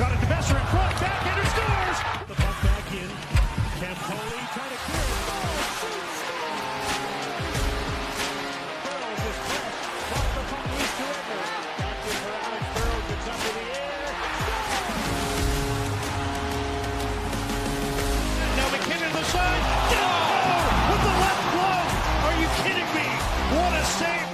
Got it to Besser in front, backhander scores! The puck back in. Campoli trying to clear it. Burrows is fresh. Got the puck loose to Edwards. Back in for Alex Burrows. It's up in the air. Now McKinnon the side. No! With the left glove! Are you kidding me? What a save!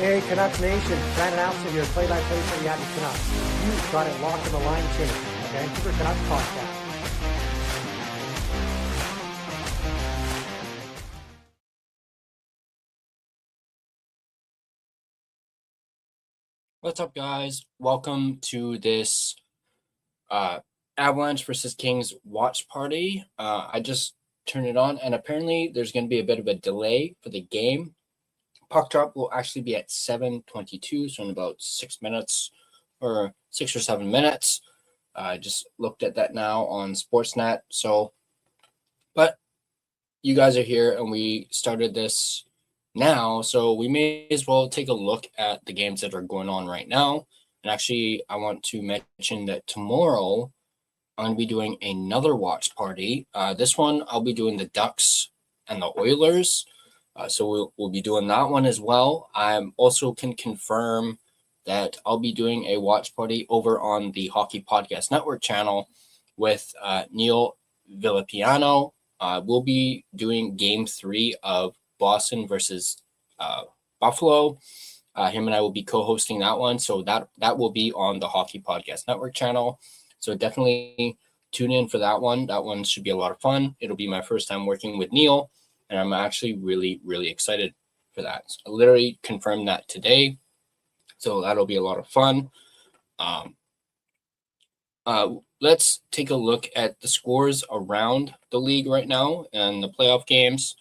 Hey, Canucks Nation, Brandon Alston here, play-by-play for the Abby Canucks. You've got it locked in the line change, the Vancouver Canucks podcast. What's up, guys? Welcome to this Avalanche versus Kings watch party. I just turned it on, and apparently there's going to be a bit of a delay for the game. Puck drop will actually be at 7:22, so in about 6 minutes or 6 or 7 minutes. I just looked at that now on Sportsnet. But you guys are here, and we started this now, so we may as well take a look at the games that are going on right now. And actually, I want to mention that tomorrow I'm going to be doing another watch party. This one, I'll be doing the Ducks and the Oilers. So we'll be doing that one as well. I also can confirm that I'll be doing a watch party over on the Hockey Podcast Network channel with Neil Villapiano. We'll be doing Game 3 of Boston versus Buffalo. Him and I will be co-hosting that one, so that will be on the Hockey Podcast Network channel. So definitely tune in for that one. That one should be a lot of fun. It'll be my first time working with Neil, and I'm actually really, really excited for that. So I literally confirmed that today, so that'll be a lot of fun. Let's take a look at the scores around the league right now and the playoff games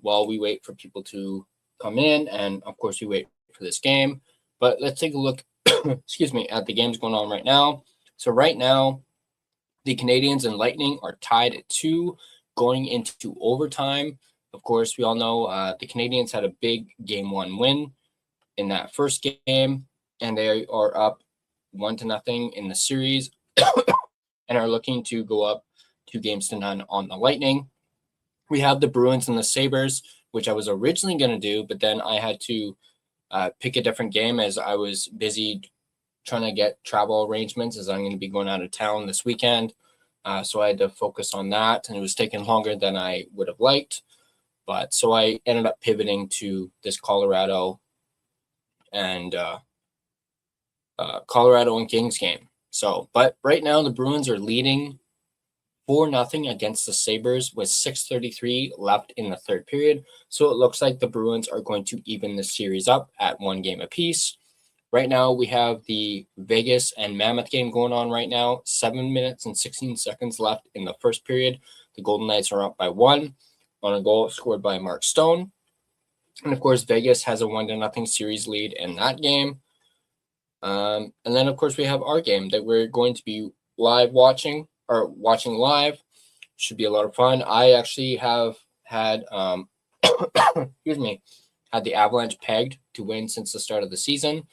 while we wait for people to come in, and of course we wait for this game. But let's take a look, excuse me, at the games going on right now. So right now, the Canadiens and Lightning are tied at 2 going into overtime. Of course, we all know the Canadiens had a big Game 1 win in that first game, and they are up 1-0 in the series and are looking to go up 2-0 on the Lightning. We have the Bruins and the Sabres, which I was originally going to do, but then I had to pick a different game as I was busy trying to get travel arrangements as I'm going to be going out of town this weekend. So I had to focus on that, and it was taking longer than I would have liked. But so I ended up pivoting to this Colorado and Kings game. So, but right now the Bruins are leading 4-0 against the Sabres with 6:33 left in the third period. So it looks like the Bruins are going to even the series up at 1 game apiece. Right now we have the Vegas and Mammoth game going on right now. 7 minutes and 16 seconds left in the first period. The Golden Knights are up by 1 on a goal scored by Mark Stone. And of course, Vegas has a 1-0 series lead in that game. And then of course we have our game that we're going to be watching live. Should be a lot of fun. I actually have had had the Avalanche pegged to win since the start of the season,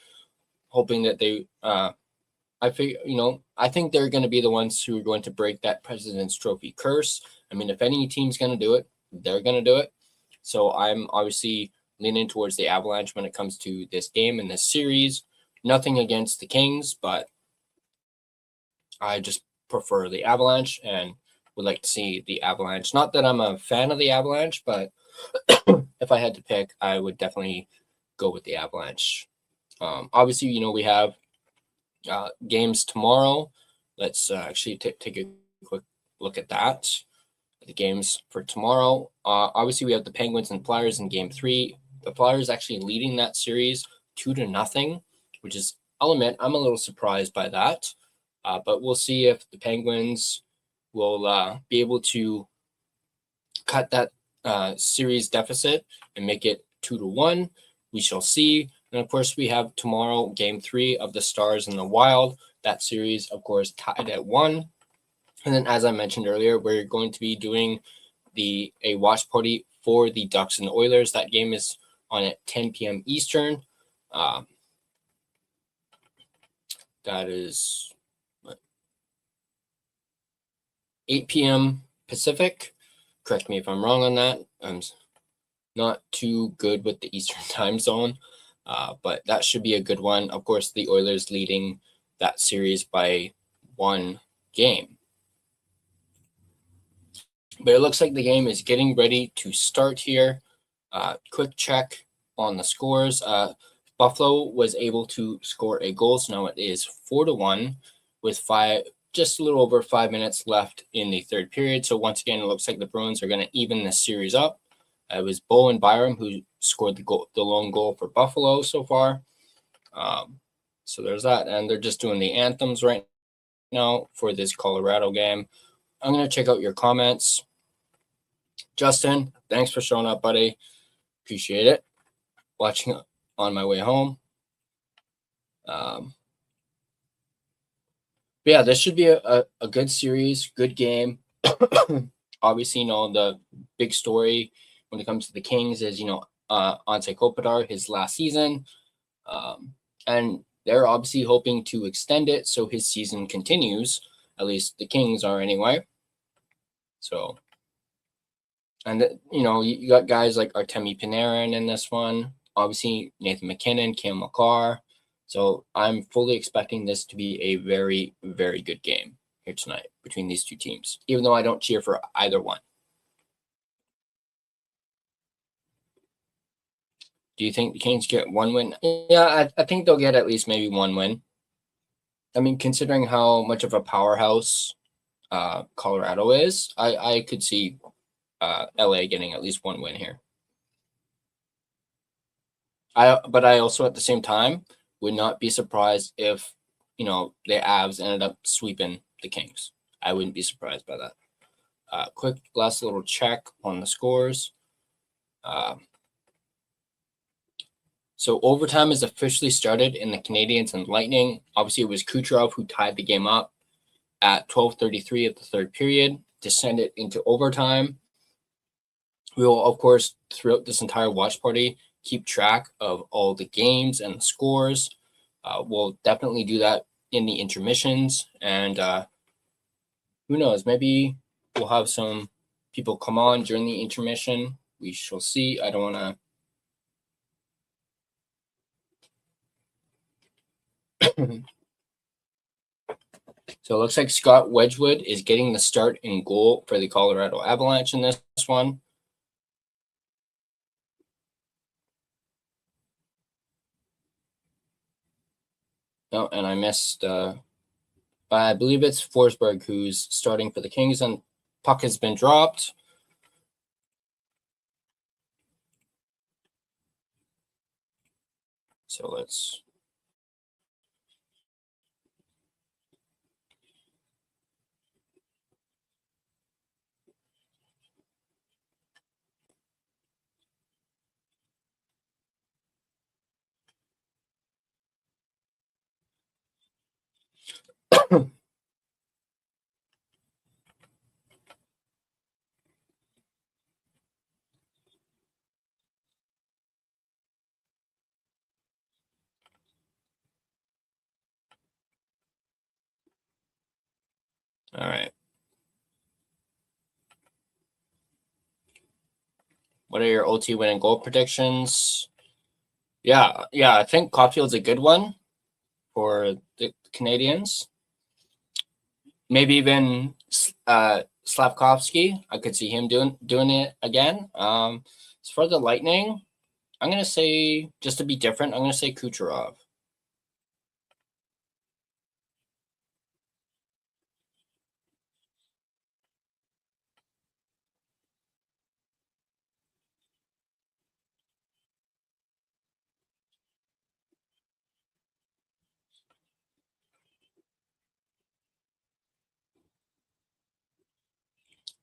hoping that they I think they're going to be the ones who are going to break that President's Trophy curse. I mean, if any team's going to do it, they're going to do it. So I'm obviously leaning towards the Avalanche when it comes to this game and this series. Nothing against the Kings, but I just prefer the Avalanche and would like to see the Avalanche. Not that I'm a fan of the Avalanche, but if I had to pick, I would definitely go with the Avalanche. Obviously, we have games tomorrow. Let's actually take a quick look at that. The games for tomorrow. Obviously, we have the Penguins and Flyers in Game 3. The Flyers actually leading that series 2-0, which is, I'll admit, I'm a little surprised by that. But we'll see if the Penguins will be able to cut that series deficit and make it 2-1. We shall see. And of course, we have tomorrow Game 3 of the Stars and the Wild. That series, of course, tied at 1. And then, as I mentioned earlier, we're going to be doing a watch party for the Ducks and the Oilers. That game is on at 10 p.m. Eastern. That is 8 p.m. Pacific. Correct me if I'm wrong on that. I'm not too good with the Eastern time zone, but that should be a good one. Of course, the Oilers leading that series by 1 game. But it looks like the game is getting ready to start here. Quick check on the scores. Buffalo was able to score a goal, so now it is 4-1 with just a little over 5 minutes left in the third period. So once again, it looks like the Bruins are going to even this series up. It was Bowen Byram who scored the lone goal for Buffalo so far. So there's that, and they're just doing the anthems right now for this Colorado game. I'm going to check out your comments. Justin, thanks for showing up, buddy. Appreciate it. Watching on my way home. But yeah, this should be a good series, good game. Obviously, the big story when it comes to the Kings is, Anze Kopitar, his last season. And they're obviously hoping to extend it so his season continues. At least the Kings are anyway. So, and, you got guys like Artemi Panarin in this one. Obviously, Nathan McKinnon, Cam Makar. So I'm fully expecting this to be a very, very good game here tonight between these two teams, even though I don't cheer for either one. Do you think the Kings get one win? Yeah, I think they'll get at least maybe one win. I mean, considering how much of a powerhouse Colorado is, I could see LA getting at least one win here. But I also at the same time would not be surprised if, the Avs ended up sweeping the Kings. I wouldn't be surprised by that. Quick last little check on the scores. So overtime has officially started in the Canadiens and Lightning. Obviously, it was Kucherov who tied the game up at 12:33 of the third period to send it into overtime. We will, of course, throughout this entire watch party, keep track of all the games and the scores. We'll definitely do that in the intermissions. And who knows, maybe we'll have some people come on during the intermission. We shall see. I don't want to... So it looks like Scott Wedgwood is getting the start in goal for the Colorado Avalanche in this one. No, and I missed, I believe it's Forsberg who's starting for the Kings, and puck has been dropped. So let's... All right. What are your OT win and goal predictions? Yeah, I think Caulfield's a good one for the Canadiens. Maybe even Slavkovsky. I could see him doing it again. As for the Lightning, I'm going to say, just to be different, I'm going to say Kucherov.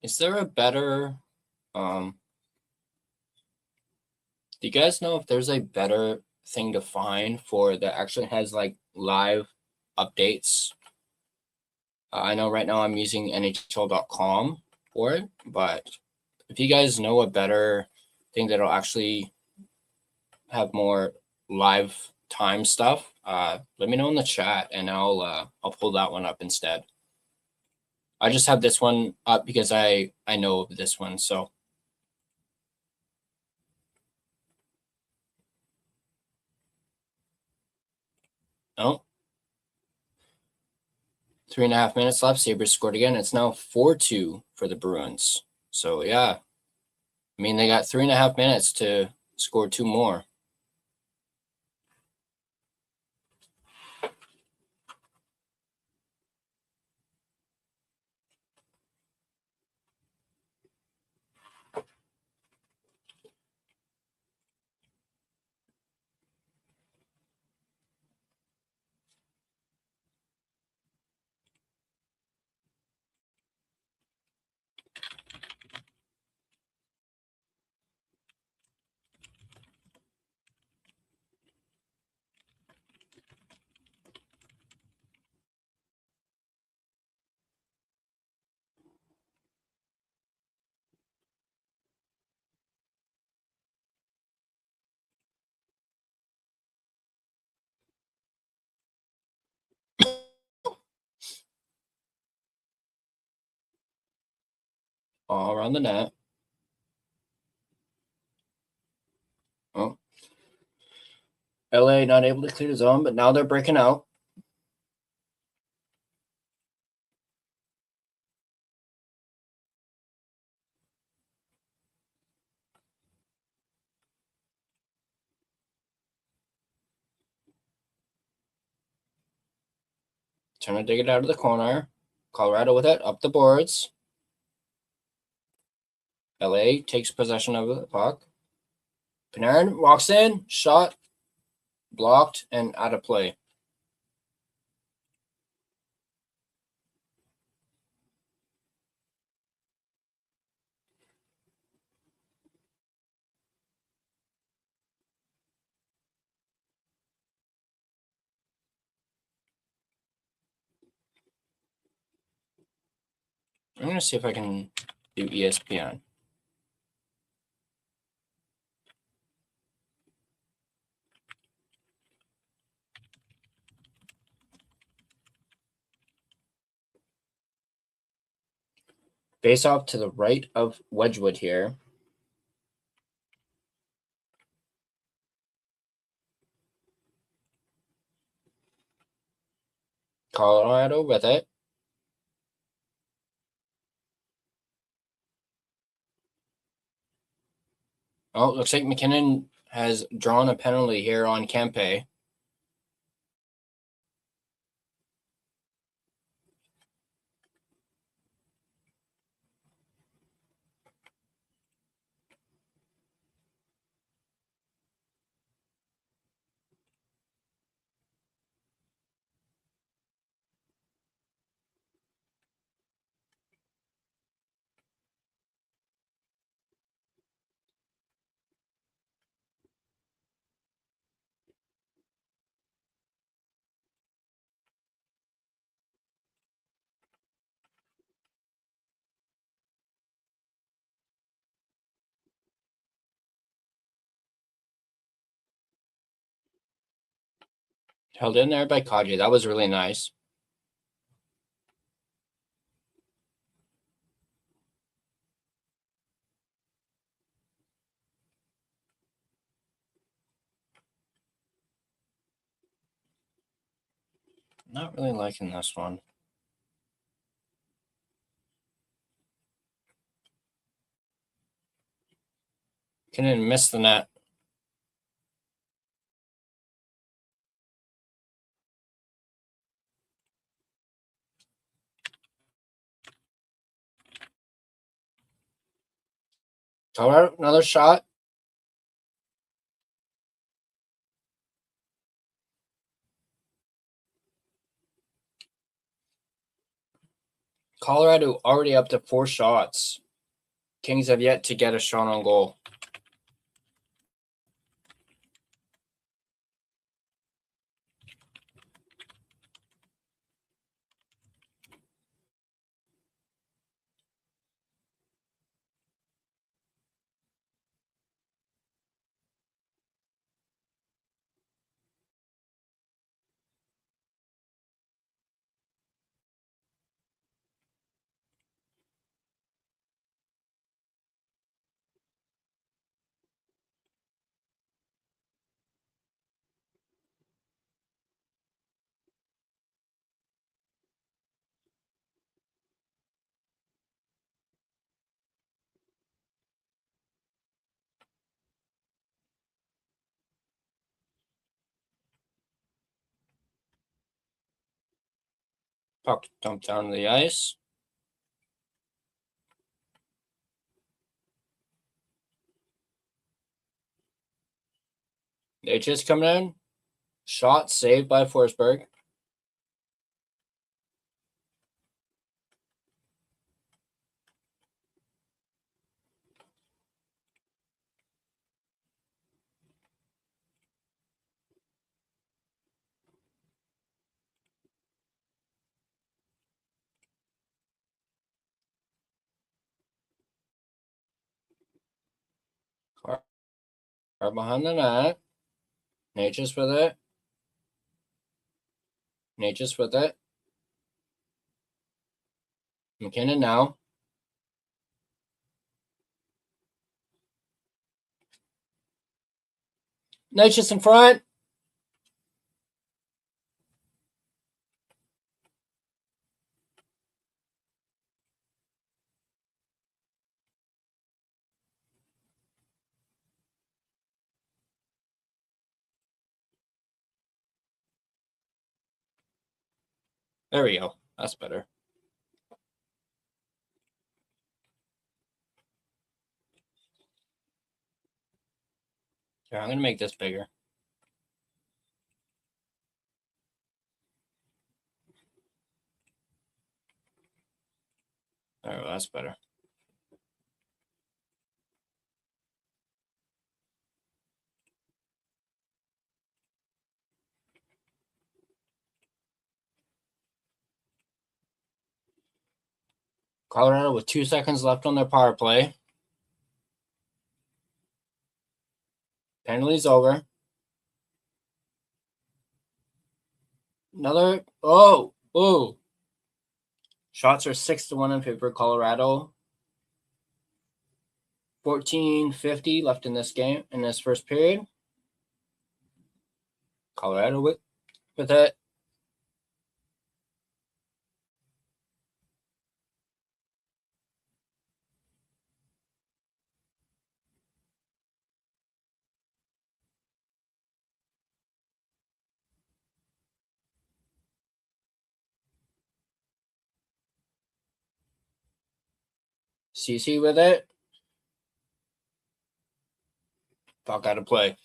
Is there a better... do you guys know if there's a better thing to find for that actually has like live updates? I know right now I'm using NHL.com for it, but if you guys know a better thing that'll actually have more live time stuff, let me know in the chat and I'll pull that one up instead. I just have this one up because I know of this one. So no. 3.5 minutes left. Sabres scored again. It's now 4-2 for the Bruins. So yeah. I mean, they got 3.5 minutes to score 2 more. All around the net. Oh. LA not able to clear the zone, but now they're breaking out. Trying to dig it out of the corner. Colorado with it, up the boards. LA takes possession of the puck. Panarin walks in, shot, blocked, and out of play. I'm going to see if I can do ESPN. Face off to the right of Wedgwood here. Colorado with it. Oh, looks like McKinnon has drawn a penalty here on Kempe. Held in there by Kaji. That was really nice. Not really liking this one. McKinnon missed the net. Colorado, another shot. Colorado already up to 4 shots. Kings have yet to get a shot on goal. Puck dumped down the ice. They just coming in. Shot saved by Forsberg. Right behind the net. Nature's with it. Nature's with it. McKinnon now. Nature's in front. There we go. That's better. Here, I'm going to make this bigger. There, that's better. Colorado with 2 seconds left on their power play. Penalty's over. Another. Oh. Shots are 6-1 in favor of Colorado. 14:50 left in this game, in this first period. Colorado with it. CC with it. Puck out of play.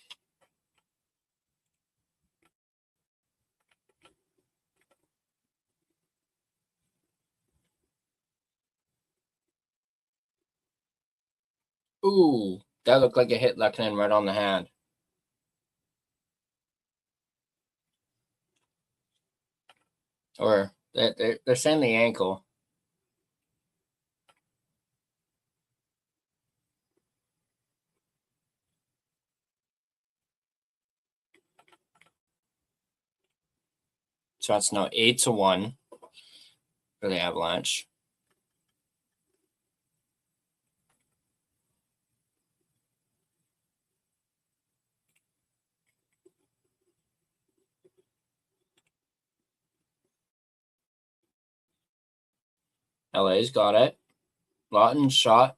Ooh, that looked like it hit Lehkonen right on the hand. Or they're saying the ankle. So that's now 8-1 for the Avalanche. LA's got it. Lawton shot.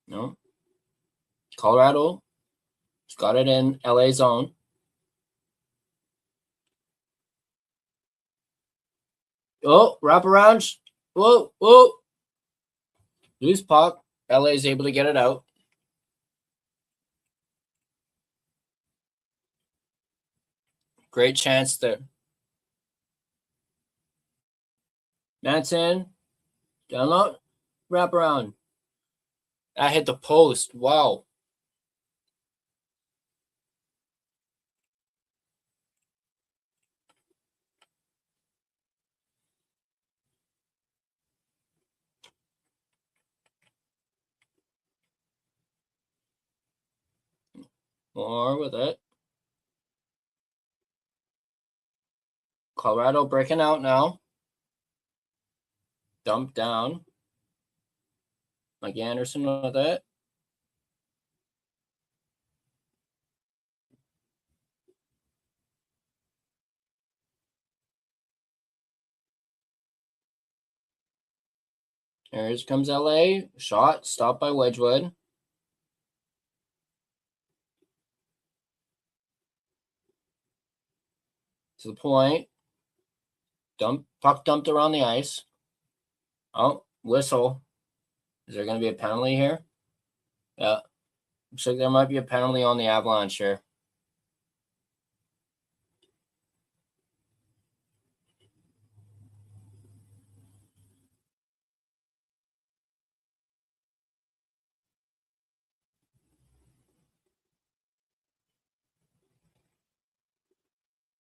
No. Colorado got it in LA zone. Oh, wraparound. Whoa. Loose puck. LA is able to get it out. Great chance there. Manson. Download. Wraparound. I hit the post. Wow. More with it. Colorado breaking out now. Dump down. Mike Anderson with it. Here comes LA. Shot. Stopped by Wedgwood. to the point. Puck dumped around the ice. Oh, whistle. Is there going to be a penalty here? Yeah. Looks like there might be a penalty on the Avalanche here.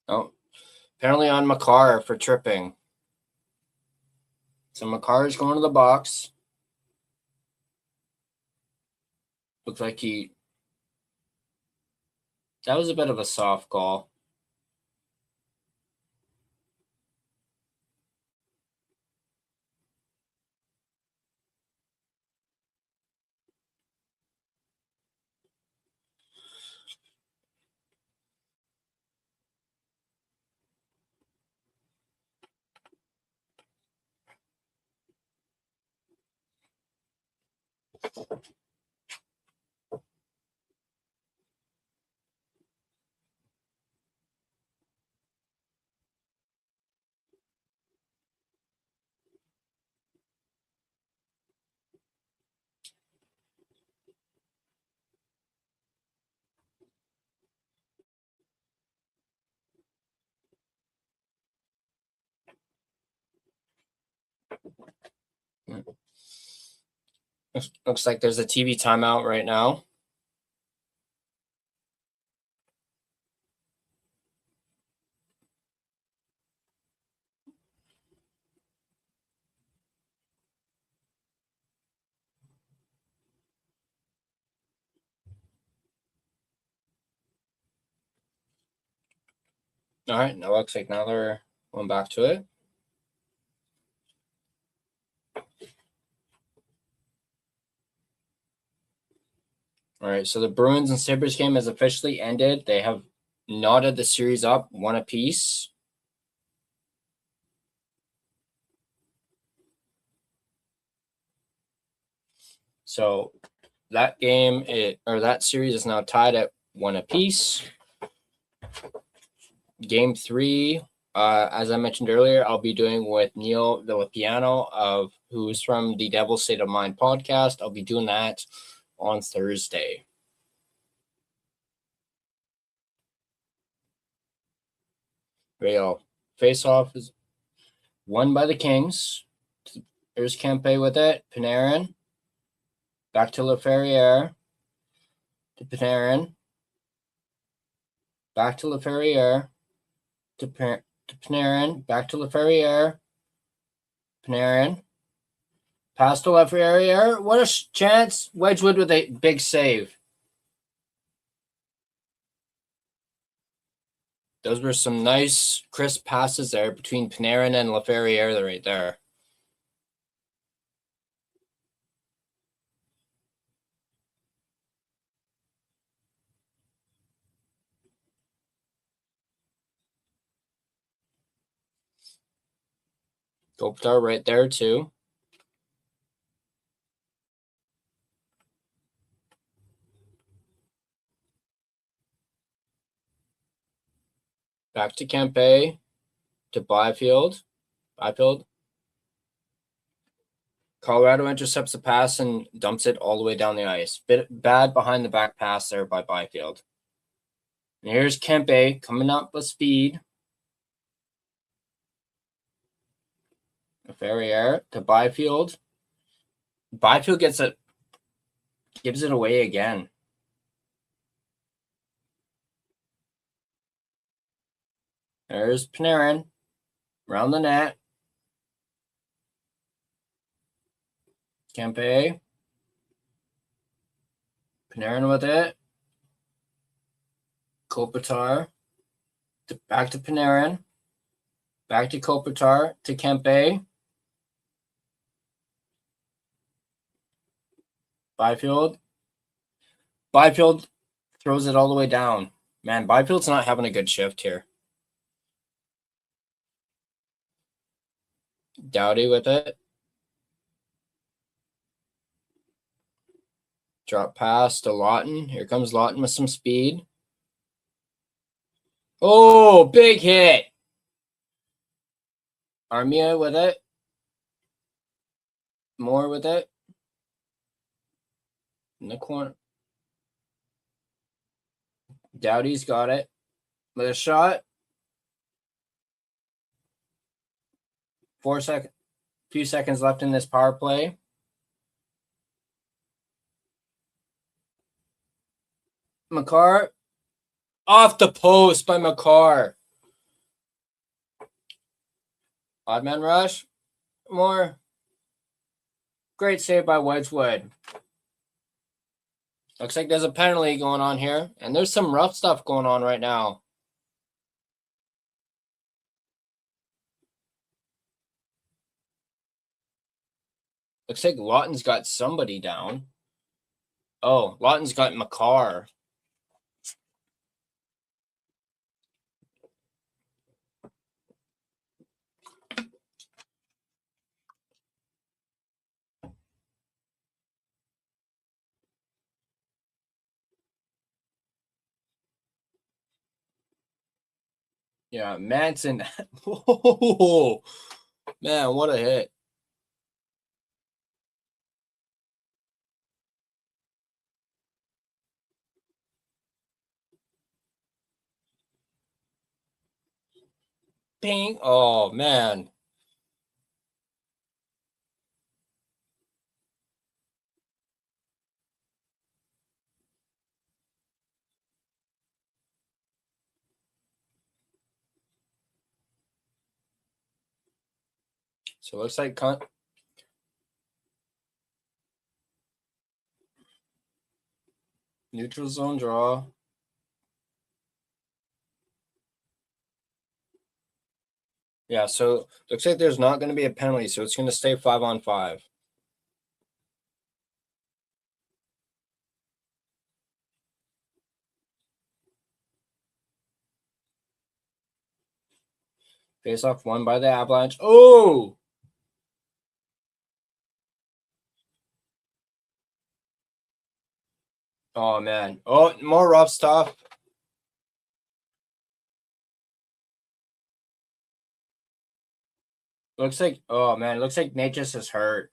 Oh, penalty on Makar for tripping. So Makar is going to the box. Looks like that was a bit of a soft goal. Looks like there's a TV timeout right now. All right, now looks like now they're going back to it. All right, so the Bruins and Sabres game has officially ended. They have knotted the series up 1 apiece. So that that series is now tied at 1 apiece. Game 3, as I mentioned earlier, I'll be doing with Neil Villapiano, who's from the Devil's State of Mind podcast. I'll be doing that on Thursday. Real face-off is won by the Kings. Here's Kempe with it. Panarin. Back to Laferriere. To Panarin. Back to Laferriere. To Panarin. Back to Laferriere. Panarin. Pass to Laferriere. What a chance. Wedgwood with a big save. Those were some nice, crisp passes there between Panarin and Laferriere right there. Kopitar right there too. Back to Kempe. To Byfield. Colorado intercepts the pass and dumps it all the way down the ice. Bad behind the back pass there by Byfield. And here's Kempe coming up with speed. Ferrier to Byfield. Byfield gives it away again. There's Panarin around the net. Kempe. Panarin with it. Kopitar. Back to Panarin. Back to Kopitar. To Kempe. Byfield. Byfield throws it all the way down. Man, Byfield's not having a good shift here. Doughty with it. Drop pass to Lawton. Here comes Lawton with some speed. Oh, big hit. Armia with it. More with it. In the corner. Doughty's got it. With a shot. 4 seconds. Few seconds left in this power play. Makar. Off the post by Makar. Odd man rush. More. Great save by Wedgwood. Looks like there's a penalty going on here. And there's some rough stuff going on right now. Looks like Lawton's got somebody down. Oh, Lawton's got Makar. Yeah, Manson. Oh, man, what a hit. Ping. Oh, man. So it looks like neutral zone draw. Yeah, so looks like there's not going to be a penalty, so it's going to stay 5-on-5. Face off won by the Avalanche. Oh! Oh, man. Oh, more rough stuff. Looks like, oh, man. Looks like Natchez is hurt.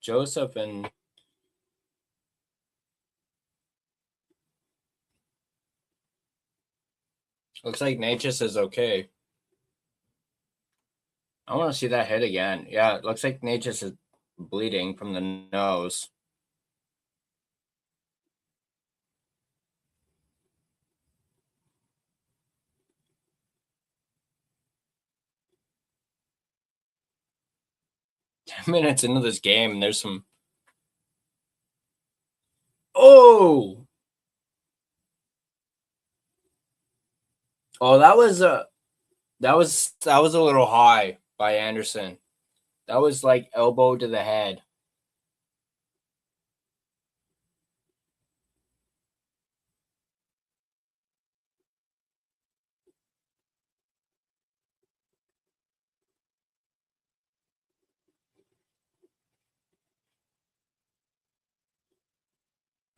Joseph and looks like Natchez is okay. I want to see that hit again. Yeah, it looks like Natchez is bleeding from the nose. Minutes into this game, and there's some. Oh, oh, that was a little high by Anderson. That was like elbow to the head.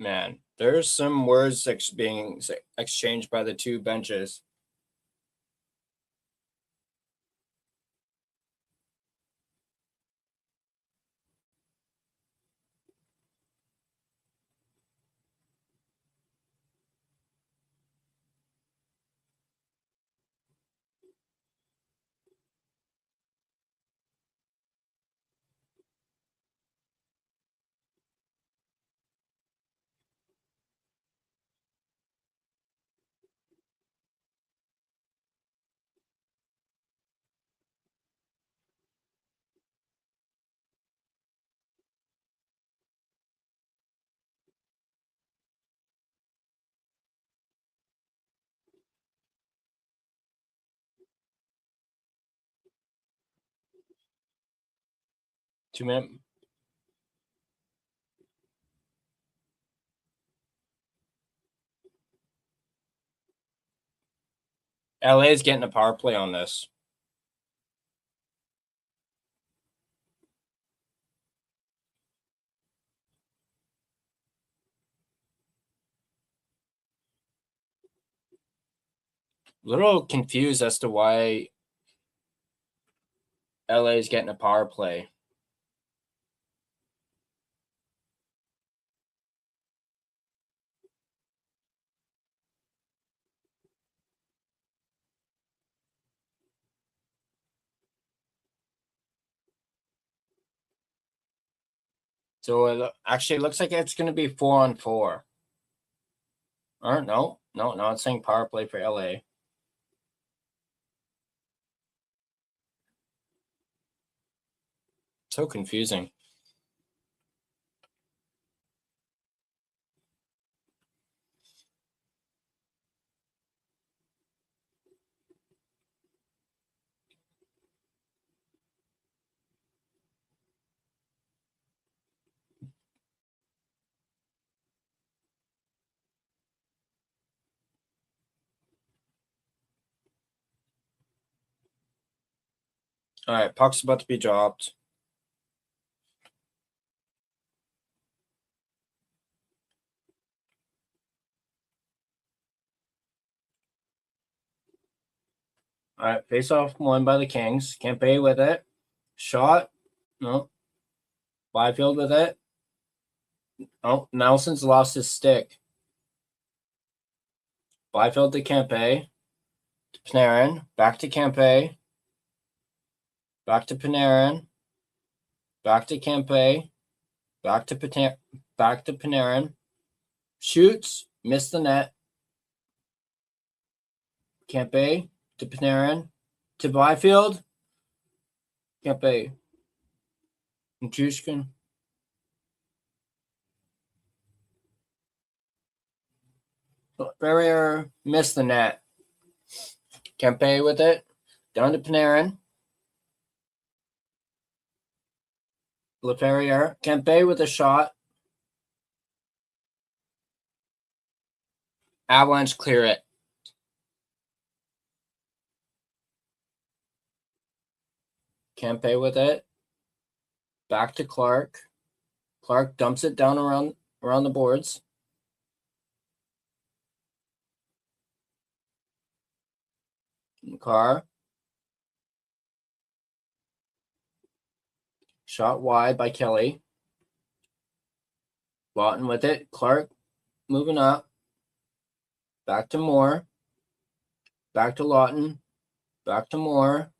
Man, there's some words being exchanged by the two benches. Two-minute. LA is getting a power play on this. little confused as to why LA is getting a power play. So it actually looks like it's going to be 4-on-4. Or no, it's saying power play for LA. So confusing. All right, puck's about to be dropped. All right, face off won by the Kings. Kempe with it. Shot. No. Byfield with it. Oh, Nelson's lost his stick. Byfield to Kempe. To Panarin. Back to Kempe. Back to Panarin. Back to Kempe. Back to Panarin. Shoots. Missed the net. Kempe to Panarin. To Byfield. Kempe. And Jushkin. Barrier missed the net. Kempe with it. Down to Panarin. LaFerriere. Kempe with a shot. Avalanche clear it. Kempe with it. Back to Clark. Clark dumps it down around the boards. Carr. Shot wide by Kelly. Lawton with it. Clark moving up. Back to Moore. Back to Lawton. Back to Moore.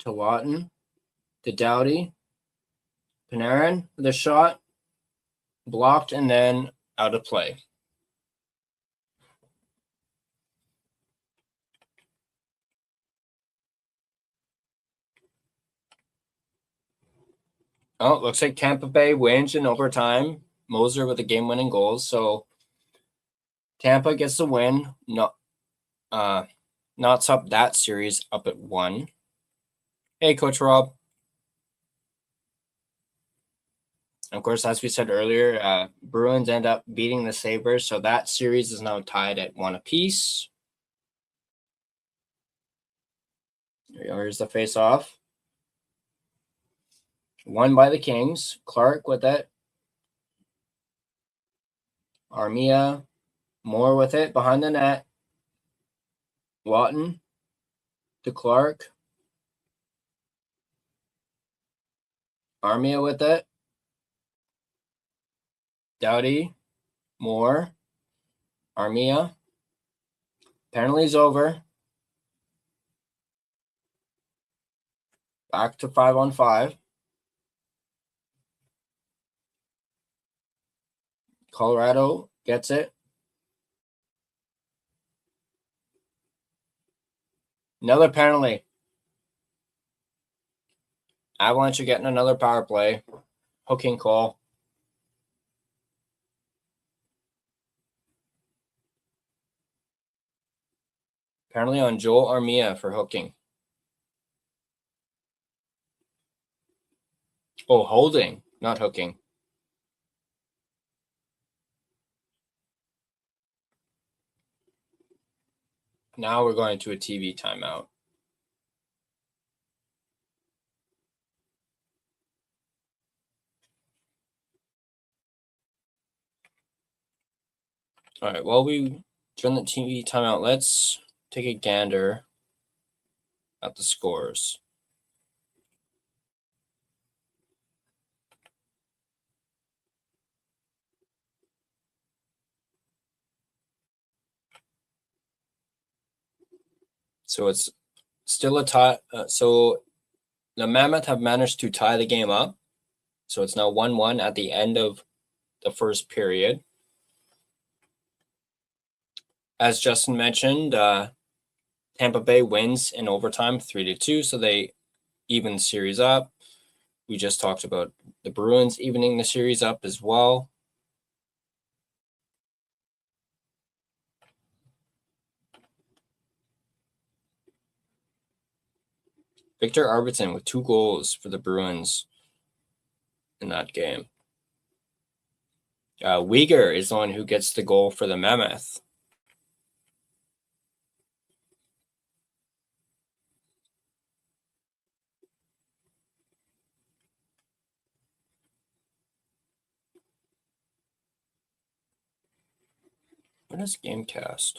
To Lawton. To Doughty. Panarin with a shot. Blocked and then out of play. Oh, it looks like Tampa Bay wins in overtime. Moser with the game-winning goals. So Tampa gets the win. Knots up that series up at 1. Hey, Coach Rob. Of course, as we said earlier, Bruins end up beating the Sabres, so that series is now tied at 1 apiece. Here's the face-off. Won by the Kings. Clark with it. Armia. Moore with it behind the net. Lawton to Clark. Armia with it. Doughty. Moore. Armia. Penalty's over. Back to 5-on-5. Colorado gets it. Another penalty. Avalanche are getting another power play. Hooking call. Apparently on Joel Armia for hooking. Oh, holding, not hooking. Now we're going to a TV timeout. All right, while we turn the TV timeout, let's take a gander at the scores. So it's still a tie. So the Mammoth have managed to tie the game up. So it's now 1-1 at the end of the first period. As Justin mentioned, Tampa Bay wins in overtime 3-2. So they even the series up. We just talked about the Bruins evening the series up as well. Victor Arvidsson with 2 goals for the Bruins in that game. Uyghur is the one who gets the goal for the Mammoth. What is Gamecast?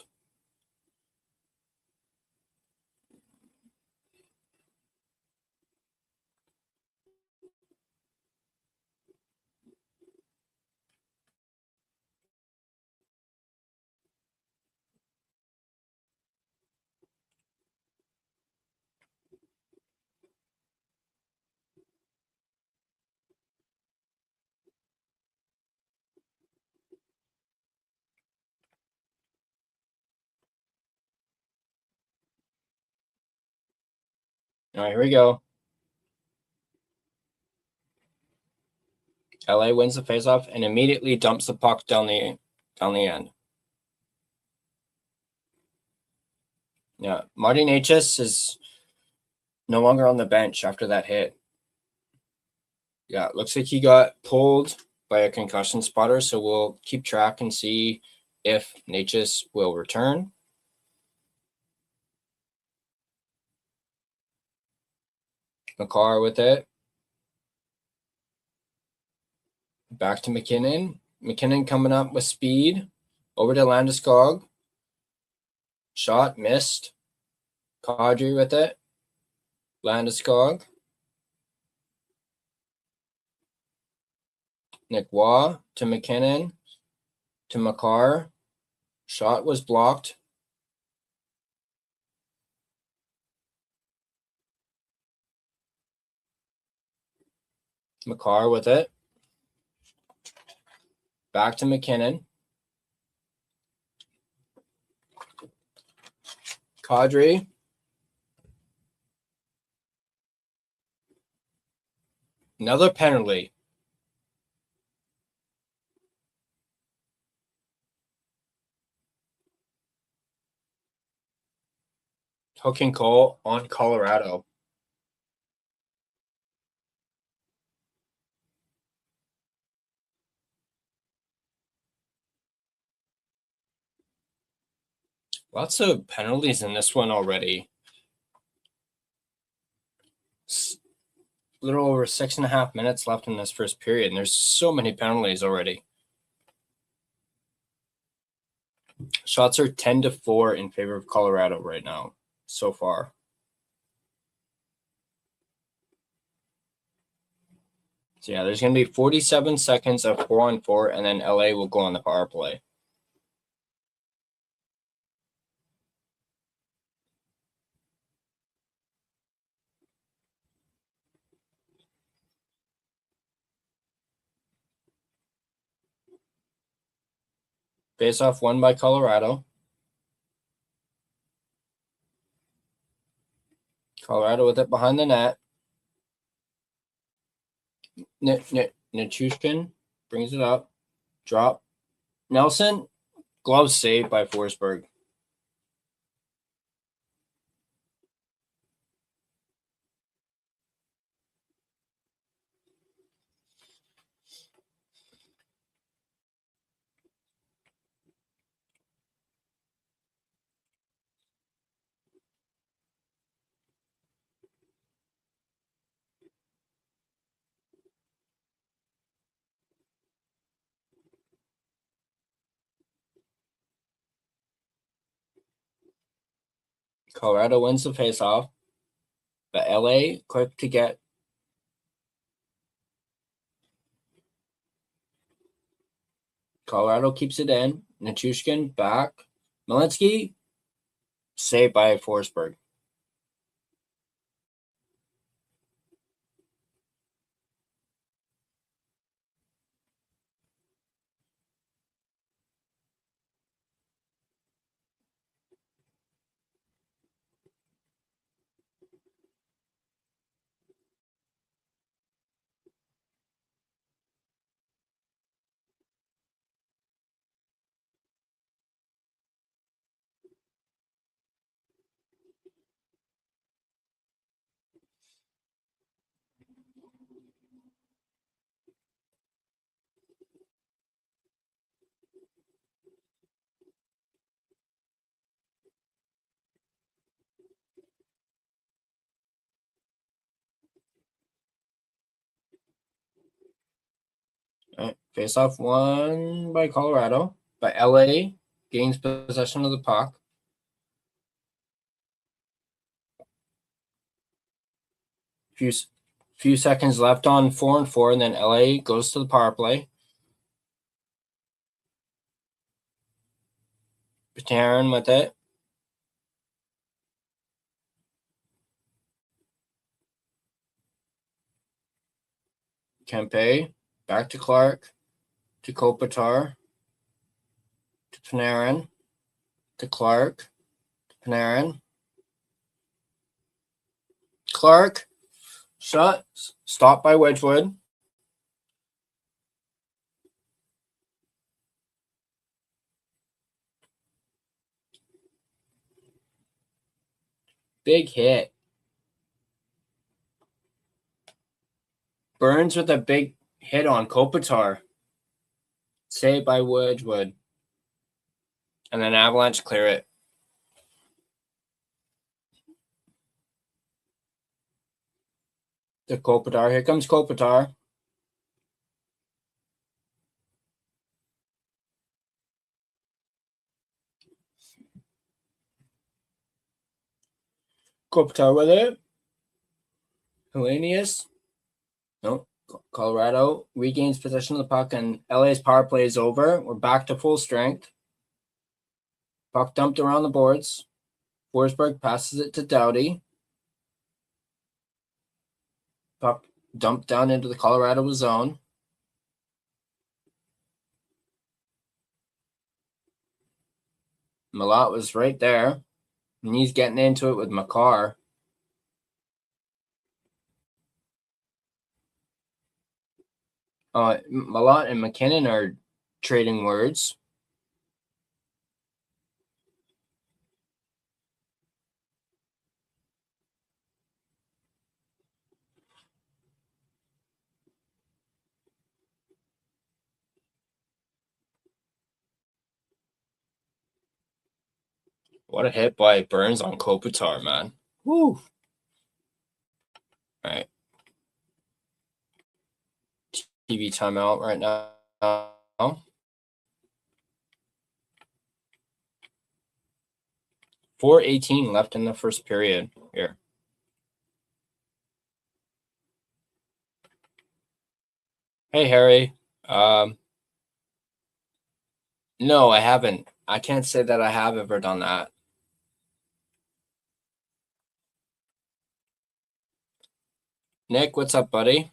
All right, here we go. LA wins the faceoff and immediately dumps the puck down the end. Yeah, Marty Necas is no longer on the bench after that hit. Yeah, it looks like he got pulled by a concussion spotter, so we'll keep track and see if Necas will return. McCarr with it. Back to McKinnon. McKinnon coming up with speed. Over to Landeskog. Shot missed. Kadri with it. Landeskog. Nick Waugh to McKinnon. To McCarr. Shot was blocked. McCarr with it. Back to McKinnon. Kadri. Another penalty. Hooking call on Colorado. Lots of penalties in this one already. A little over 6.5 minutes left in this first period, and there's so many penalties already. Shots are 10-4 in favor of Colorado right now, so far. So yeah, there's going to be 47 seconds of 4-on-4, and then LA will go on the power play. Face-off won by Colorado. Colorado with it behind the net. Nichushkin brings it up. Drop. Nelson. Glove saved by Forsberg. Colorado wins the faceoff, but LA quick to get. Colorado keeps it in. Nichushkin back. Malinsky saved by Forsberg. Right. Face-off won by Colorado, but LA gains possession of the puck. Few seconds left on 4-4, and then LA goes to the power play. Panarin with it. Kempe back to Clark, to Kopitar, to Panarin, to Clark, to Panarin. Clark, shot, stopped by Wedgwood. Big hit. Burns with a big hit on Kopitar. Saved by Wedgwood. And then Avalanche clear it. To Kopitar. Here comes Kopitar. Kopitar with it. Hellenius. No. Colorado regains possession of the puck, and LA's power play is over. We're back to full strength. Puck dumped around the boards. Forsberg passes it to Doughty. Puck dumped down into the Colorado zone. Malott was right there, and he's getting into it with Makar. Malott and McKinnon are trading words. What a hit by Burns on Kopitar, man. Woo. All right. TV timeout right now. 4:18 left in the first period here. Hey, Harry. No, I haven't. I can't say that I have ever done that. Nick, what's up, buddy?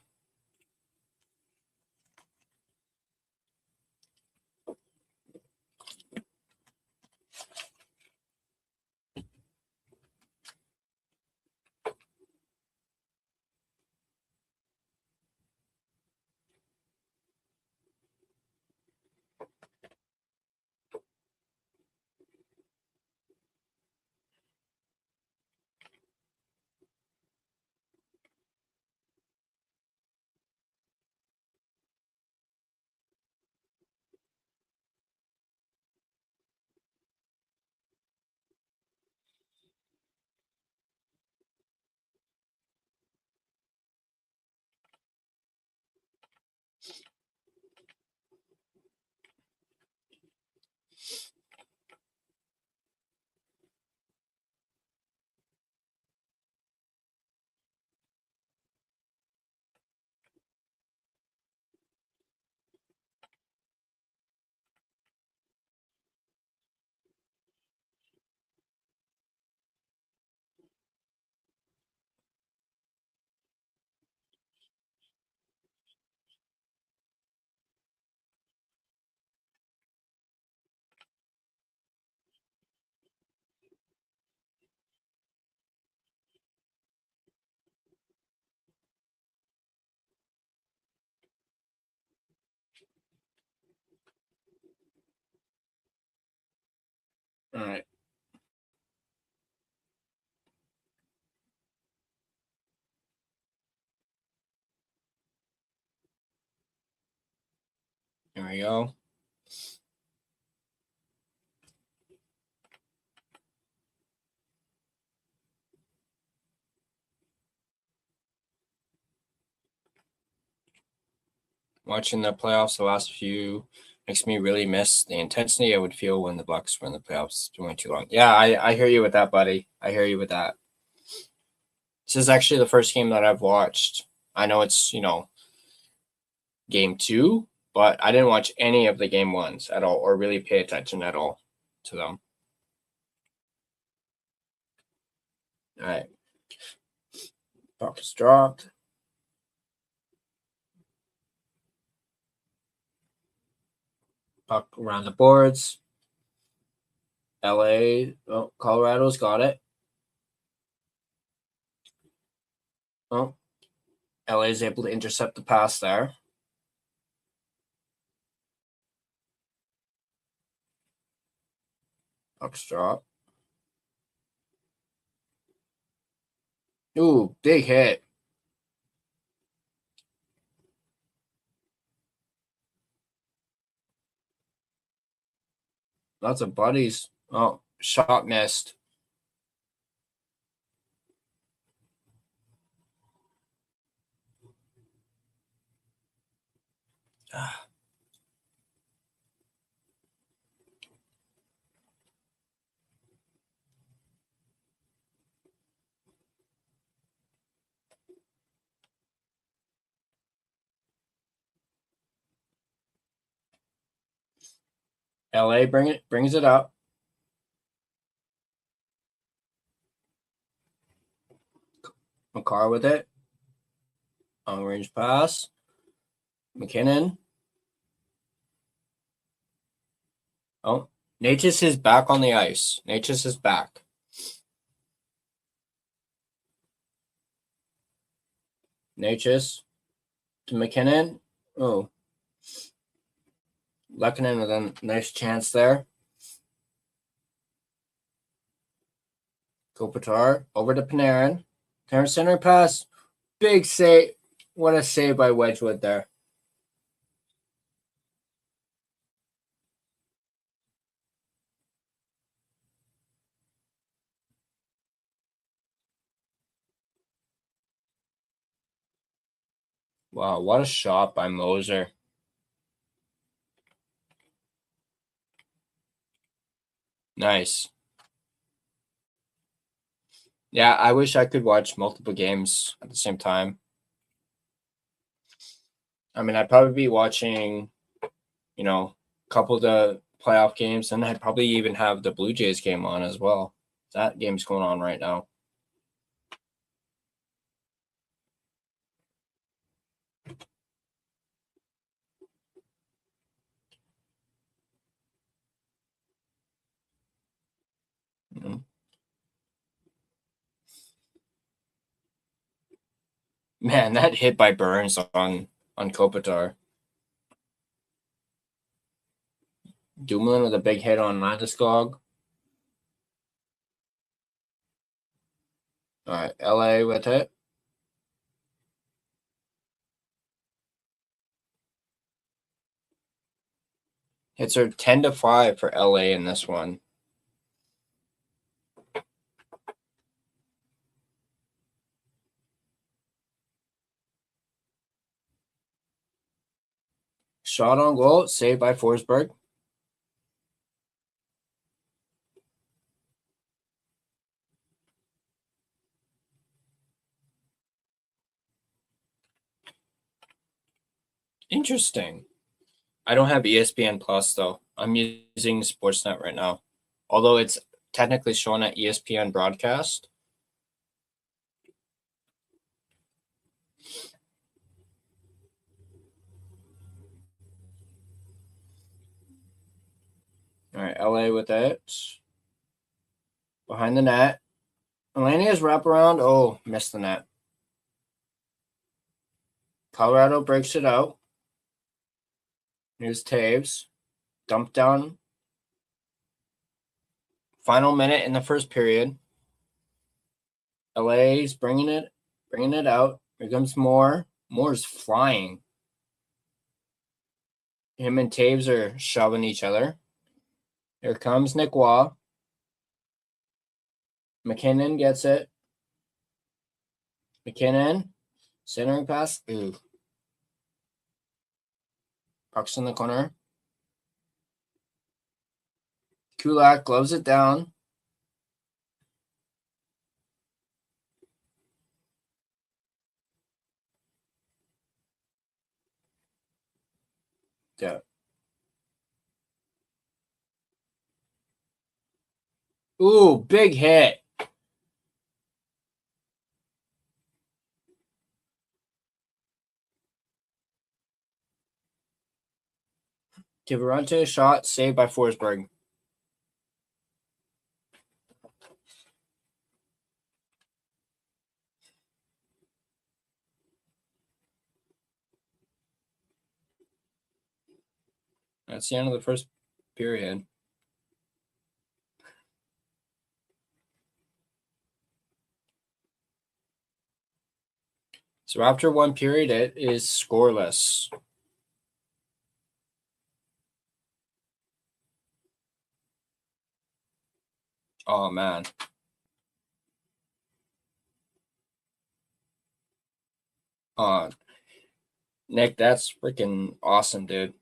All right. There we go. Watching the playoffs the last few makes me really miss the intensity I would feel when the Bucks were in the playoffs. It's been way too long. Yeah, I hear you with that, buddy. I hear you with that. This is actually the first game that I've watched. I know it's, game 2, but I didn't watch any of the game 1s at all or really pay attention at all to them. All right. Puck is dropped. Puck around the boards. LA. Oh, Colorado's got it. Oh, LA is able to intercept the pass there. Puck's drop. Ooh, big hit. Lots of buddies. Oh, shot missed. LA brings it up. McCarr with it. Long range pass. McKinnon. Oh, Natchez is back on the ice. Natchez is back. Natchez to McKinnon. Oh. Lehkonen with a nice chance there. Kopitar over to Panarin. Panarin center pass. Big save. What a save by Wedgwood there. Wow, what a shot by Moser. Nice. Yeah, I wish I could watch multiple games at the same time. I mean, I'd probably be watching, a couple of the playoff games, and I'd probably even have the Blue Jays game on as well. That game's going on right now. Mm-hmm. Man, that hit by Burns on Kopitar. Dumoulin with a big hit on Landeskog. All right, LA with it. Hits are 10-5 for LA in this one. Shot on goal, saved by Forsberg. Interesting. I don't have ESPN Plus though. I'm using Sportsnet right now. Although it's technically shown at ESPN broadcast. All right, LA with it. Behind the net. Elenia's wraparound. Oh, missed the net. Colorado breaks it out. Here's Taves. Dump down. Final minute in the first period. LA's bringing it out. Here comes Moore. Moore's flying. Him and Taves are shoving each other. Here comes Nick Waugh. McKinnon gets it. McKinnon. Centering pass. Ooh. Puck's in the corner. Kulak gloves it down. Yeah. Ooh, big hit. Kivarante shot saved by Forsberg. That's the end of the first period. So after one period, it is scoreless. Oh, man. Nick, that's freaking awesome, dude.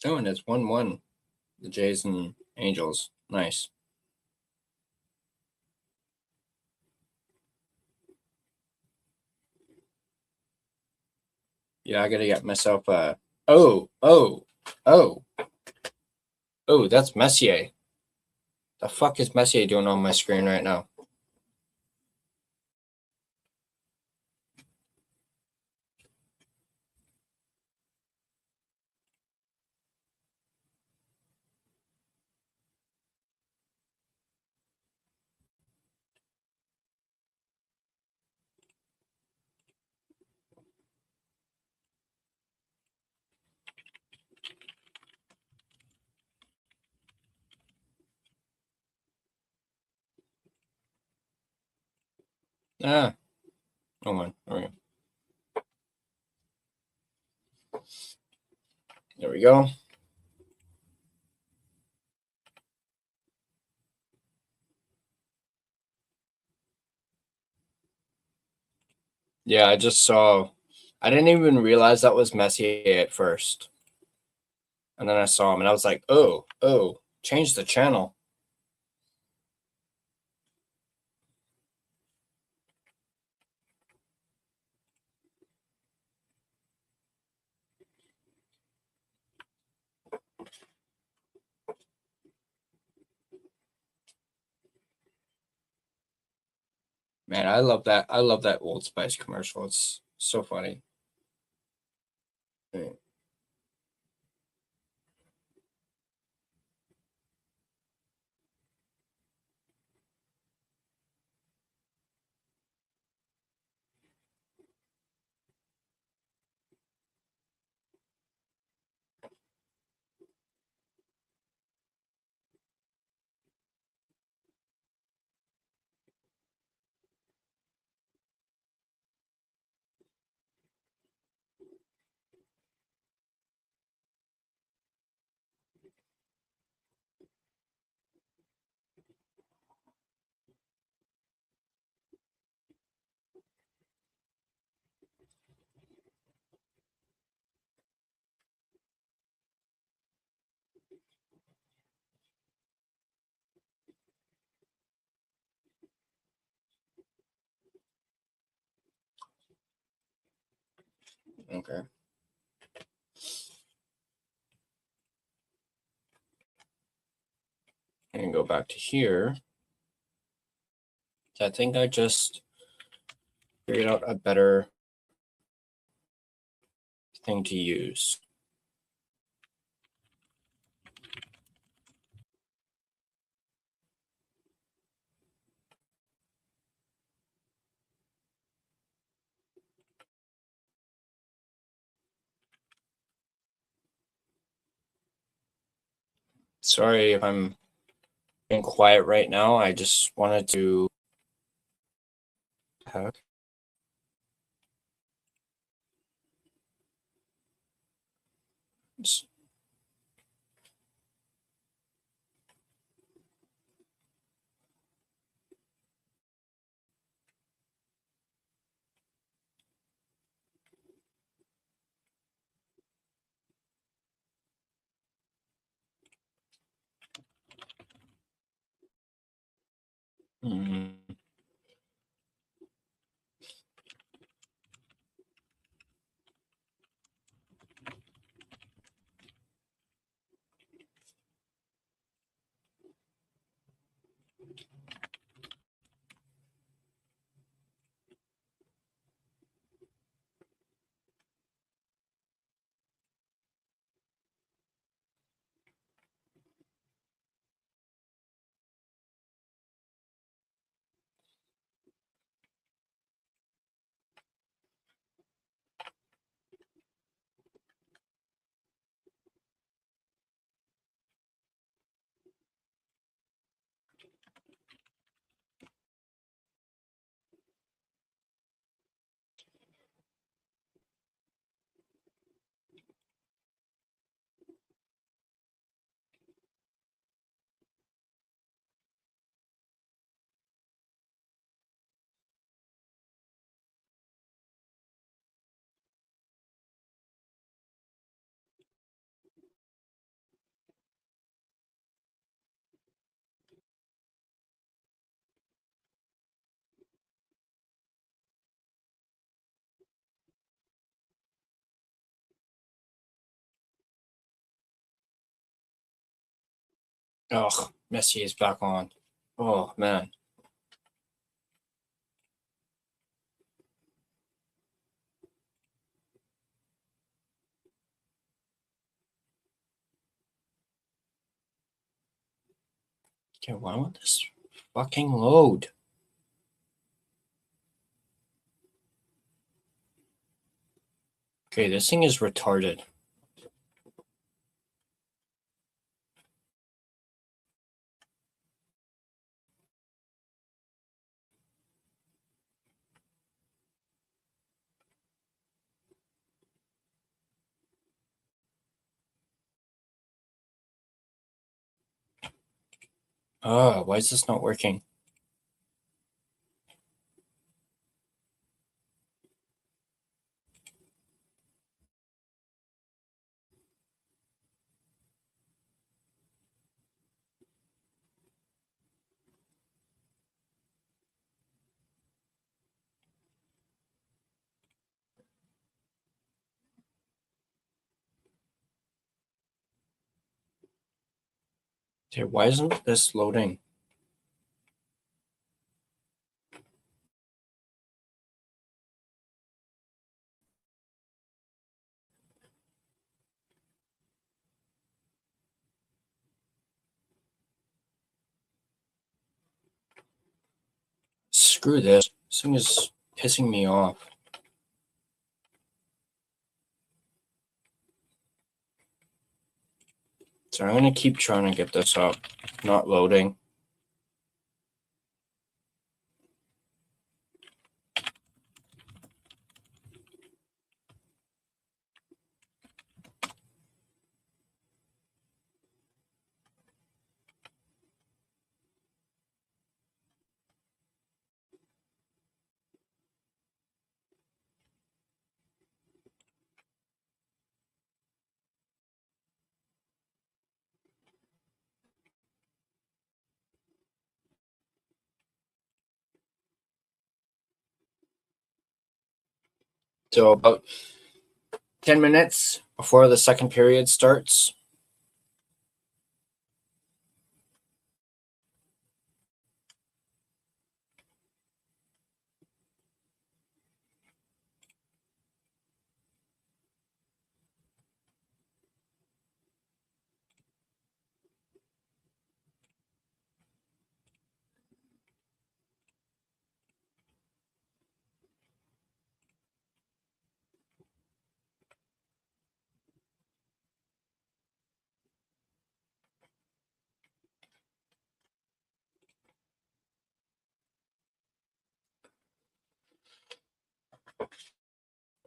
Oh, and it's 1-1. The Jays and Angels. Nice. Yeah, I gotta get myself a. Oh, that's Messier. The fuck is Messier doing on my screen right now? Ah. Oh, man. There we go. There we go. Yeah, I just saw. I didn't even realize that was Messier at first. And then I saw him and I was like, oh, change the channel. Man, I love that. I love that Old Spice commercial. It's so funny. Yeah. Okay. And go back to here. So I think I just figured out a better thing to use. Sorry if I'm being quiet right now. I just wanted to. Heck. Mm. Oh, Messi is back on. Oh man. Okay, why won't this fucking load? Okay, this thing is retarded. Oh, why is this not working? Okay, why isn't this loading? Screw this. This thing is pissing me off. So I'm gonna keep trying to get this up. Not loading. So about 10 minutes before the second period starts.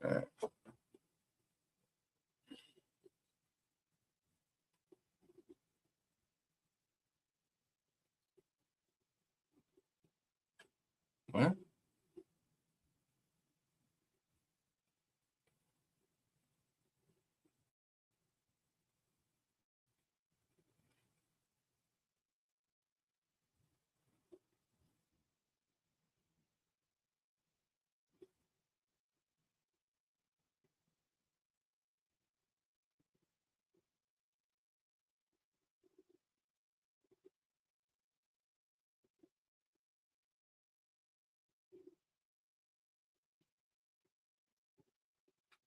All right. What?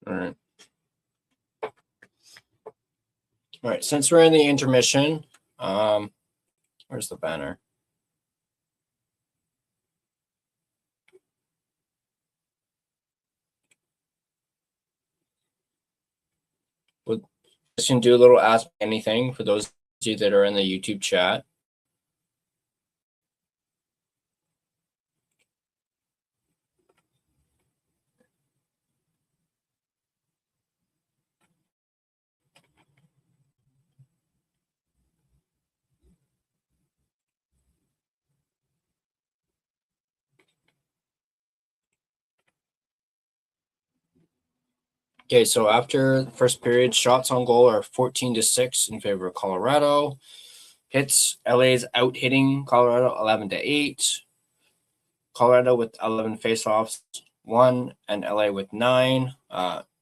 All right. All right. Since we're in the intermission, where's the banner? We'll just can do a little ask anything for those of you that are in the YouTube chat. Okay, so after the first period, shots on goal are 14-6 in favor of Colorado. Hits, LA's out hitting Colorado 11-8. Colorado with 11 faceoffs, 1, and LA with 9.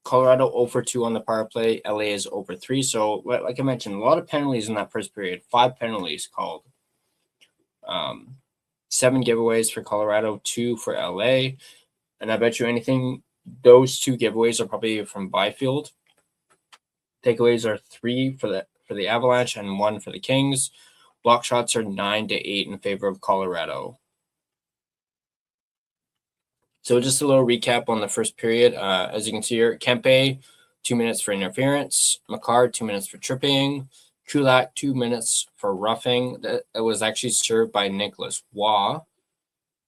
Colorado 0-2 on the power play. LA is 0-3. So, like I mentioned, a lot of penalties in that first period. 5 penalties called. 7 giveaways for Colorado, 2 for LA. And I bet you anything, those 2 giveaways are probably from Byfield. Takeaways are 3 for the Avalanche and 1 for the Kings. Block shots are 9-8 in favor of Colorado. So just a little recap on the first period. As you can see here, Kempe, 2 minutes for interference. Makar, 2 minutes for tripping. Kulak, 2 minutes for roughing. That was actually served by Nicholas Waugh.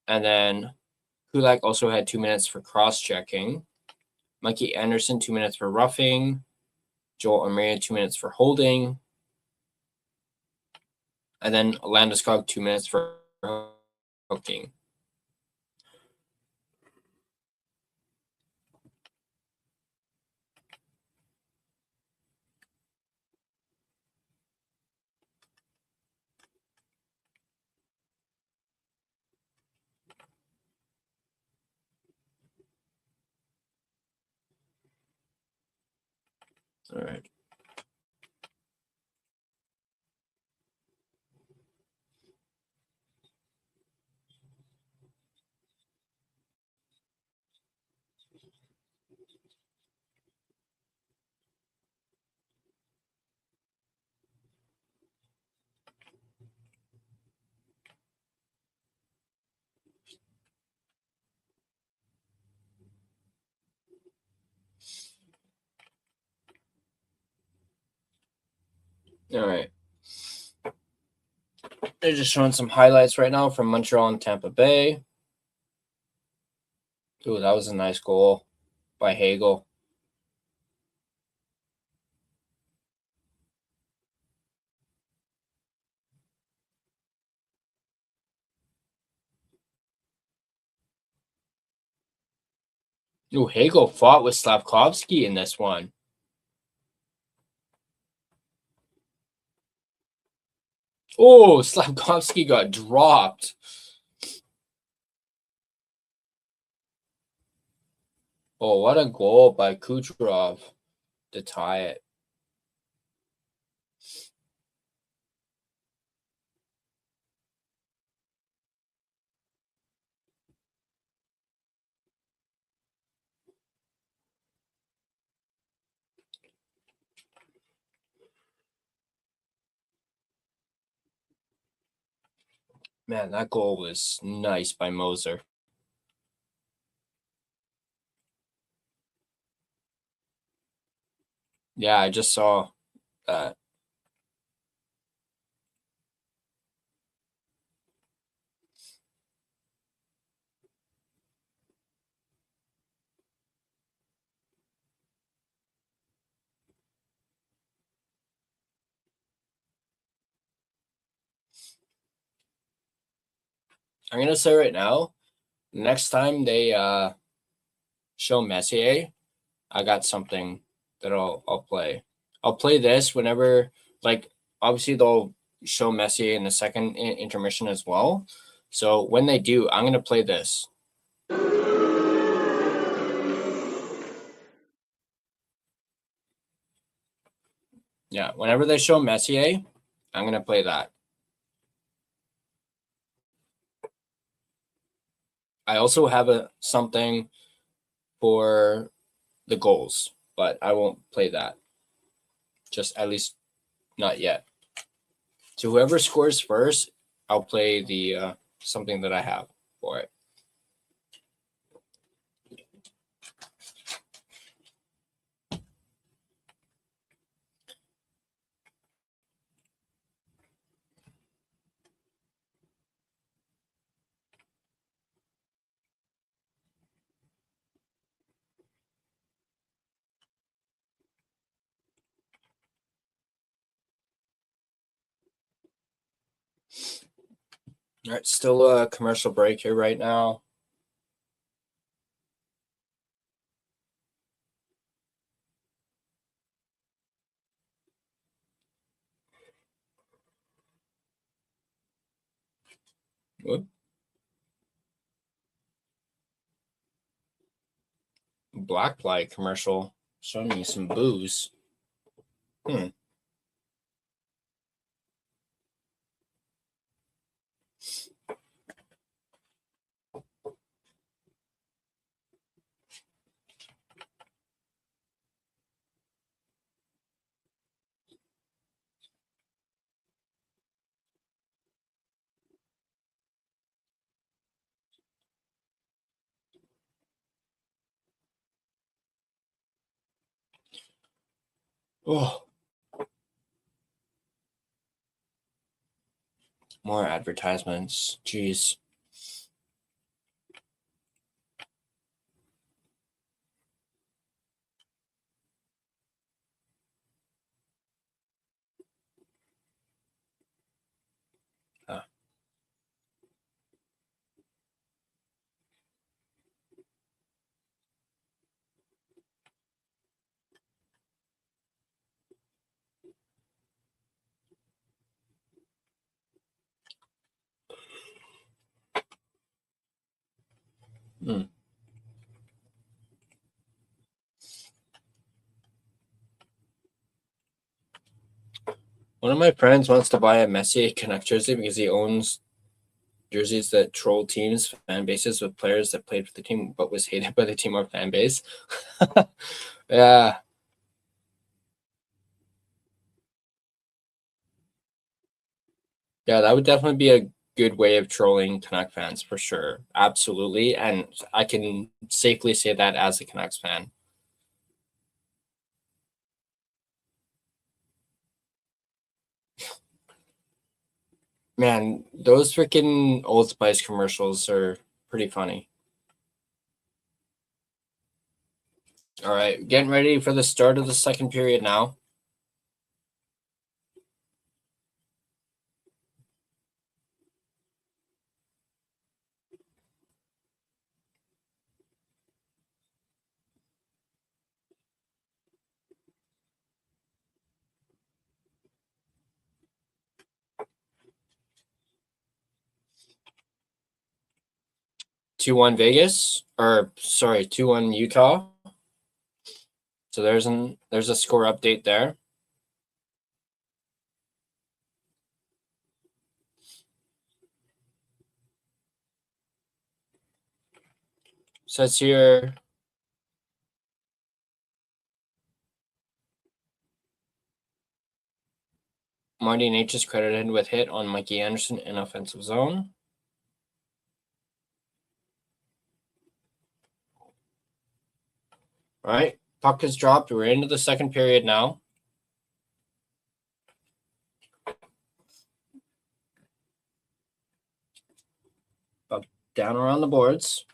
And then Kulak also had 2 minutes for cross-checking. Mikey Anderson, 2 minutes for roughing. Joel Armia, 2 minutes for holding. And then Landeskog, 2 minutes for hooking. All right. All right. They're just showing some highlights right now from Montreal and Tampa Bay. Ooh, that was a nice goal by Hagel. Ooh, Hagel fought with Slavkovsky in this one. Oh, Slavkovsky got dropped. Oh, what a goal by Kucherov to tie it. Man, that goal was nice by Moser. Yeah, I just saw that. I'm gonna say right now, next time they show Messier, I got something that I'll play. I'll play this whenever, like, obviously they'll show Messier in the second intermission as well. So when they do, I'm gonna play this. Yeah, whenever they show Messier, I'm gonna play that. I also have something for the goals, but I won't play that. Just at least not yet. So whoever scores first, I'll play the something that I have for it. All right, still a commercial break here right now. Whoop. Black Light commercial showing me some booze. Oh, more advertisements. Jeez. Hmm. One of my friends wants to buy a Messier Canuck jersey because he owns jerseys that troll teams' fan bases with players that played for the team but was hated by the team or fan base. Yeah. Yeah, that would definitely be a good way of trolling Canuck fans for sure. Absolutely. And I can safely say that as a Canucks fan. Man, those freaking Old Spice commercials are pretty funny. All right, getting ready for the start of the second period now. Two one Vegas, or sorry, 2-1 Utah. So there's a score update there. Says here Marty H is credited with hit on Mikey Anderson in offensive zone. All right, puck has dropped. We're into the second period now. Up, down around the boards.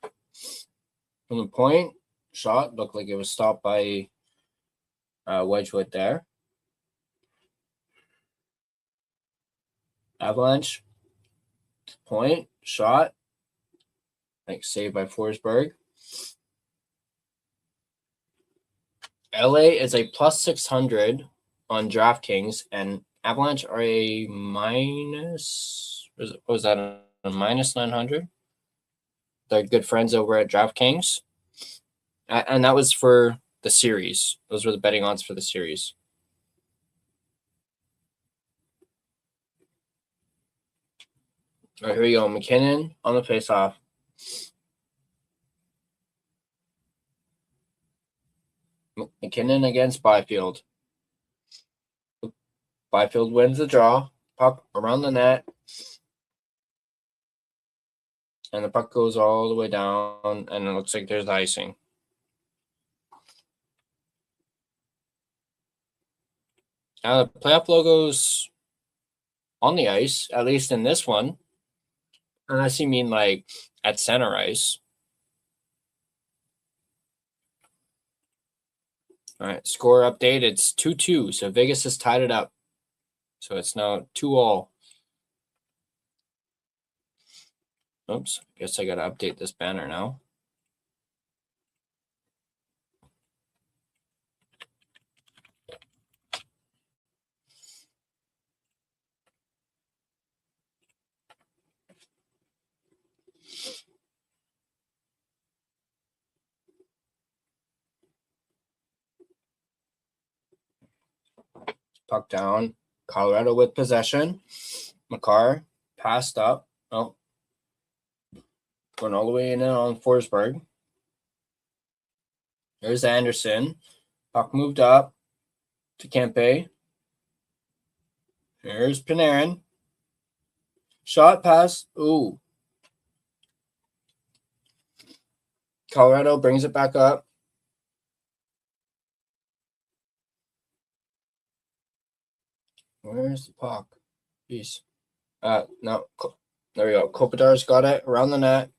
From the point, shot looked like it was stopped by Wedgwood there. Avalanche, point, shot, Like saved by Forsberg. LA is a plus 600 on DraftKings, and Avalanche are a minus. Was that a minus 900? They're good friends over at DraftKings, and that was for the series. Those were the betting odds for the series. All right, here we go. McKinnon on the faceoff. McKinnon against Byfield. Byfield wins the draw. Puck around the net. And the puck goes all the way down, and it looks like there's icing. Now the playoff logo's on the ice, at least in this one. Unless you mean like at center ice. All right, score update. It's 2-2. So Vegas has tied it up. So it's now 2-all. Oops, guess I got to update this banner now. Puck down. Colorado with possession. Makar passed up. Oh, going all the way in on Forsberg. There's Anderson. Puck moved up to Kempe. Here's Panarin. Shot pass. Ooh. Colorado brings it back up. Where's the puck? Jeez. No. There we go. Kopitar's got it around the net.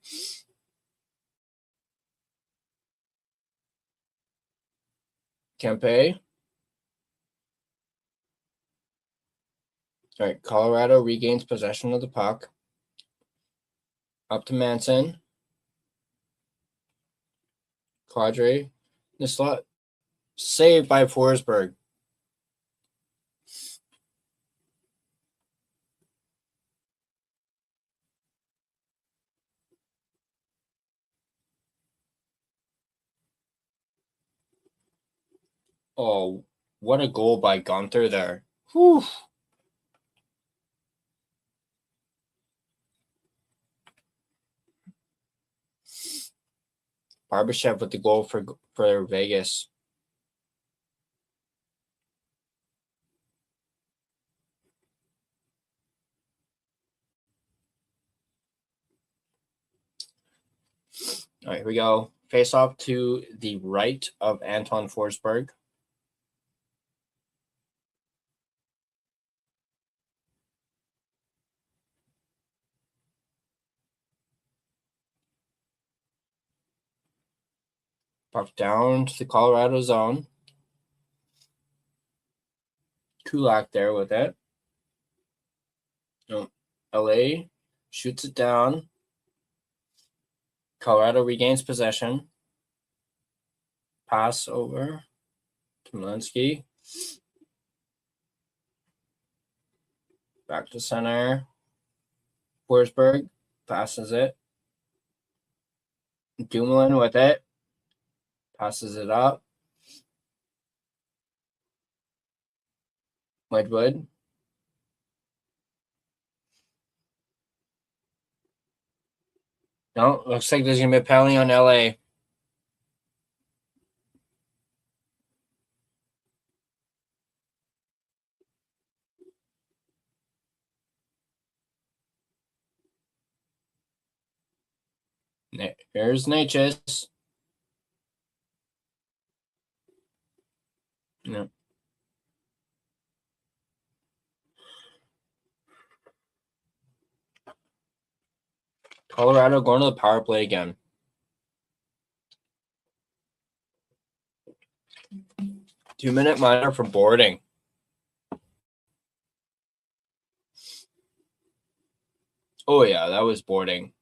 Kempe. All right. Colorado regains possession of the puck. Up to Manson. Quadre in the slot. Saved by Forsberg. Oh, what a goal by Gunther there. Whew. Barbashev with the goal for Vegas. All right, here we go. Face off to the right of Anton Forsberg. Puck down to the Colorado zone. Kulak there with it. No, LA shoots it down. Colorado regains possession. Pass over to Malinsky. Back to center. Forsberg passes it. Dumoulin with it. Passes it up. Wedgwood. No, looks like there's going to be a penalty on LA. Here's Natchez. No. Colorado going to the power play again. Two-minute minor for boarding. Oh, yeah, that was boarding.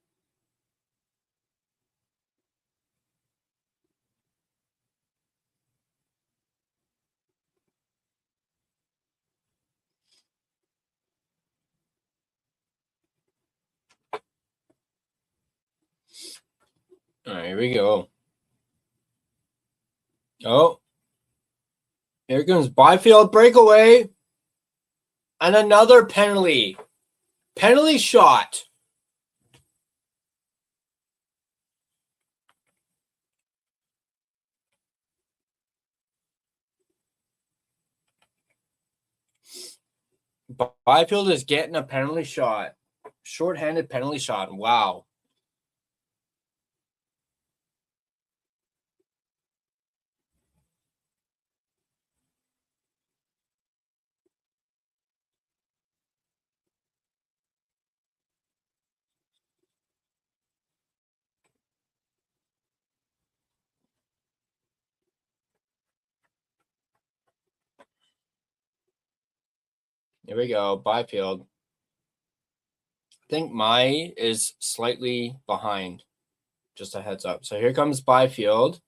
All right, here we go. Oh, here comes Byfield breakaway. And another penalty. Penalty shot. Byfield is getting a penalty shot. Short-handed penalty shot. Wow. Here we go. Byfield. I think my is slightly behind. Just a heads up. So here comes Byfield.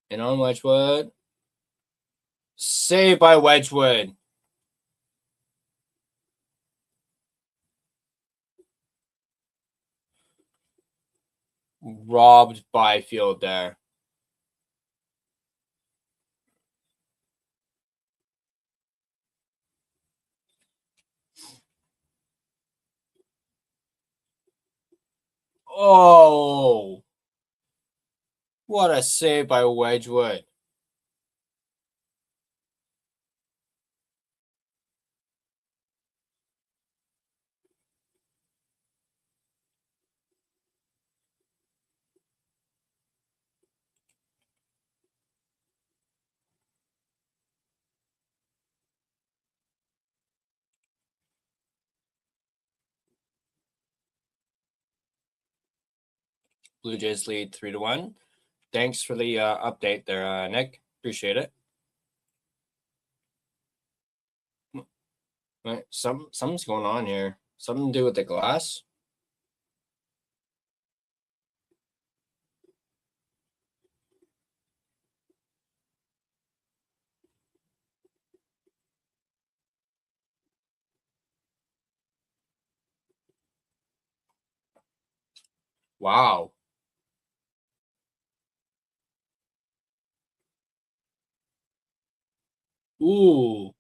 And on Wedgwood. Saved by Wedgwood. Robbed Byfield there. Oh. What a save by Wedgwood. Blue Jays lead 3-1. Thanks for the update there, Nick. Appreciate it. Right, something's going on here. Something to do with the glass. Wow. Ooh.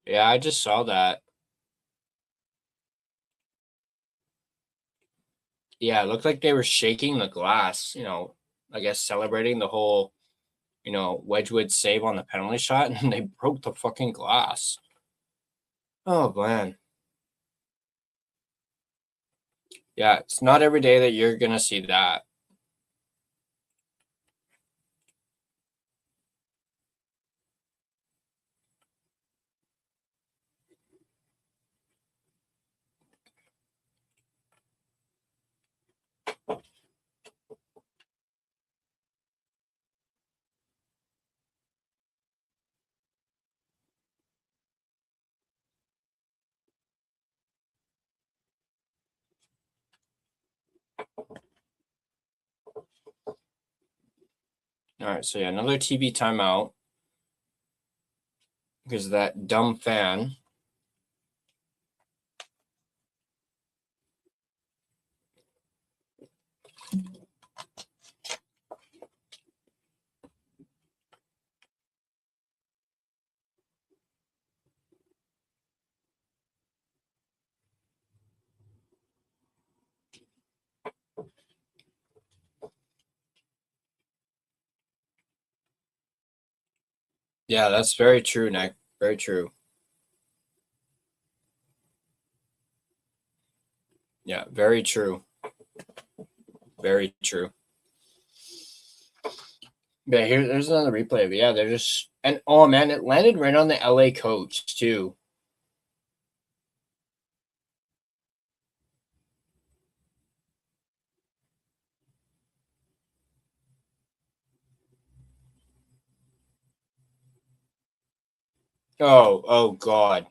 Yeah, I just saw that. Yeah, it looked like they were shaking the glass, I guess celebrating the whole, Wedgwood save on the penalty shot, and they broke the fucking glass. Oh, man. Yeah, it's not every day that you're going to see that. All right, so yeah, another TV timeout because of that dumb fan. Yeah, that's very true, Nick. Very true. Yeah, very true. Very true. Yeah, there's another replay of it. Yeah, they're just oh man, it landed right on the LA coach too. Oh God.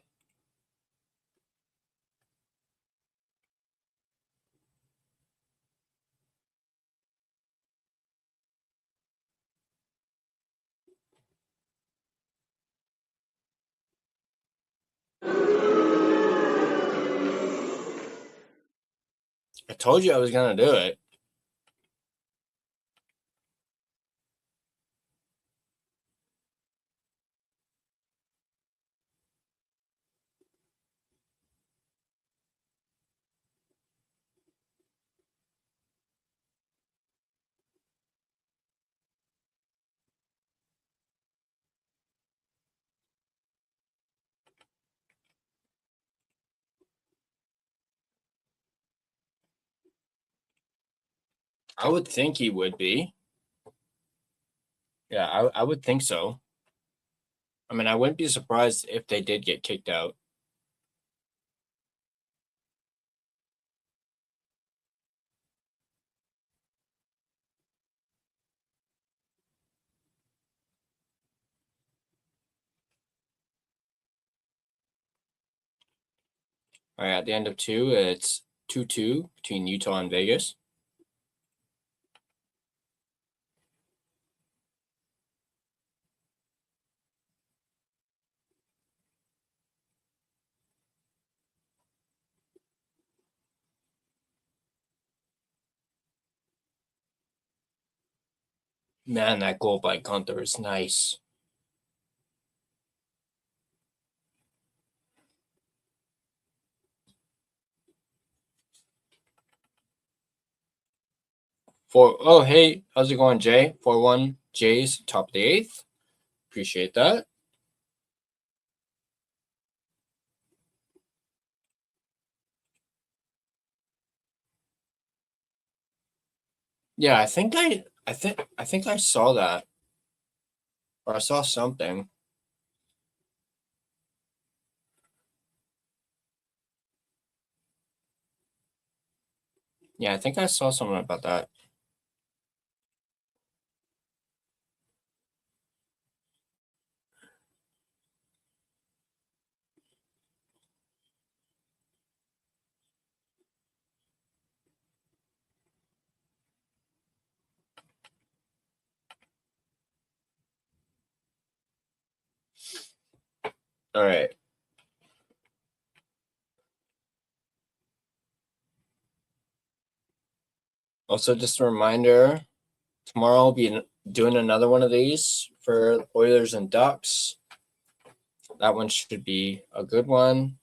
I told you I was going to do it. I would think he would be. Yeah, I would think so. I mean, I wouldn't be surprised if they did get kicked out. All right, at the end of 2, it's 2-2 between Utah and Vegas. Man, that goal by Gunther is nice. Hey, how's it going, Jay? 4-1 Jays, top of the 8th. Appreciate that. Yeah, I think I saw that. Or I saw something. Yeah, I think I saw something about that. All right. Also, just a reminder, tomorrow I'll be doing another one of these for Oilers and Ducks. That one should be a good one.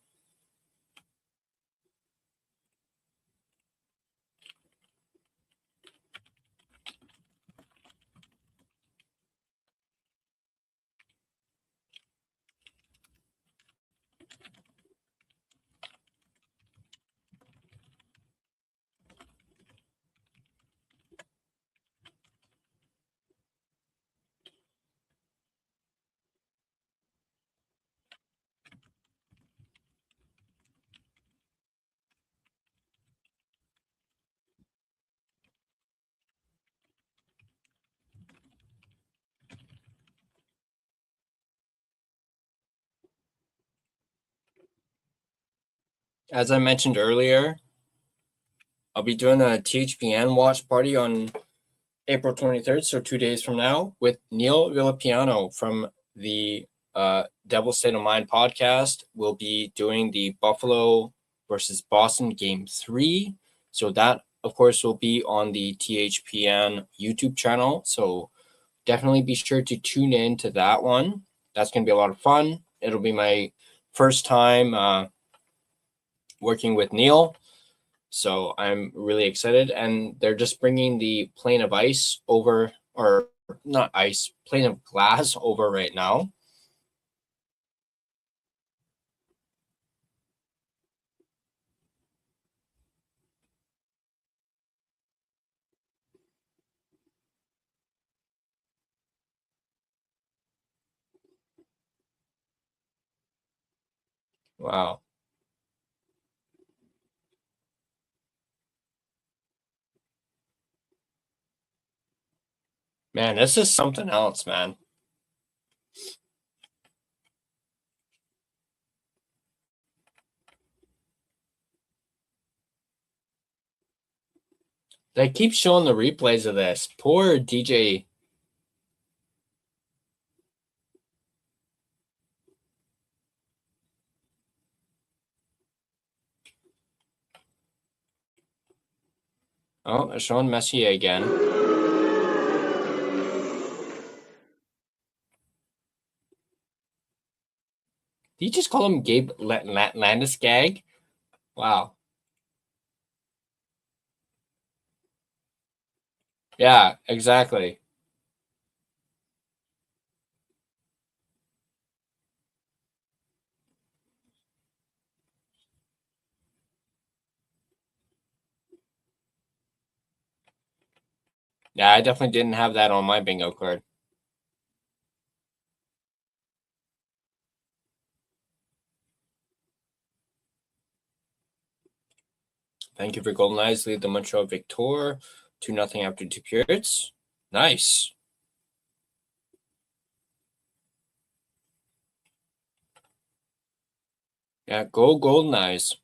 As I mentioned earlier, I'll be doing a THPN watch party on April 23rd, so 2 days from now, with Neil Villapiano from the Devil State of Mind podcast. We'll be doing the Buffalo versus Boston game 3. So that, of course, will be on the THPN YouTube channel. So definitely be sure to tune in to that one. That's going to be a lot of fun. It'll be my first time working with Neil. So I'm really excited. And they're just bringing the plane of ice over, or not ice, plane of glass over right now. Wow. Man, this is something else, man. They keep showing the replays of this. Poor DJ. Oh, it's showing Messier again. Did you just call him Gabe Landeskog? Wow. Yeah, exactly. Yeah, I definitely didn't have that on my bingo card. Thank you for Golden Eyes. Lead the Montreal Victor 2-0 after 2 periods. Nice. Yeah, go Golden Eyes.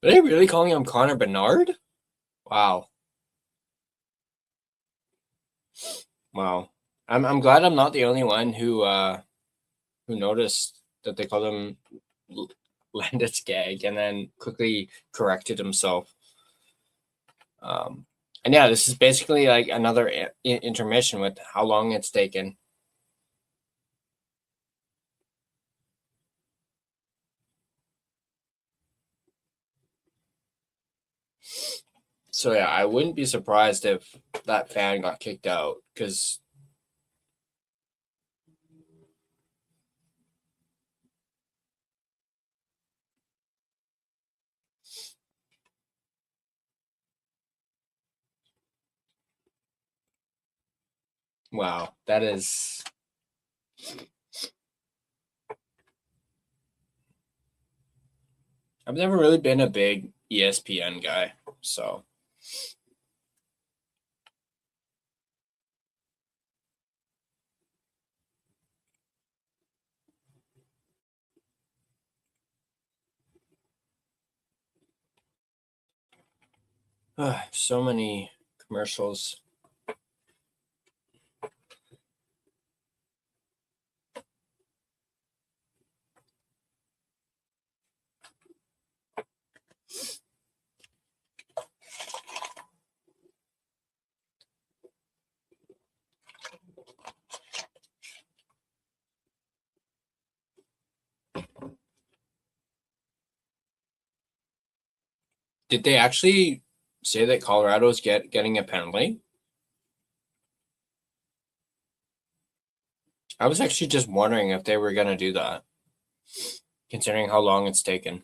Are they really calling him Connor Bernard? Wow. Wow. I'm glad I'm not the only one who noticed that they called him Landeskog and then quickly corrected himself. And yeah, this is basically like another intermission with how long it's taken. So yeah, I wouldn't be surprised if that fan got kicked out because wow, that is. I've never really been a big ESPN guy, so. So many commercials. Did they actually say that Colorado's getting a penalty? I was actually just wondering if they were going to do that, considering how long it's taken.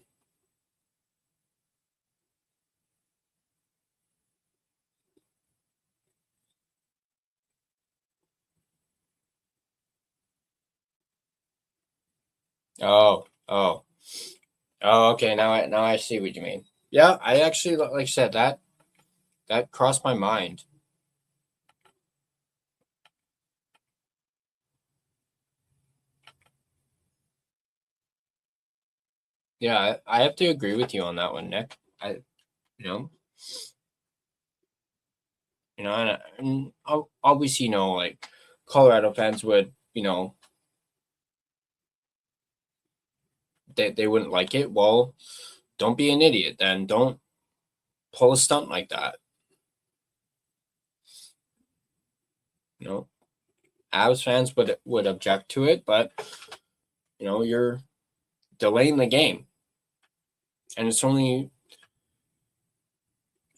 Oh. Okay. Now I see what you mean. Yeah, I actually, like I said, that crossed my mind. Yeah, I have to agree with you on that one, Nick. You know, and obviously, like Colorado fans would, they wouldn't like it. Well, don't be an idiot then. Don't pull a stunt like that. Avs fans would object to it, but you're delaying the game, and it's only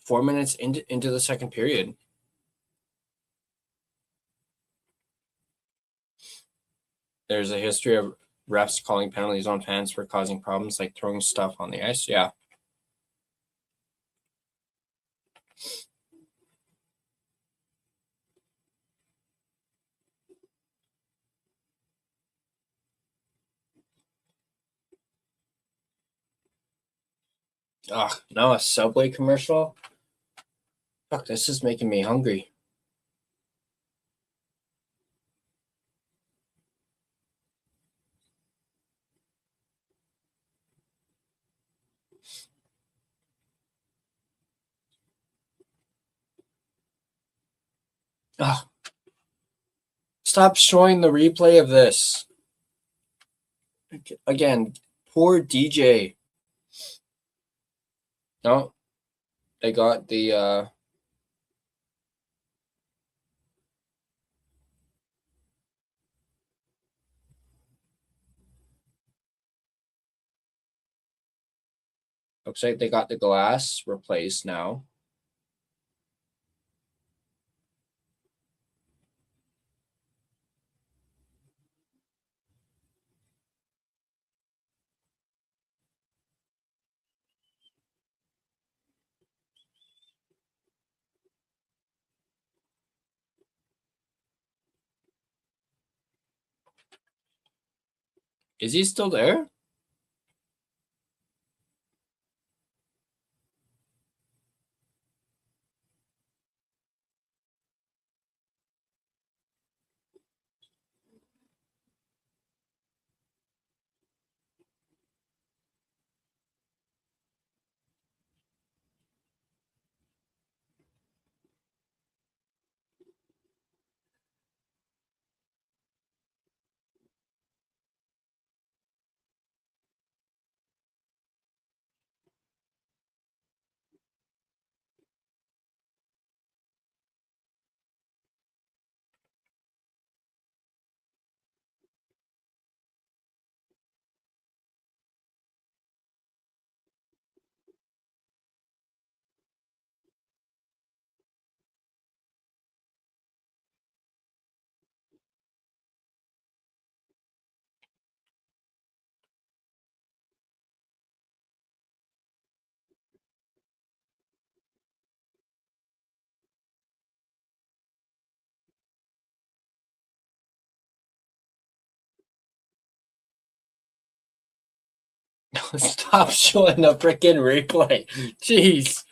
4 minutes into the second period. There's a history of refs calling penalties on fans for causing problems like throwing stuff on the ice. Yeah. Ugh, now a Subway commercial? Fuck, this is making me hungry. Ugh. Stop showing the replay of this. Again, poor DJ. No, they got the looks like they got the glass replaced now. Is he still there? Stop showing the freaking replay. Jeez.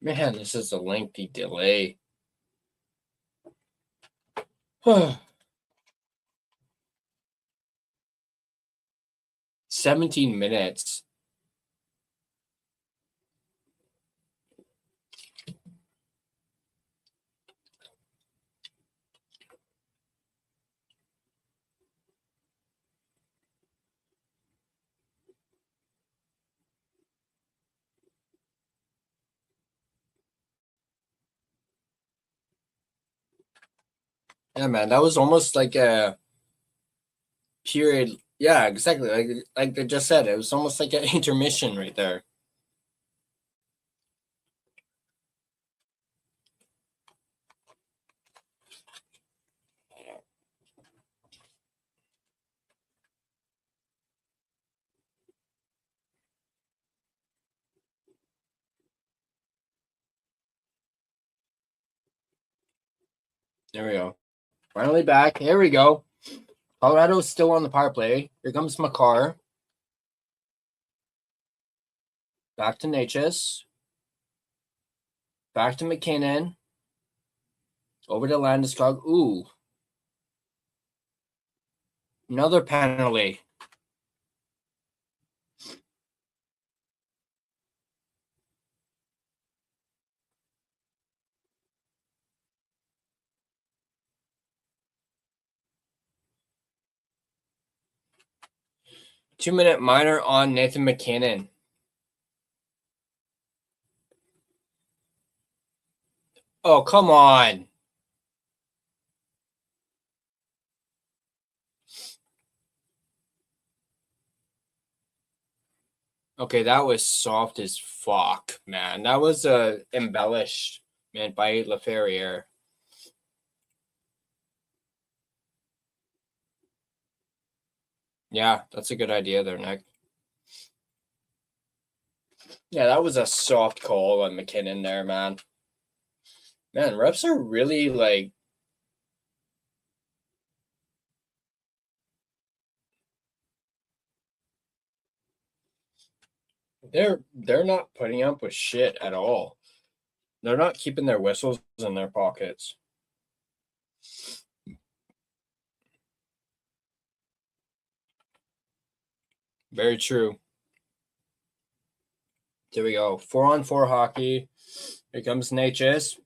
Man, this is a lengthy delay. 17 minutes. Yeah, man, that was almost like a period. Yeah, exactly. Like they just said, it was almost like an intermission right there. There we go. Finally back. Here we go. Colorado's still on the power play. Here comes Makar. Back to Natchez. Back to McKinnon. Over to Landeskog. Ooh. Another penalty. Two-minute minor on Nathan McKinnon. Oh, come on. Okay, that was soft as fuck, man. That was embellished, man, by Laferriere. Yeah, that's a good idea there, Nick. Yeah, that was a soft call on McKinnon there, man. Man, refs are really like they're not putting up with shit at all. They're not keeping their whistles in their pockets. Very true. There we go. 4-on-4 hockey. Here comes Natchez.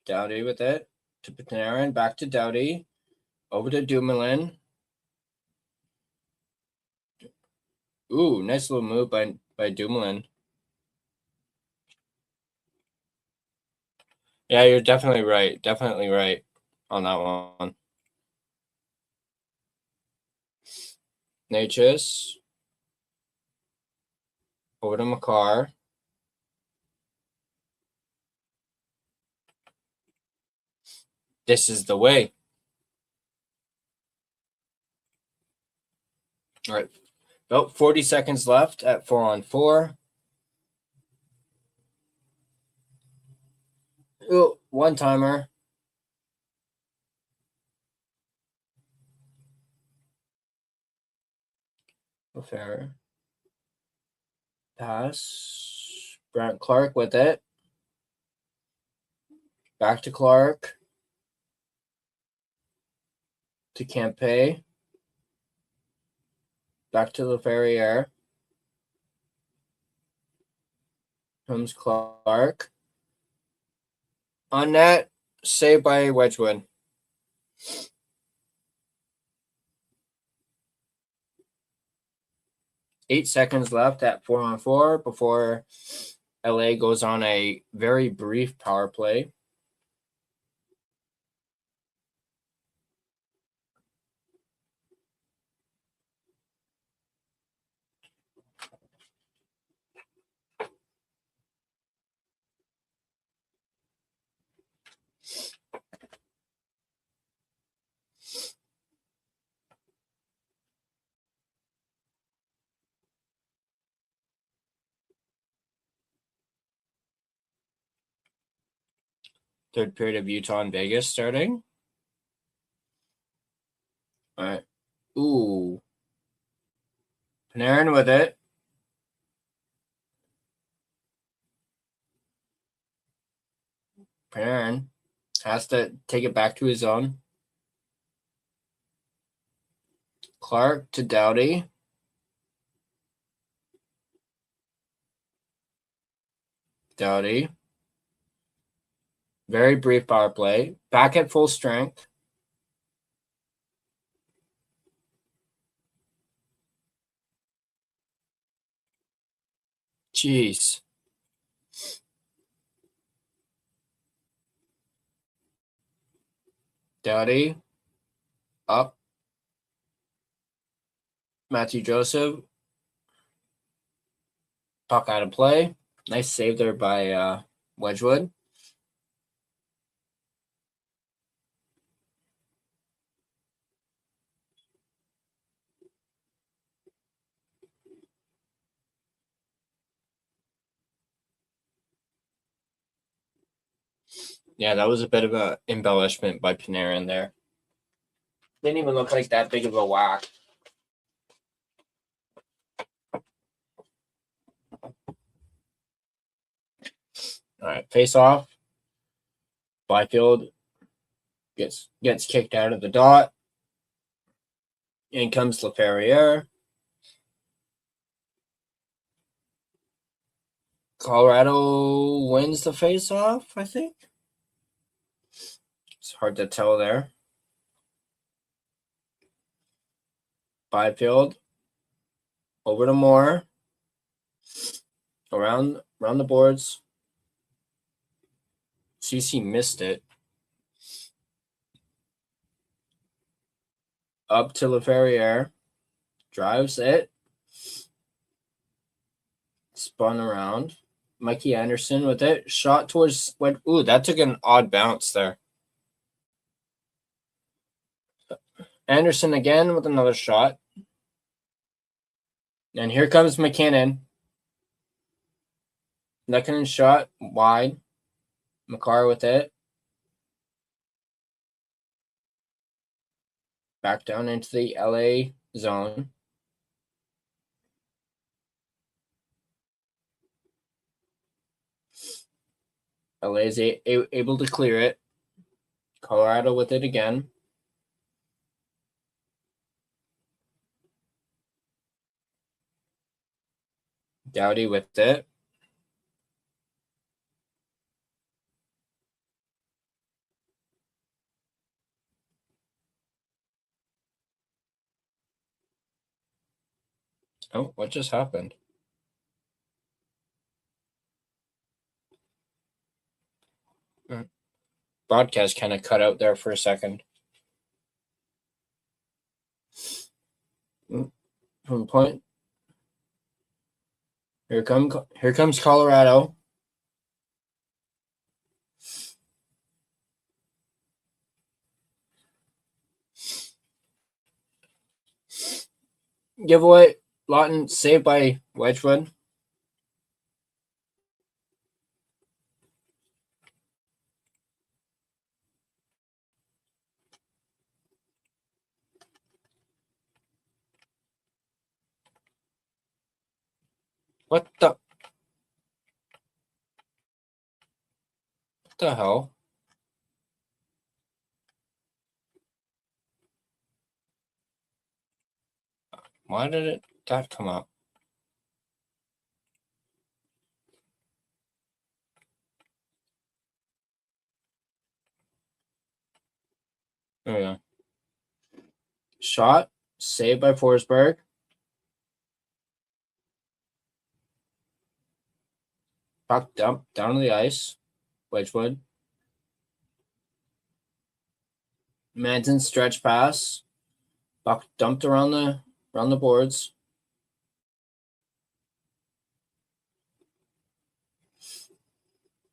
Doughty with it. To Panarin. Back to Doughty. Over to Dumoulin. Ooh, nice little move by Dumoulin. Yeah, you're definitely right. Definitely right on that one. Natchez. Over to Makar. This is the way. All right. About 40 seconds left at 4-on-4. Ooh, one-timer. Fair. Pass. Brant Clark with it. Back to Clark. To Campe. Back to Laferriere. Comes Clark. On net, saved by Wedgwood. Eight seconds left at 4-on-4 before LA goes on a very brief power play. Third period of Utah and Vegas starting. All right. Ooh. Panarin with it. Panarin has to take it back to his zone. Clark to Doughty. Doughty. Very brief power play. Back at full strength. Jeez. Doughty. Up. Matthew Joseph. Puck out of play. Nice save there by Wedgwood. Yeah, that was a bit of a embellishment by Panarin there. Didn't even look like that big of a whack. All right, face off. Byfield gets kicked out of the dot. In comes Laferriere. Colorado wins the face-off, I think. It's hard to tell there. Byfield over to Moore. Around the boards. CC missed it. Up to Laferriere. Drives it. Spun around. Mikey Anderson with it. Shot towards... Ooh, that took an odd bounce there. Anderson again with another shot. And here comes McKinnon. McKinnon shot wide. Makar with it. Back down into the LA zone. LA is able to clear it. Colorado with it again. Doughty with it. Oh, what just happened? Broadcast kind of cut out there for a second. From point. Here comes Colorado. Giveaway. Lawton saved by Wedgwood. What the hell? Why did that come up? There we go. Shot. Saved by Forsberg. Puck dump down to the ice. Wedgwood. Manton stretch pass. Puck dumped around the boards.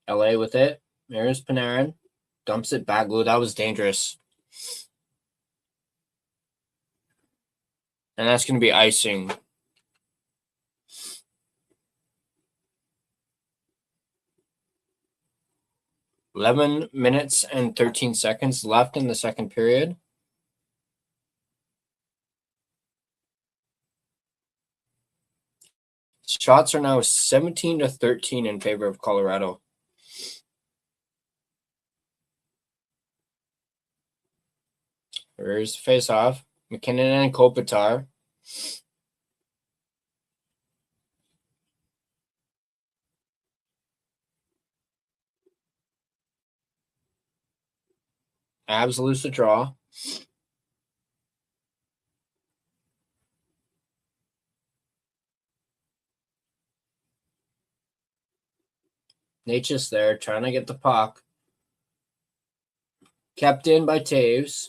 LA with it. There's Panarin. Dumps it back. Ooh, that was dangerous. And that's going to be icing. $11 minutes and 13 seconds left in the second period. Shots are now 17-13 in favor of Colorado. There's face-off. McKinnon and Kopitar. Abs lose the draw. Natchez there trying to get the puck. Kept in by Taves.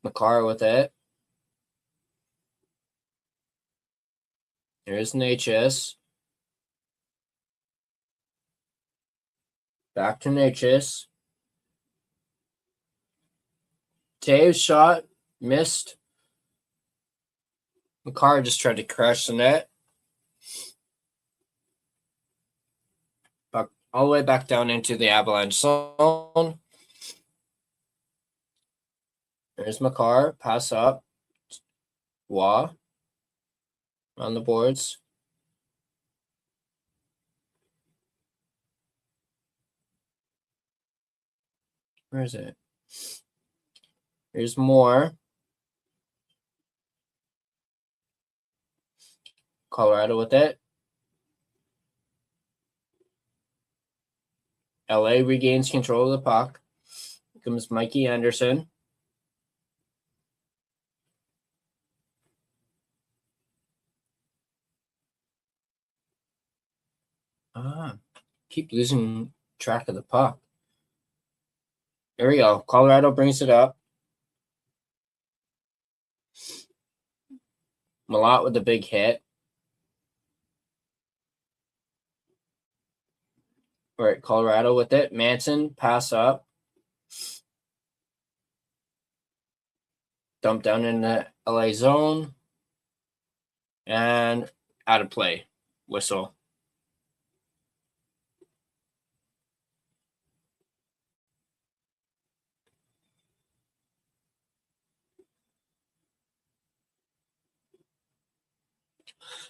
Makar with it. There's Natchez. Back to Natchez. Taves shot. Missed. Makar just tried to crash the net. all the way back down into the Avalanche zone. There's Makar, pass up. Wah on the boards. Where is it? Here's more. Colorado with it. LA regains control of the puck. Here comes Mikey Anderson. Keep losing track of the puck. There we go. Colorado brings it up. Malott with a big hit. All right, Colorado with it. Manson, pass up. Dump down in the LA zone. And out of play. Whistle.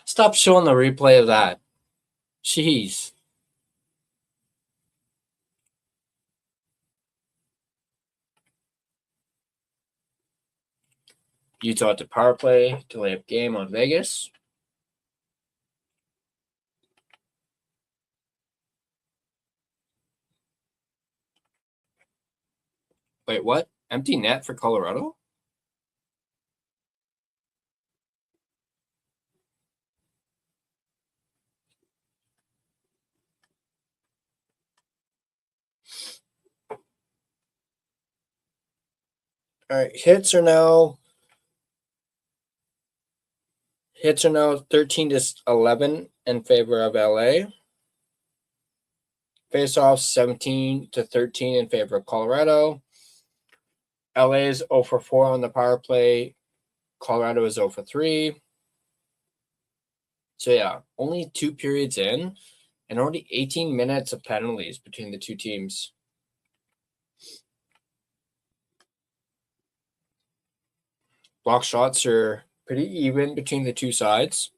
Stop showing the replay of that. Jeez. Utah at the power play to lay up game on Vegas. Wait, what? Empty net for Colorado? All right, hits are now 13-11 in favor of LA. Face-offs 17-13 in favor of Colorado. LA is 0 for 4 on the power play. Colorado is 0 for 3. So yeah, only 2 periods in and already 18 minutes of penalties between the two teams. Block shots are pretty even between the two sides.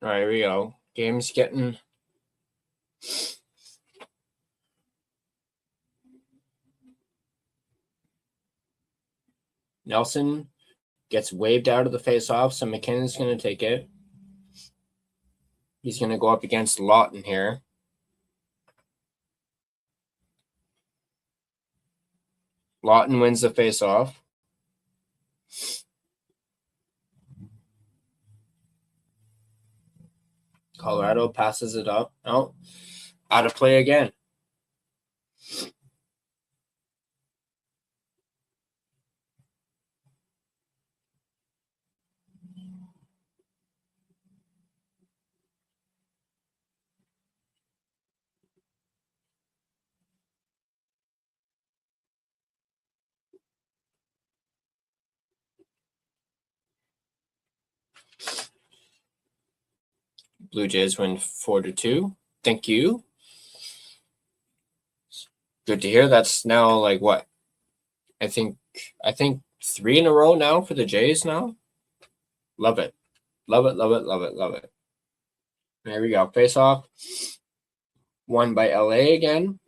All right, here we go. Game's getting Nelson gets waved out of the face-off, so McKinnon's going to take it. He's going to go up against Lawton here. Lawton wins the face-off. Colorado passes it up. Oh, out of play again. Blue Jays win 4-2. Thank you. Good to hear. That's now like what? I think 3 in a row now for the Jays now. Love it. Love it, love it, love it, love it. There we go. Face off. Won by LA again.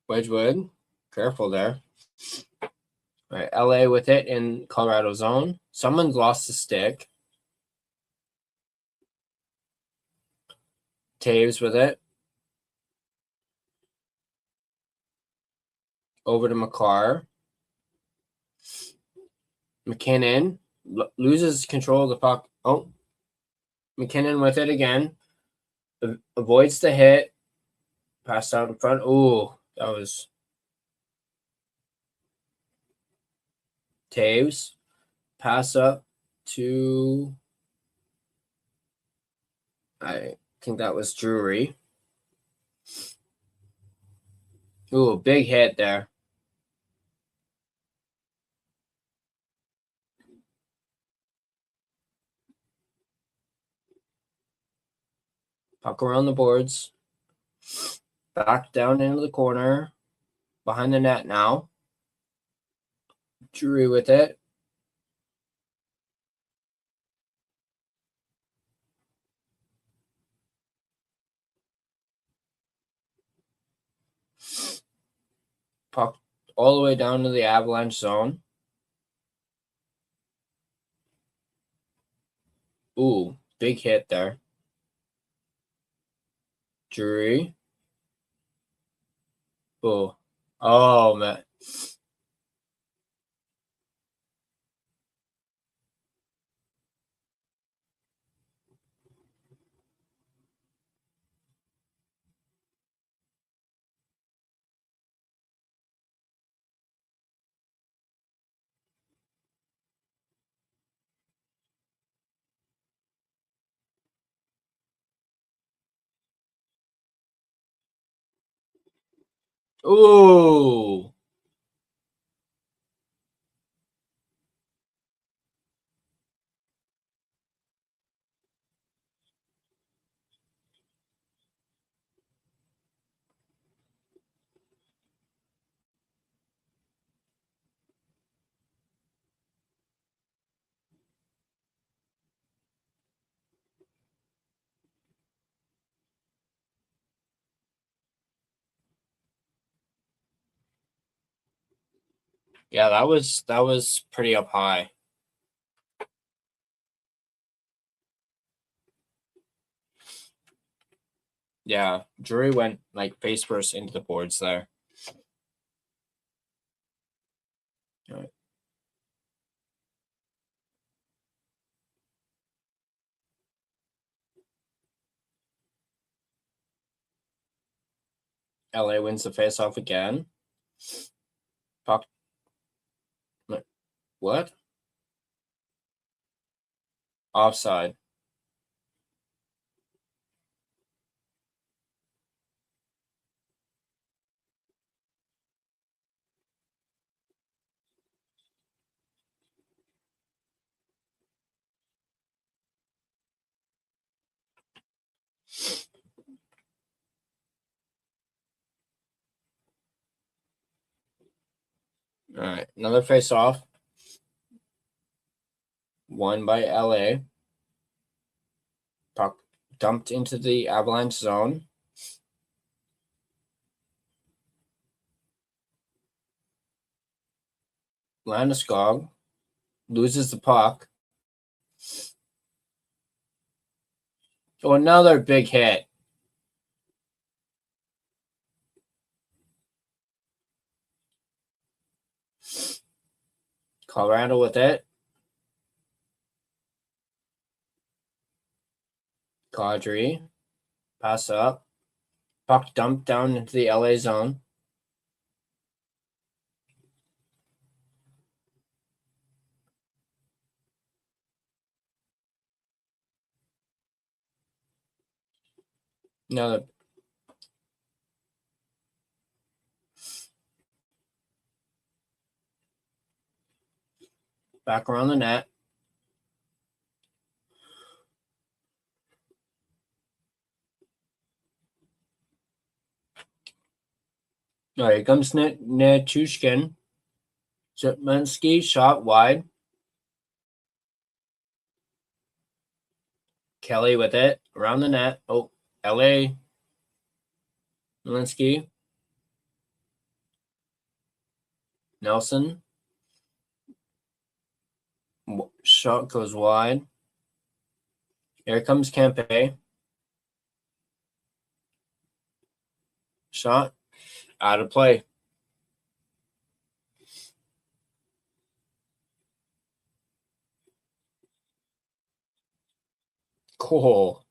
Wedgwood. Careful there. All right, LA with it in Colorado zone. Someone's lost the stick. Taves with it. Over to Makar. McKinnon loses control of the puck. Oh, McKinnon with it again. Avoids the hit. Passed out in front. Oh, that was Taves. Pass up to, I think that was Drury. Ooh, big hit there. Puck around the boards. Back down into the corner. Behind the net now. Drury with it. Puck all the way down to the Avalanche zone. Ooh, big hit there. Drury. Oh, oh man. Ooh. Yeah, that was pretty up high. Yeah, Drury went like face first into the boards there. All right. LA wins the faceoff again. Puck. What? Offside. All right, another face-off. Won by LA. Puck dumped into the Avalanche zone. Landeskog loses the puck. Oh, another big hit. Colorado with it. Kadri. Pass up. Puck dumped down into the LA zone. Another. Back around the net. All right, here comes Nechushkin. Zipmansky shot wide. Kelly with it around the net. Oh, LA. Malinsky. Nelson. Shot goes wide. Here comes Kempe. Shot out of play. Cool.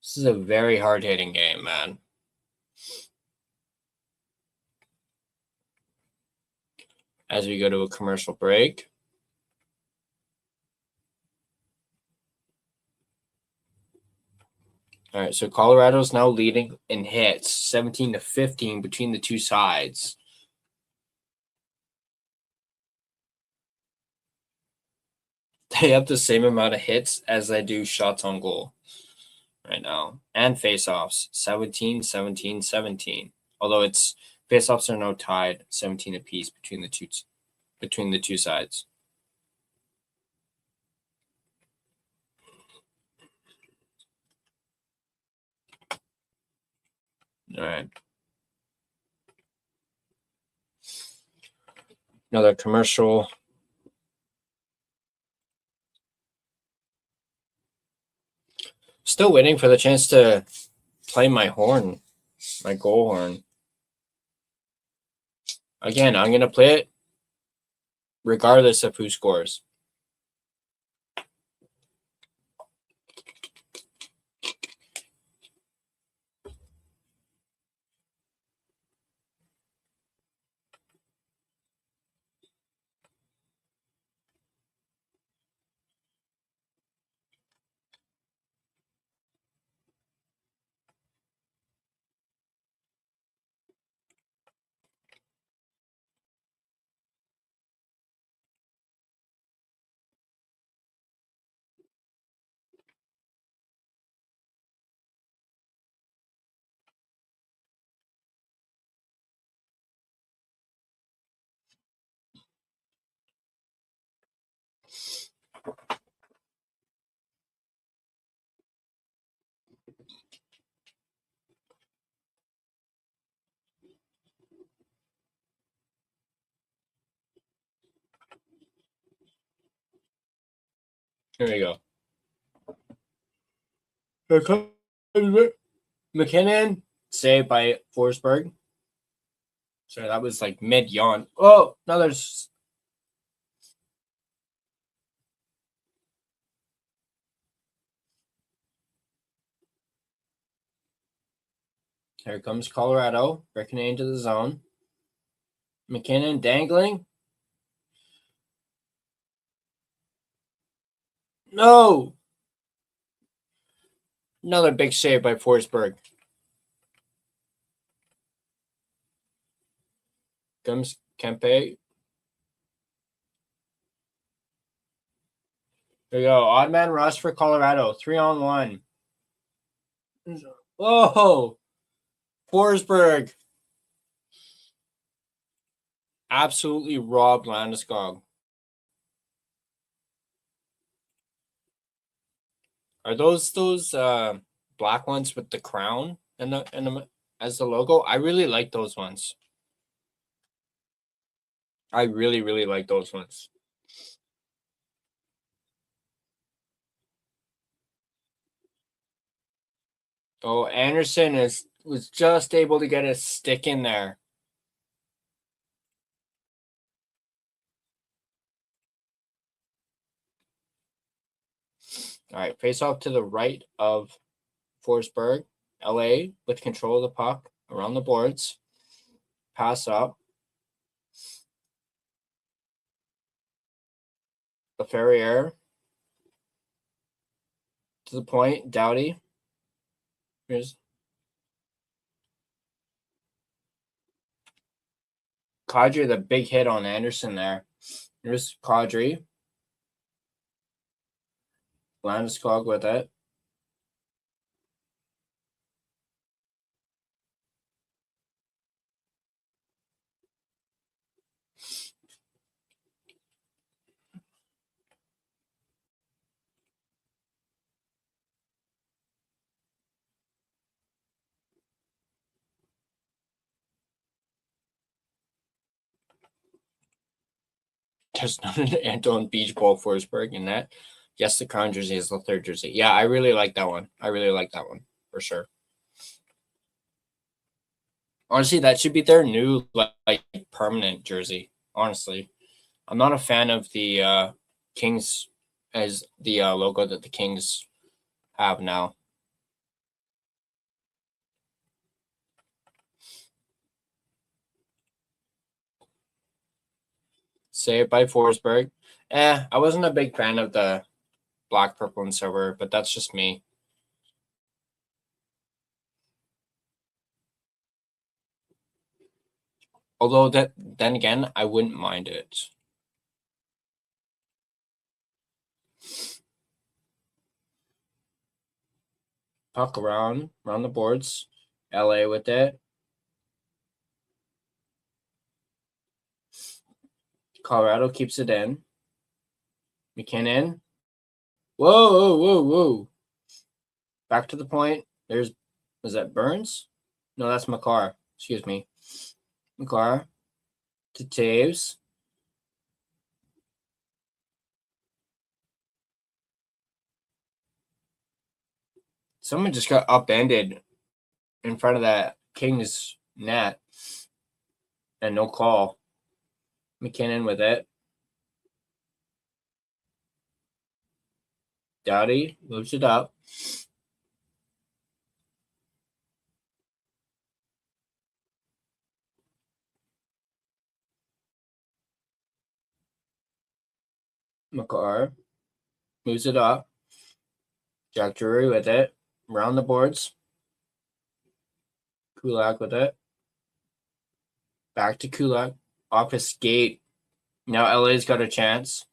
This is a very hard-hitting game, man. As we go to a commercial break. All right, so Colorado's now leading in hits, 17-15 between the two sides. They have the same amount of hits as they do shots on goal right now. And faceoffs, 17, 17, 17. Although it's faceoffs are now tied 17 apiece between the two sides. All right. Another commercial. Still waiting for the chance to play my horn, my goal horn. Again, I'm going to play it regardless of who scores. Here we go. McKinnon, saved by Forsberg. Sorry, that was like mid-yawn. Oh, no, there's... Here comes Colorado, breaking into the zone. McKinnon dangling. No! Another big save by Forsberg. Comes Kempe. There you go. Odd man rush for Colorado. 3-on-1. Whoa! Forsberg. Absolutely robbed Landeskog. Are those black ones with the crown and the as the logo? I really like those ones. I really, really like those ones. Oh, Anderson was just able to get a stick in there. All right, face off to the right of Forsberg. LA with control of the puck around the boards. Pass up. The Ferrier. To the point, Doughty. Here's Kadri, the big hit on Anderson there. Here's Kadri. Landeskog with it. There's not an Anton Beach Ball Forsberg in that. Yes, the crown jersey is the third jersey. Yeah, I really like that one. I really like that one for sure. Honestly, that should be their new like permanent jersey. Honestly, I'm not a fan of the Kings as the logo that the Kings have now. Saved by Forsberg. I wasn't a big fan of the black, purple, and silver, but that's just me. Although then again, I wouldn't mind it. Puck around the boards. LA with it. Colorado keeps it in. McKinnon. Whoa. Back to the point. Is that Burns? No, that's McCarr. Excuse me. McCarr to Taves. Someone just got upended in front of that Kings net. And no call. McKinnon with it. Doughty moves it up. McCarr moves it up. Jack Drury with it. Around the boards. Kulak with it. Back to Kulak. Off his skate. Now LA's got a chance.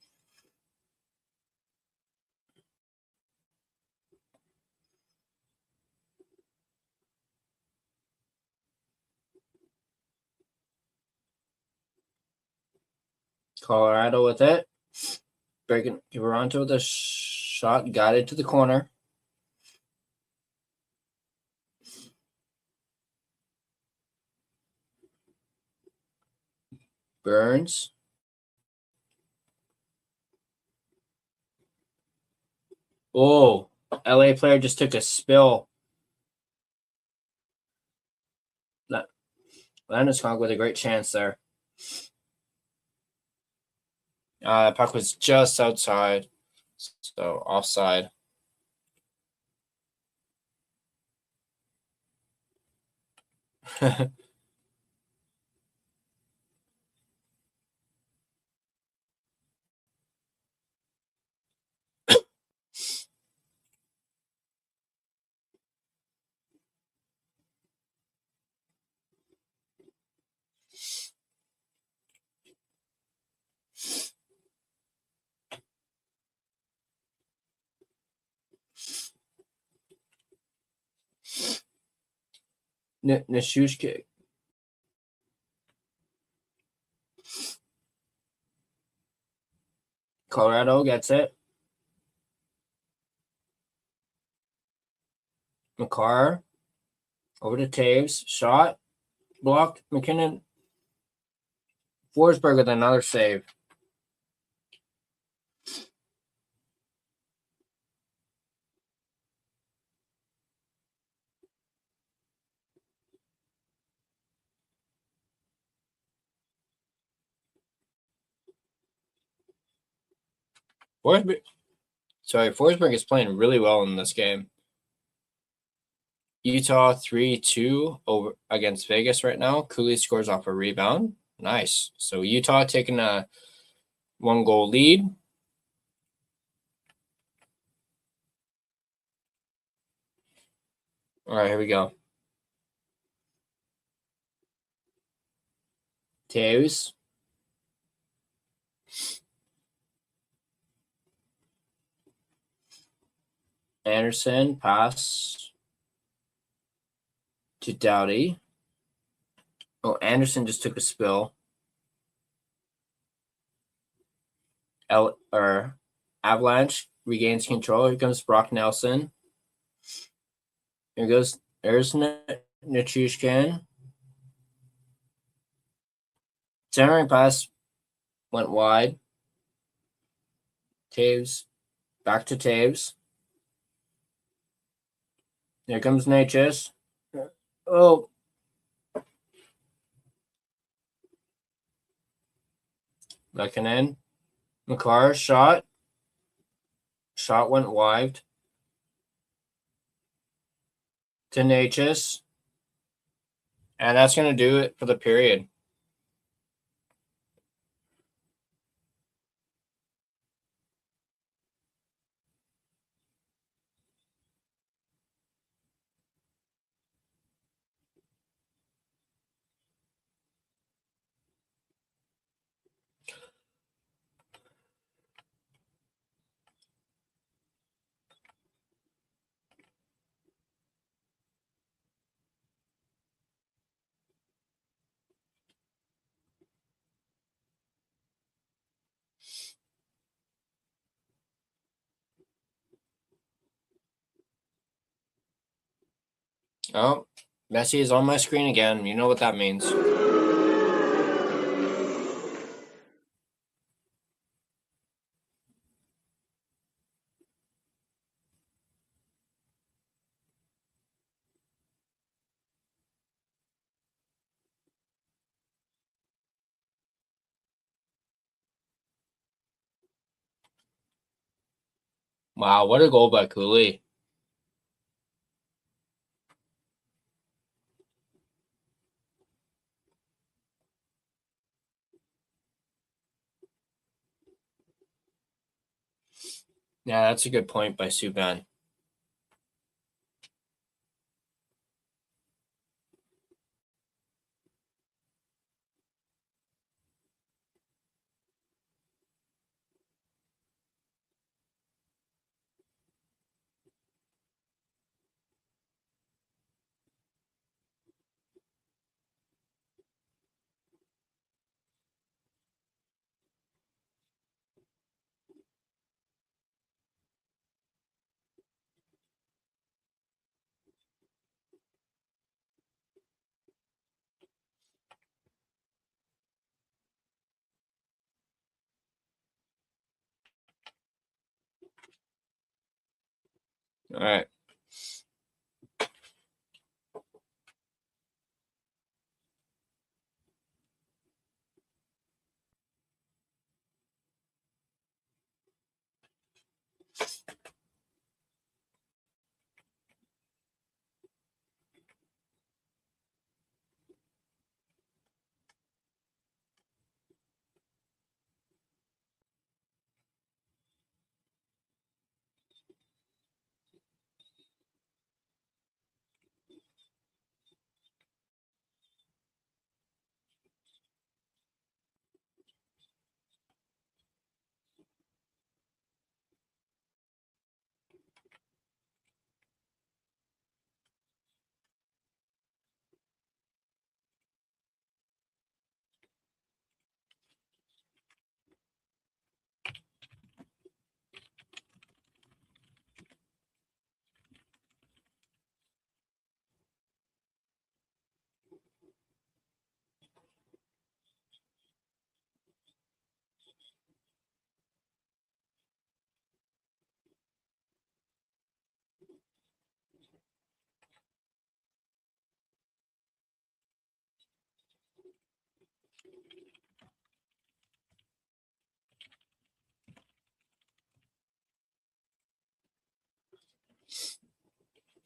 Colorado with it. Breaking Toronto with a shot. Got it to the corner. Burns. Oh, LA player just took a spill. Landeskog with a great chance there. Puck was just outside, so offside. Nishushkin. Colorado gets it. McCarr over to Taves. Shot. Blocked. McKinnon. Forsberg with another save. Forsberg is playing really well in this game. Utah 3-2 over against Vegas right now. Cooley scores off a rebound. Nice. So Utah taking a 1-goal lead. All right, here we go. Taves. Anderson pass to Doughty. Oh, Anderson just took a spill. Avalanche regains control. Here comes Brock Nelson. There's Nichushkin. Centering pass went wide. Taves. Back to Taves. Here comes Natchez. Oh. Lekanen. McCarr shot. Shot went wide. Tenacious. And that's going to do it for the period. Oh, Messi is on my screen again. You know what that means. Wow, what a goal by Cooley. Yeah, that's a good point by Subban. All right.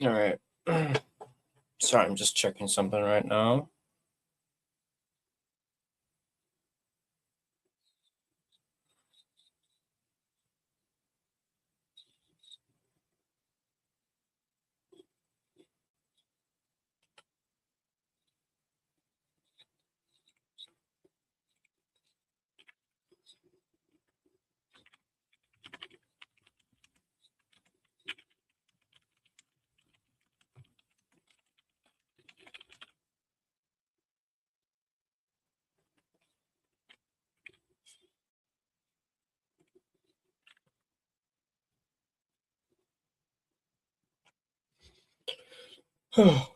All right. Sorry, I'm just checking something right now. All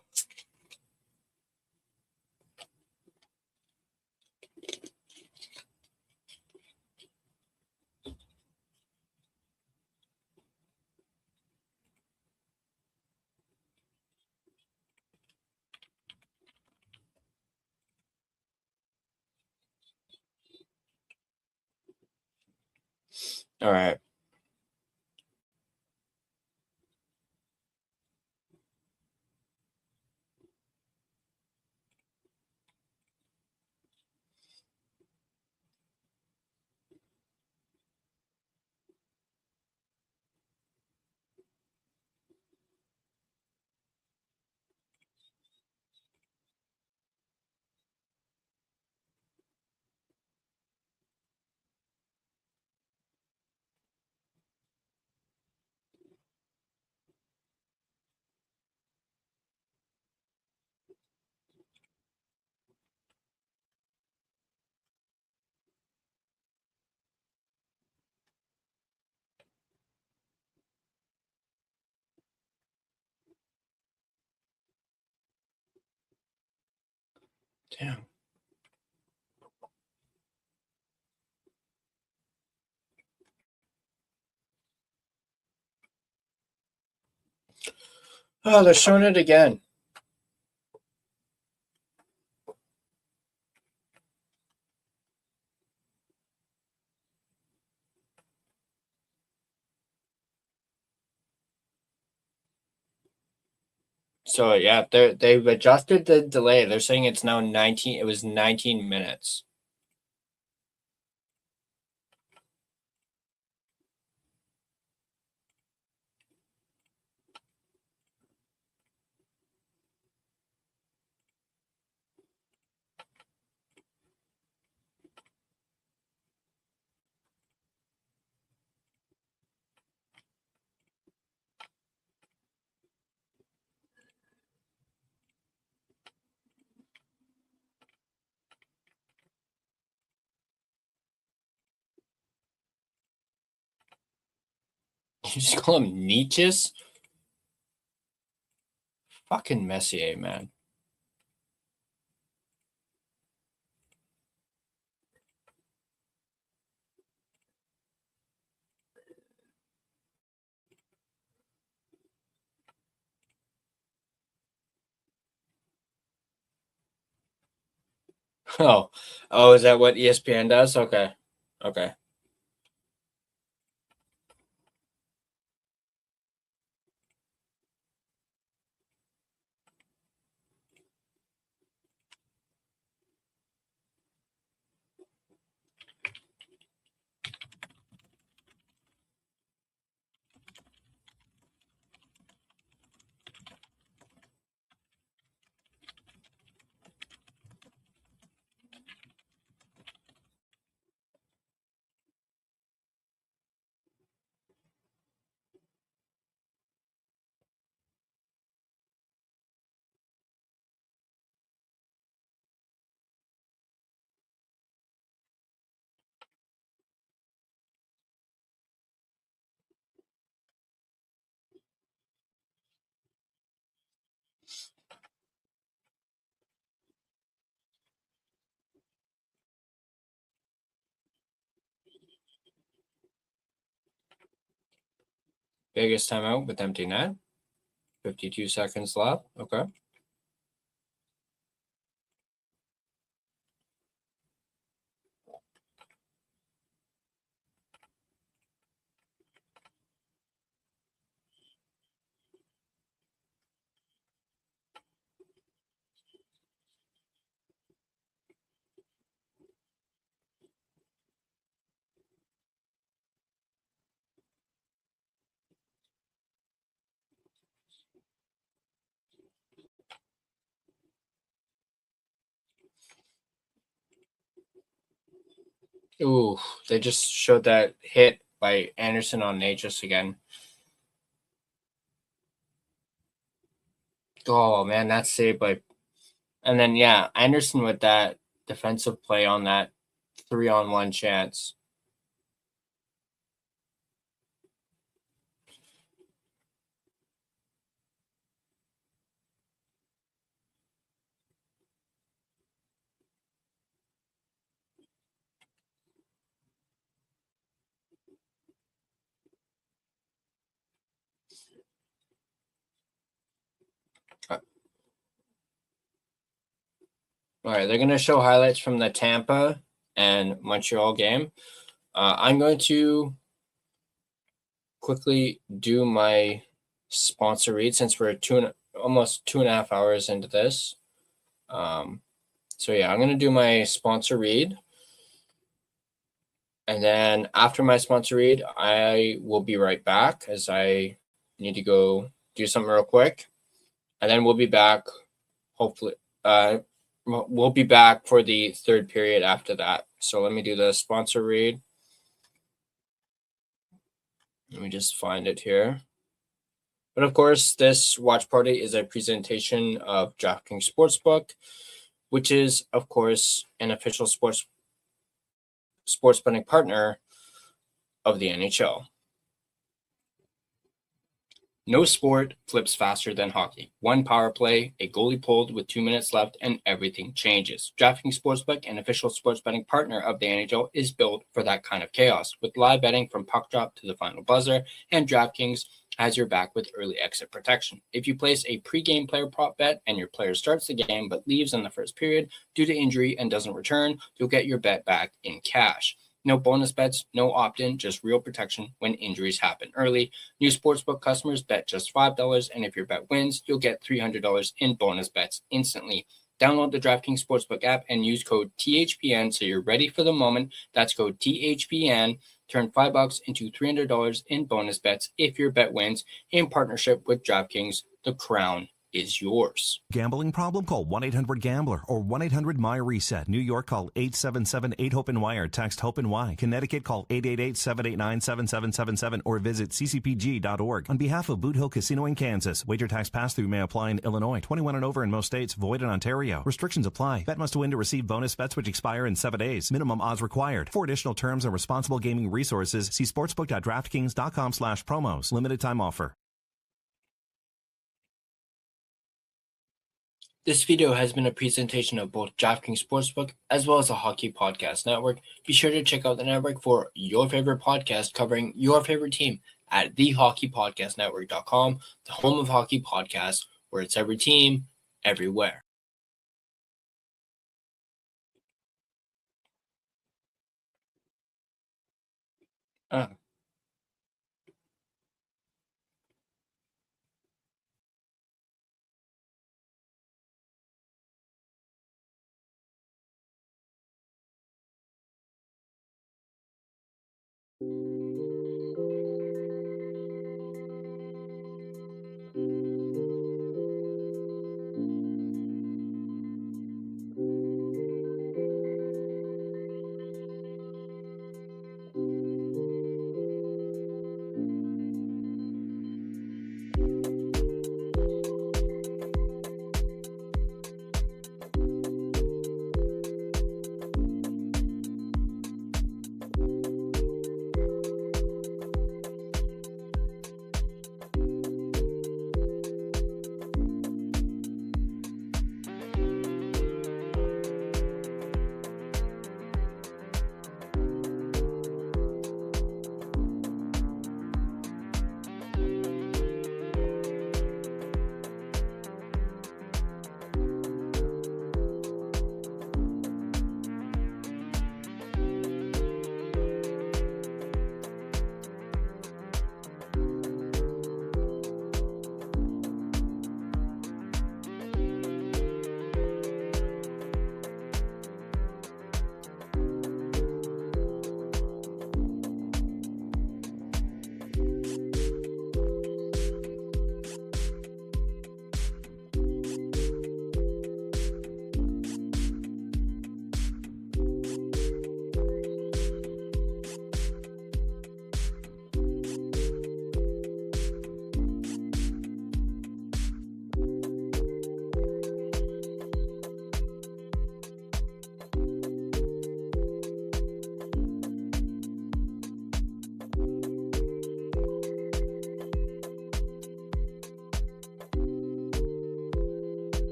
right. Damn. Oh, they're showing it again. So yeah, they've adjusted the delay. They're saying it's now 19. It was 19 minutes. You just call him Nietzsche's? Fucking Messier, man. Oh, is that what ESPN does? Okay. Biggest timeout with empty net. 52 seconds left. Okay. Ooh, they just showed that hit by Anderson on Natchez again. Oh man, that's saved by, and then yeah, Anderson with that defensive play on that 3-on-1 chance. All right, they're gonna show highlights from the Tampa and Montreal game. I'm going to quickly do my sponsor read since we're almost 2.5 hours into this. So yeah, I'm gonna do my sponsor read, and then after my sponsor read, I will be right back as I need to go do something real quick, and then we'll be back. Hopefully, we'll be back for the third period after that. So let me do the sponsor read. Let me just find it here. But of course, this watch party is a presentation of DraftKings Sportsbook, which is, of course, an official sports betting partner of the NHL. No sport flips faster than hockey. One power play, a goalie pulled with 2 minutes left, and everything changes. DraftKings Sportsbook, an official sports betting partner of the NHL, is built for that kind of chaos. With live betting from puck drop to the final buzzer, and DraftKings has your back with early exit protection. If you place a pregame player prop bet and your player starts the game but leaves in the first period due to injury and doesn't return, you'll get your bet back in cash. No bonus bets, no opt-in, just real protection when injuries happen early. New sportsbook customers bet just $5, and if your bet wins, you'll get $300 in bonus bets instantly. Download the DraftKings Sportsbook app and use code THPN so you're ready for the moment. That's code THPN. Turn $5 into $300 in bonus bets if your bet wins in partnership with DraftKings. The crown is yours. Gambling problem? Call 1-800-GAMBLER or 1-800-MY-RESET. New York, call 877-8-HOPE-NY or text HOPE-NY. Connecticut, call 888-789-7777 or visit ccpg.org. On behalf of Boot Hill Casino in Kansas, wager tax pass-through may apply in Illinois. 21 and over in most states, void in Ontario. Restrictions apply. Bet must win to receive bonus bets which expire in 7 days. Minimum odds required. For additional terms and responsible gaming resources, see sportsbook.draftkings.com/promos. Limited time offer. This video has been a presentation of both DraftKings Sportsbook as well as the Hockey Podcast Network. Be sure to check out the network for your favorite podcast covering your favorite team at thehockeypodcastnetwork.com, the home of hockey podcasts, where it's every team, everywhere.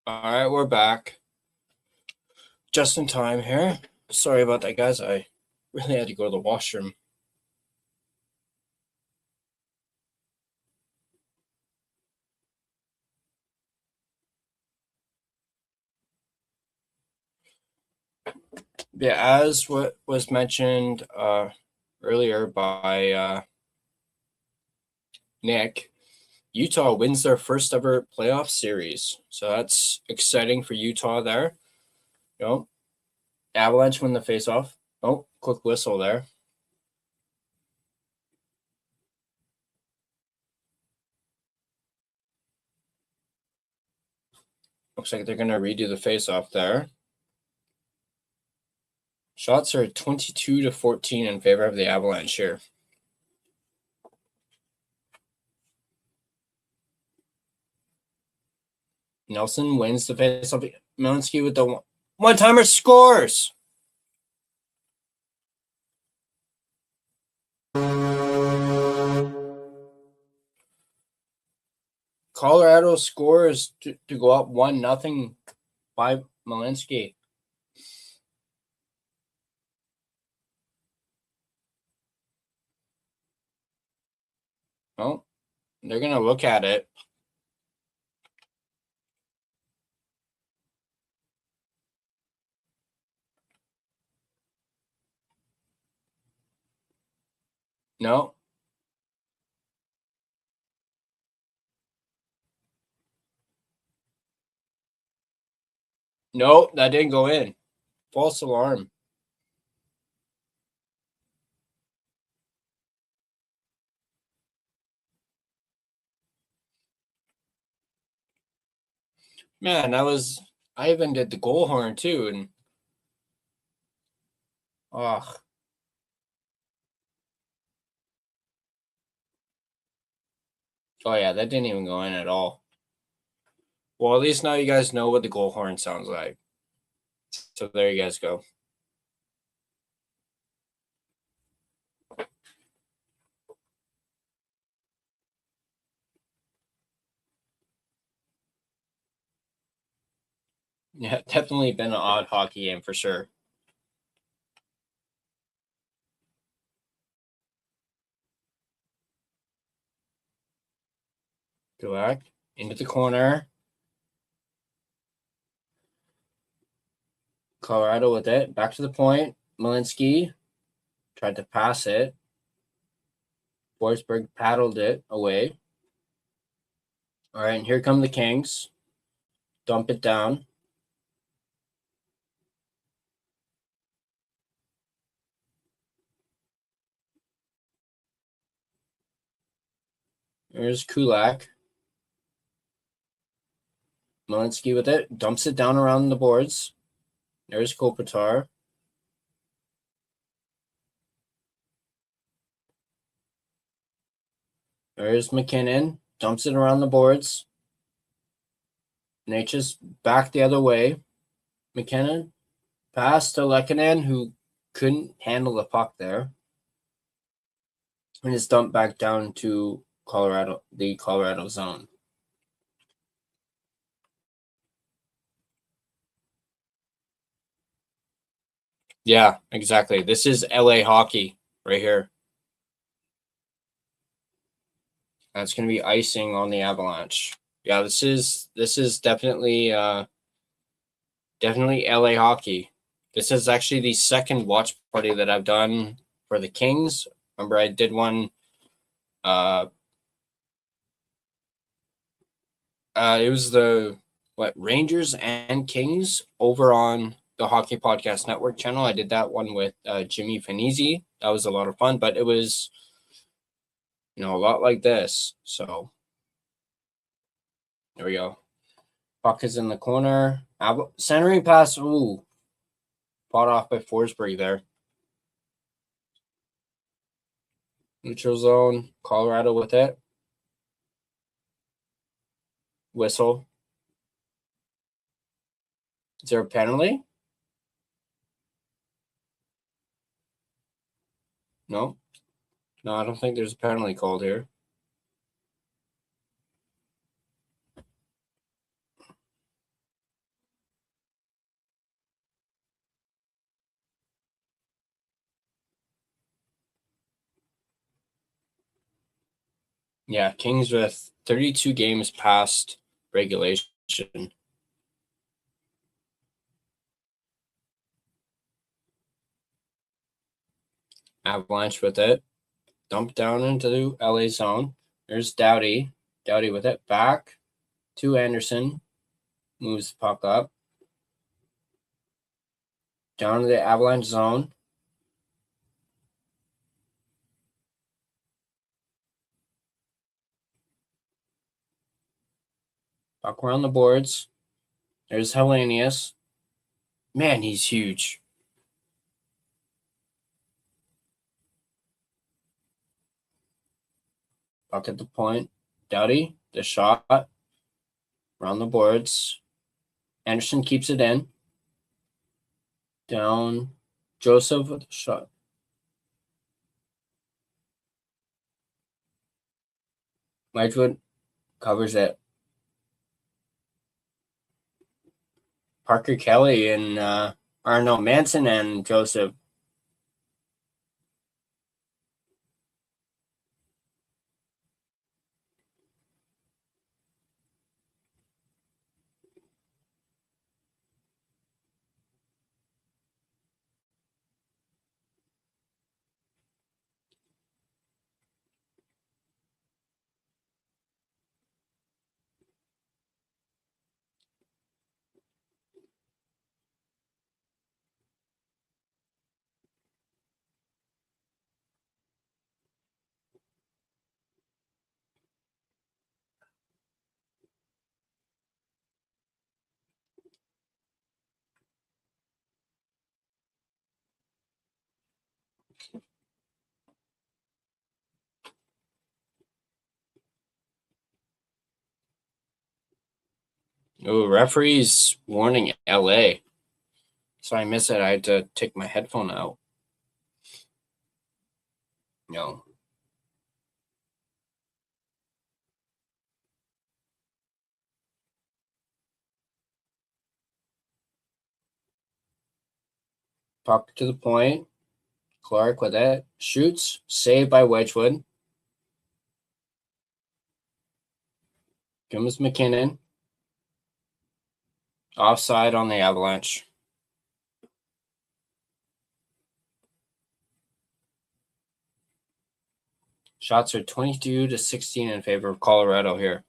All right, we're back. Just in time here. Sorry about that, guys. I really had to go to the washroom. Yeah, as what was mentioned earlier by Nick, Utah wins their first ever playoff series. So that's exciting for Utah there. You know, Avalanche win the faceoff. Oh, quick whistle there. Looks like they're going to redo the faceoff there. Shots are 22-14 in favor of the Avalanche here. Nelson wins the faceoff. Malinsky with the one-timer scores. Colorado scores to go up 1-0 by Malinsky. Oh, they're going to look at it. No. No, that didn't go in. False alarm. Man, I even did the goal horn too. And, oh, yeah, that didn't even go in at all. Well, at least now you guys know what the goal horn sounds like. So there you guys go. Yeah, definitely been an odd hockey game for sure. Kulak into the corner. Colorado with it. Back to the point. Malinsky tried to pass it. Forsberg paddled it away. All right, and here come the Kings. Dump it down. There's Kulak. Malinsky with it. Dumps it down around the boards. There's Kopitar. There's McKinnon. Dumps it around the boards. Nature's back the other way. McKinnon. Pass to Lehkonen, who couldn't handle the puck there. And it's dumped back down to the Colorado zone. Yeah, exactly. This is LA hockey right here. That's going to be icing on the Avalanche. Yeah, this is definitely LA hockey. This is actually the second watch party that I've done for the Kings. Remember, I did one. It was the Rangers and Kings over on the Hockey Podcast Network channel. I did that one with Jimmy Finizzi. That was a lot of fun, but it was, a lot like this. So there we go. Puck is in the corner. Centering pass. Ooh. Fought off by Forsberg there. Neutral zone. Colorado with it. Whistle. Is there a penalty? No. No, I don't think there's a penalty called here. Yeah, Kings with 32 games past regulation. Avalanche with it. Dump down into the LA zone. There's Doughty. Doughty with it. Back to Anderson. Moves the puck up. Down to the Avalanche zone. Puck around the boards. There's Hellenius. Man, he's huge. Puck at the point. Doughty, the shot. Around the boards. Anderson keeps it in. Down. Joseph with the shot. Wedgwood covers it. Parker Kelly and Manson and Joseph. Oh, referees warning LA. So I missed it. I had to take my headphone out. No. Puck to the point. Clark with it. Shoots. Saved by Wedgwood. Comes McKinnon. Offside on the Avalanche. Shots are 22-16 in favor of Colorado here.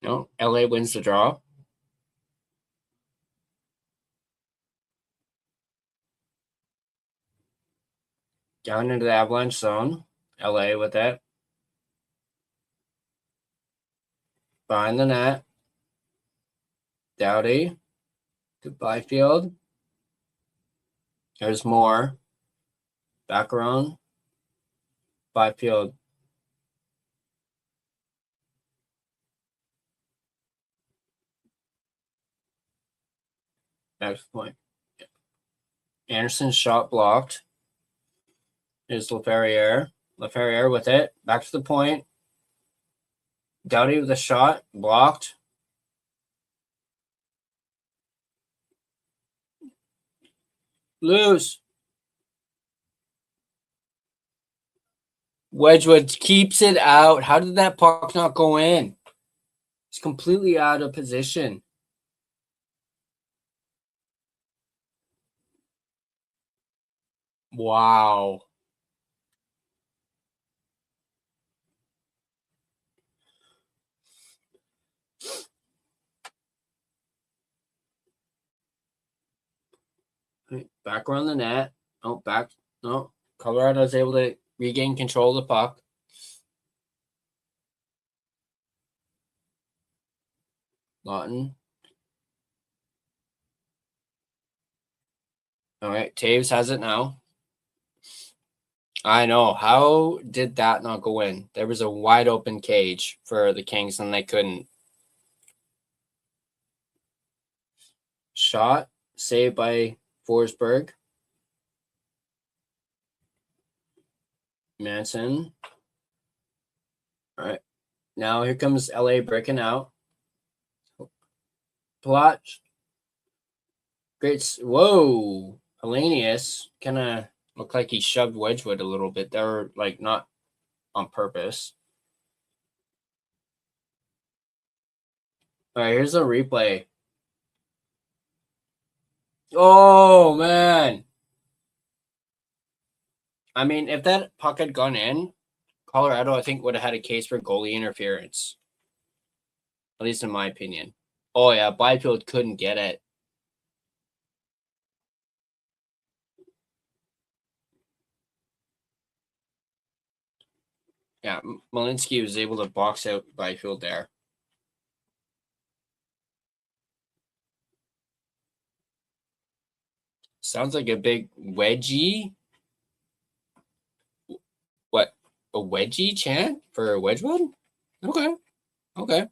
No, LA wins the draw. Down into the Avalanche zone. LA with it. Behind the net. Doughty. To Byfield. There's more. Back around. Byfield. Next point. Anderson's shot blocked. There's Laferriere. Laferriere with it. Back to the point. Doughty with a shot. Blocked. Loose. Wedgwood keeps it out. How did that puck not go in? It's completely out of position. Wow. Back around the net. Oh, back. No. Colorado is able to regain control of the puck. Lawton. All right, Taves has it now. I know. How did that not go in? There was a wide open cage for the Kings and they couldn't. Shot, saved by Forsberg. Manson. All right. Now here comes LA breaking out. Plot. Great. Whoa. Hellenius kind of looked like he shoved Wedgwood a little bit. They were like not on purpose. All right, here's a replay. Oh, man. I mean, if that puck had gone in, Colorado, I think, would have had a case for goalie interference. At least in my opinion. Oh, yeah, Byfield couldn't get it. Yeah, Malinsky was able to box out Byfield there. Sounds like a big wedgie. What? A wedgie chant for Wedgwood? Okay. Okay.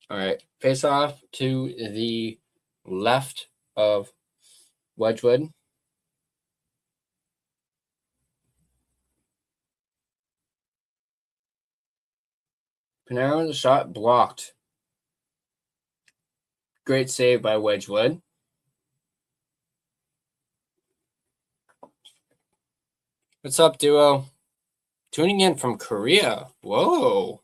All right. Face off to the left of Wedgwood. Panarin, the shot blocked. Great save by Wedgwood. What's up, duo? Tuning in from Korea. Whoa.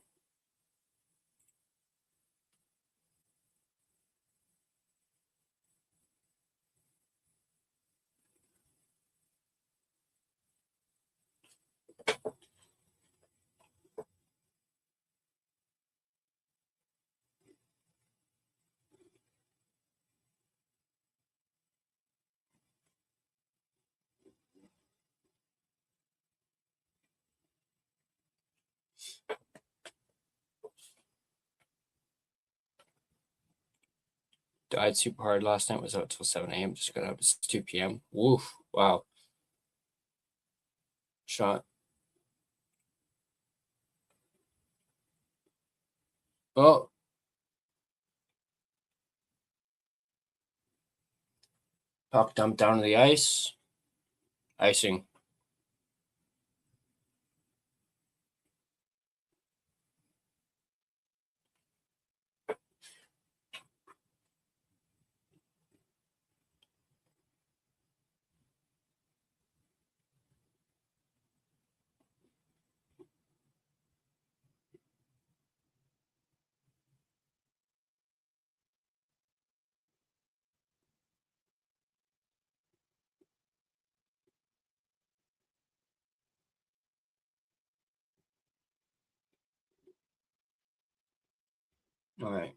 Died super hard last night. Was out till 7 a.m. Just got up. It's 2 p.m. Woof. Wow. Shot. Oh. Puck dumped down to the ice. Icing. All right.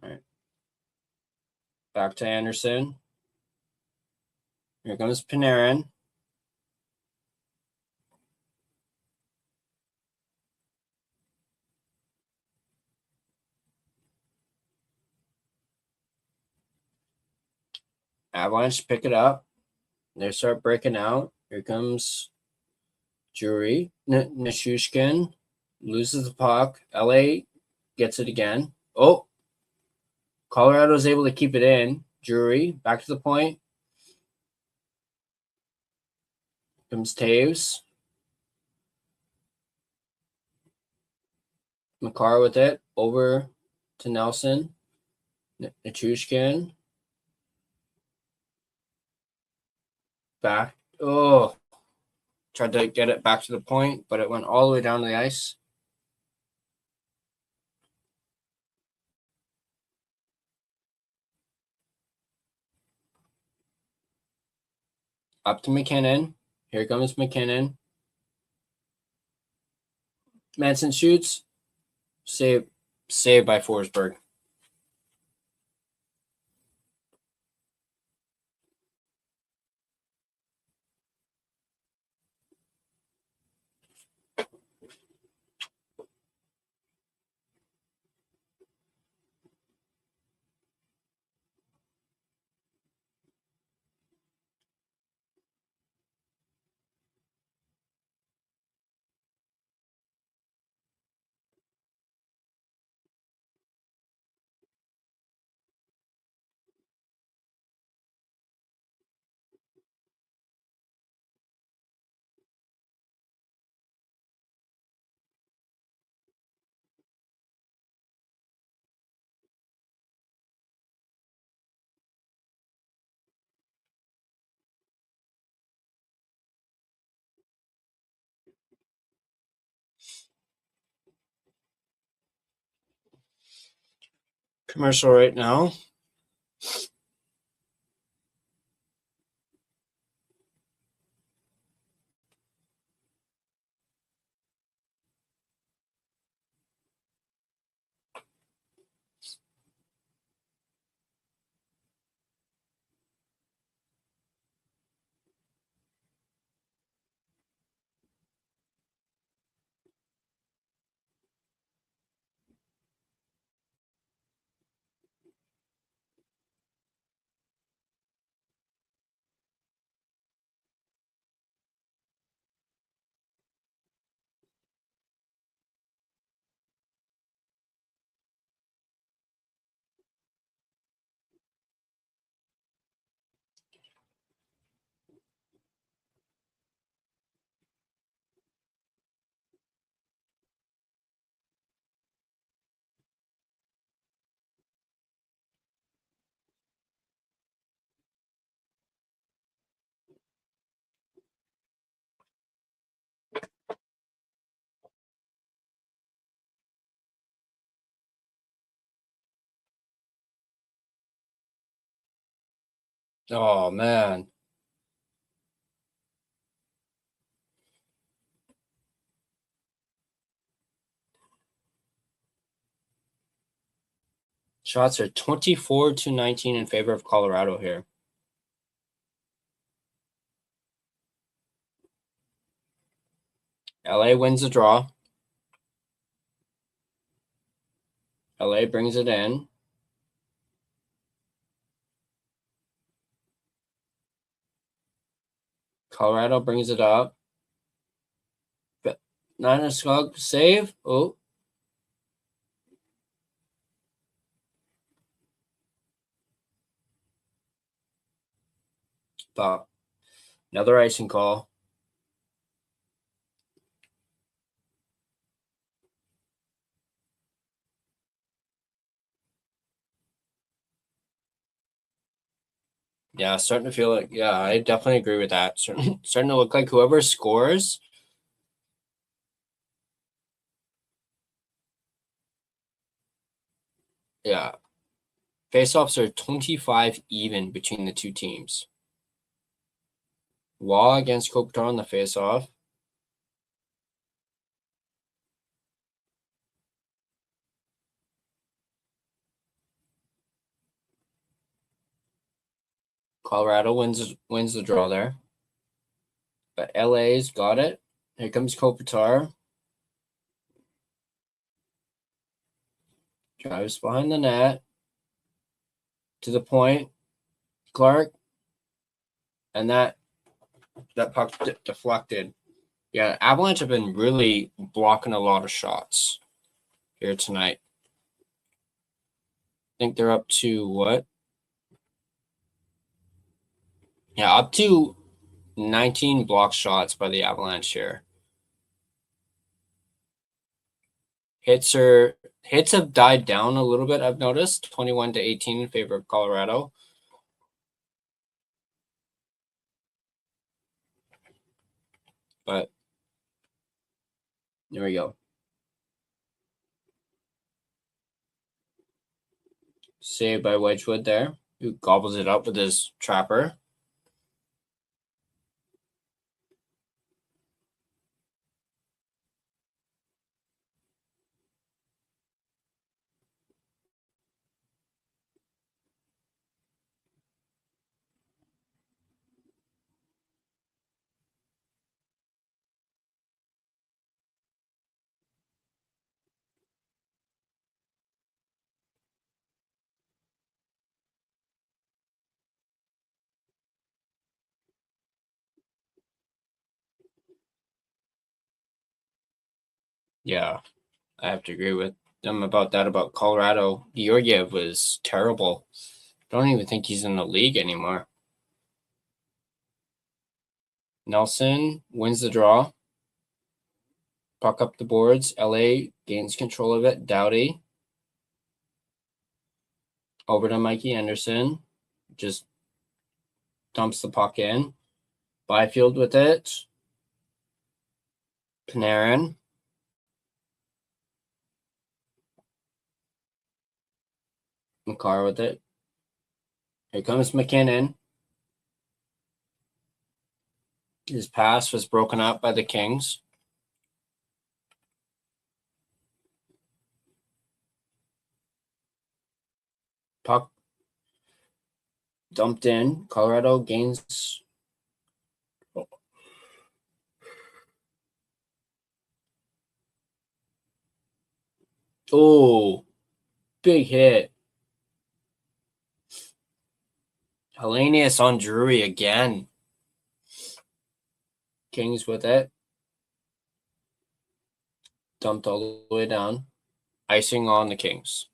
All right. Back to Anderson. Here comes Panarin. Avalanche pick it up. They start breaking out. Here comes Drury. Nishushkin loses the puck. LA gets it again. Oh, Colorado's able to keep it in. Drury back to the point. Comes Taves. Makar with it. Over to Nelson. Nishushkin. Back. Oh, tried to get it back to the point, but it went all the way down to the ice. Up to McKinnon. Here comes McKinnon. Manson shoots. Save by Forsberg. Commercial right now. Oh, man. Shots are 24-19 in favor of Colorado here. LA wins the draw. LA brings it in. Colorado brings it up. But Skog save. Oh. Stop. Another icing call. Yeah, starting to feel like, yeah, I definitely agree with that. Starting to look like whoever scores. Yeah. Faceoffs are 25 even between the two teams. Wall against Kopitar on the faceoff. Colorado wins the draw there. But LA's got it. Here comes Kopitar. Drives behind the net. To the point. Clark. And that puck deflected. Yeah, Avalanche have been really blocking a lot of shots here tonight. I think they're up to what? Yeah, up to 19 block shots by the Avalanche here. Hits have died down a little bit, I've noticed. 21-18 in favor of Colorado. But there we go. Saved by Wedgwood there, who gobbles it up with his trapper. Yeah, I have to agree with them about that. About Colorado, Georgiev was terrible. Don't even think he's in the league anymore. Nelson wins the draw. Puck up the boards. LA gains control of it. Doughty. Over to Mikey Anderson. Just dumps the puck in. Byfield with it. Panarin. McCarr with it. Here comes McKinnon. His pass was broken up by the Kings. Puck dumped in. Colorado gains. Oh, big hit. Hellenius on Drury again. Kings with it. Dumped all the way down. Icing on the Kings.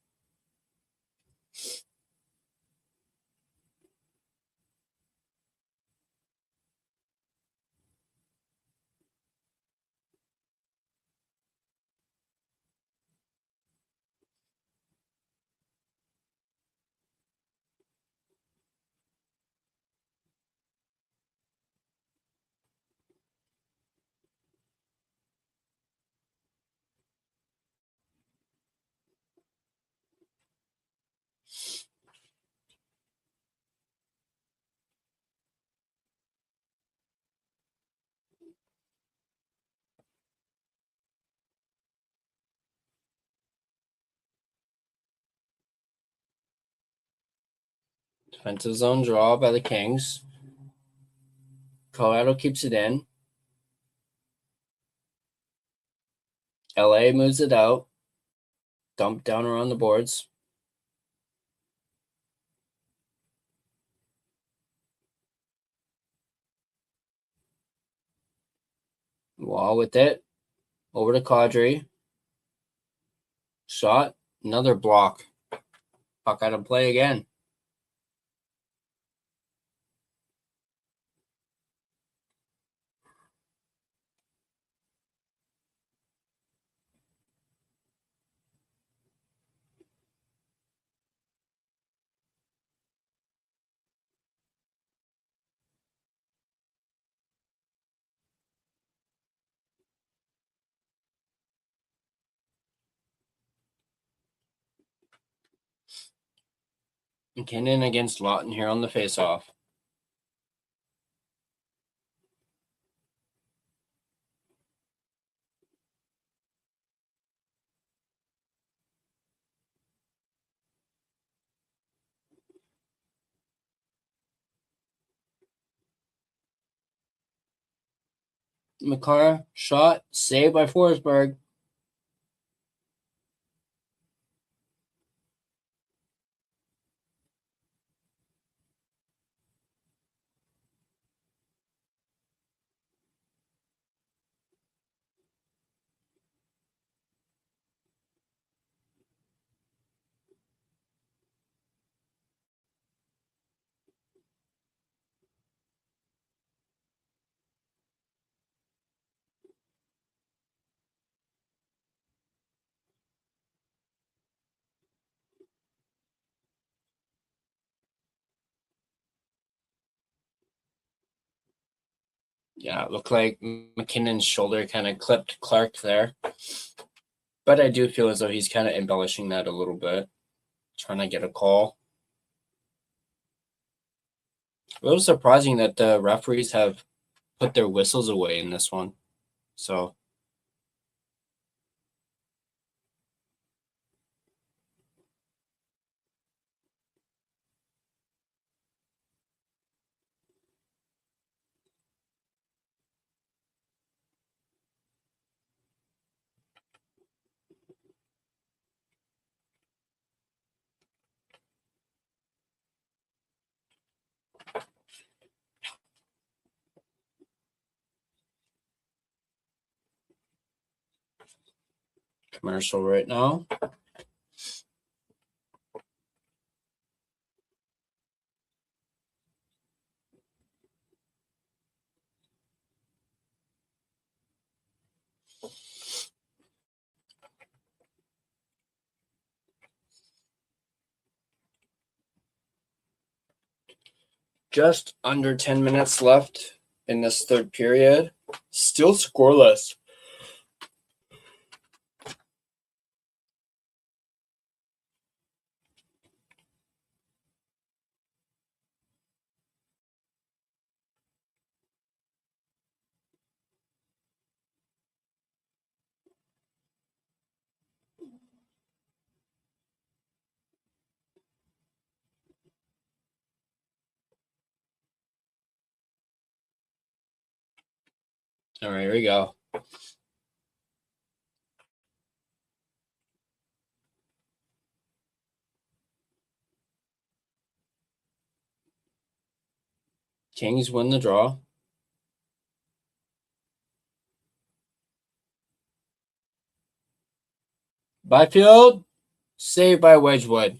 Defensive zone draw by the Kings. Colorado keeps it in. LA moves it out. Dumped down around the boards. Wall with it. Over to Kadri. Shot. Another block. Puck out of play again. McKinnon against Lawton here on the faceoff. McCarr shot. Saved by Forsberg. Yeah, it looked like McKinnon's shoulder kind of clipped Clark there. But I do feel as though he's kind of embellishing that a little bit. Trying to get a call. A little surprising that the referees have put their whistles away in this one. So commercial right now. Just under 10 minutes left in this third period. Still scoreless. All right, here we go. Kings win the draw. Byfield, saved by Wedgwood.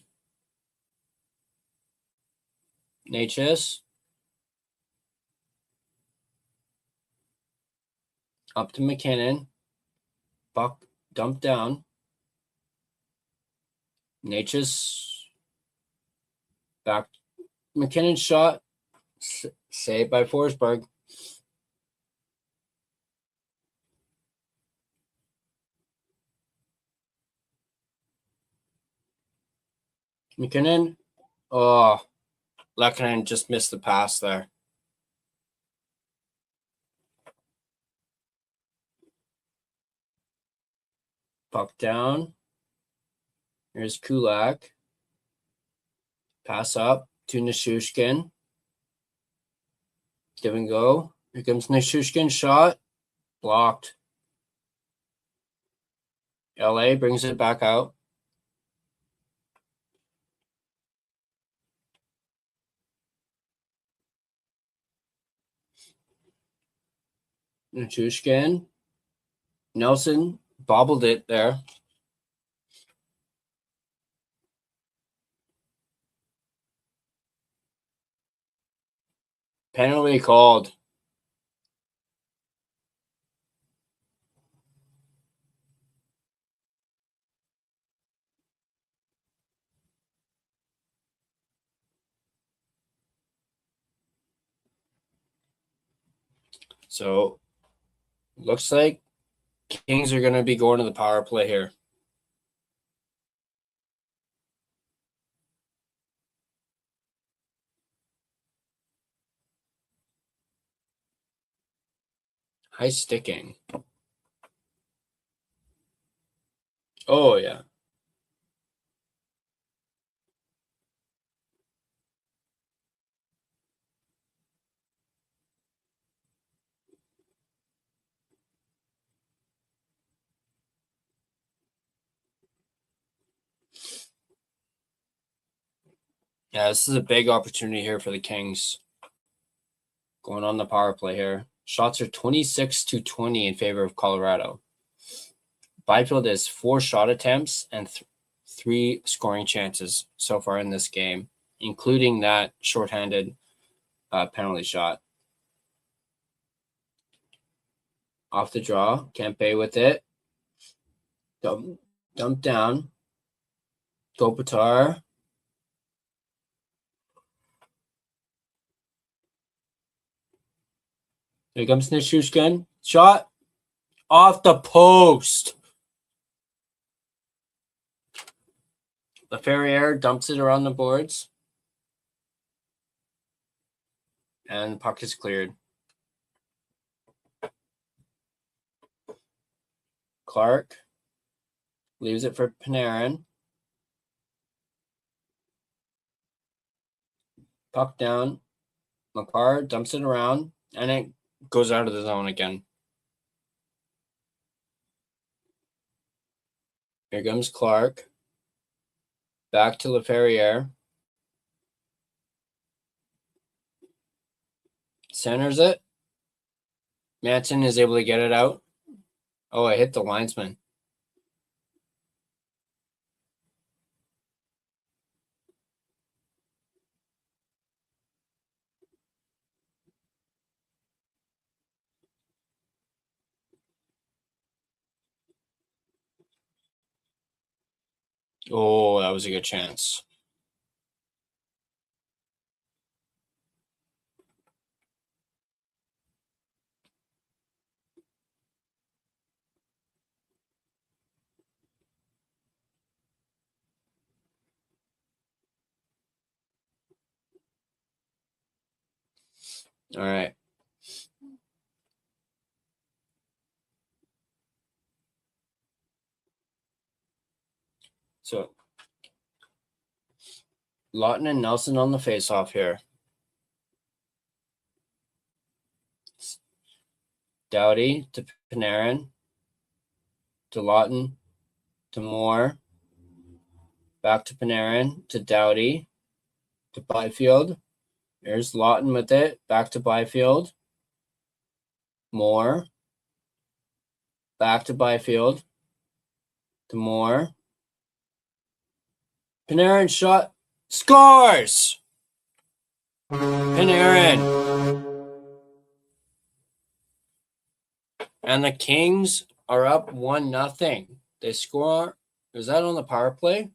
Natchez. Up to McKinnon. Buck dumped down. Natchez. Back. McKinnon shot. Saved by Forsberg. McKinnon. Oh, Lehkonen just missed the pass there. Puck down. Here's Kulak. Pass up to Nishushkin. Give and go. Here comes Nishushkin. Shot. Blocked. LA brings it back out. Nishushkin. Nelson bobbled it there. Penalty called. So, looks like Kings are going to be going to the power play here. High sticking. Oh, yeah. Yeah, this is a big opportunity here for the Kings. Going on the power play here. Shots are 26-20 in favor of Colorado. Byfield has 4 shot attempts and 3 scoring chances so far in this game, including that shorthanded penalty shot. Off the draw, Kempe with it. Dump down. Kopitar. Here comes Nishushkin. Shot off the post. LaFerriere dumps it around the boards. And the puck is cleared. Clark leaves it for Panarin. Puck down. Makar dumps it around, and it goes out of the zone again. Here comes Clark. Back to LaFerriere. Centers it. Manson is able to get it out. Oh, I hit the linesman. Oh, that was a good chance. All right. So Lawton and Nelson on the face-off here. Doughty to Panarin to Lawton to Moore. Back to Panarin to Doughty to Byfield. There's Lawton with it. Back to Byfield. Moore. Back to Byfield. To Moore. Panarin shot. Scores! Panarin. And the Kings are up 1-0. They score. Is that on the power play?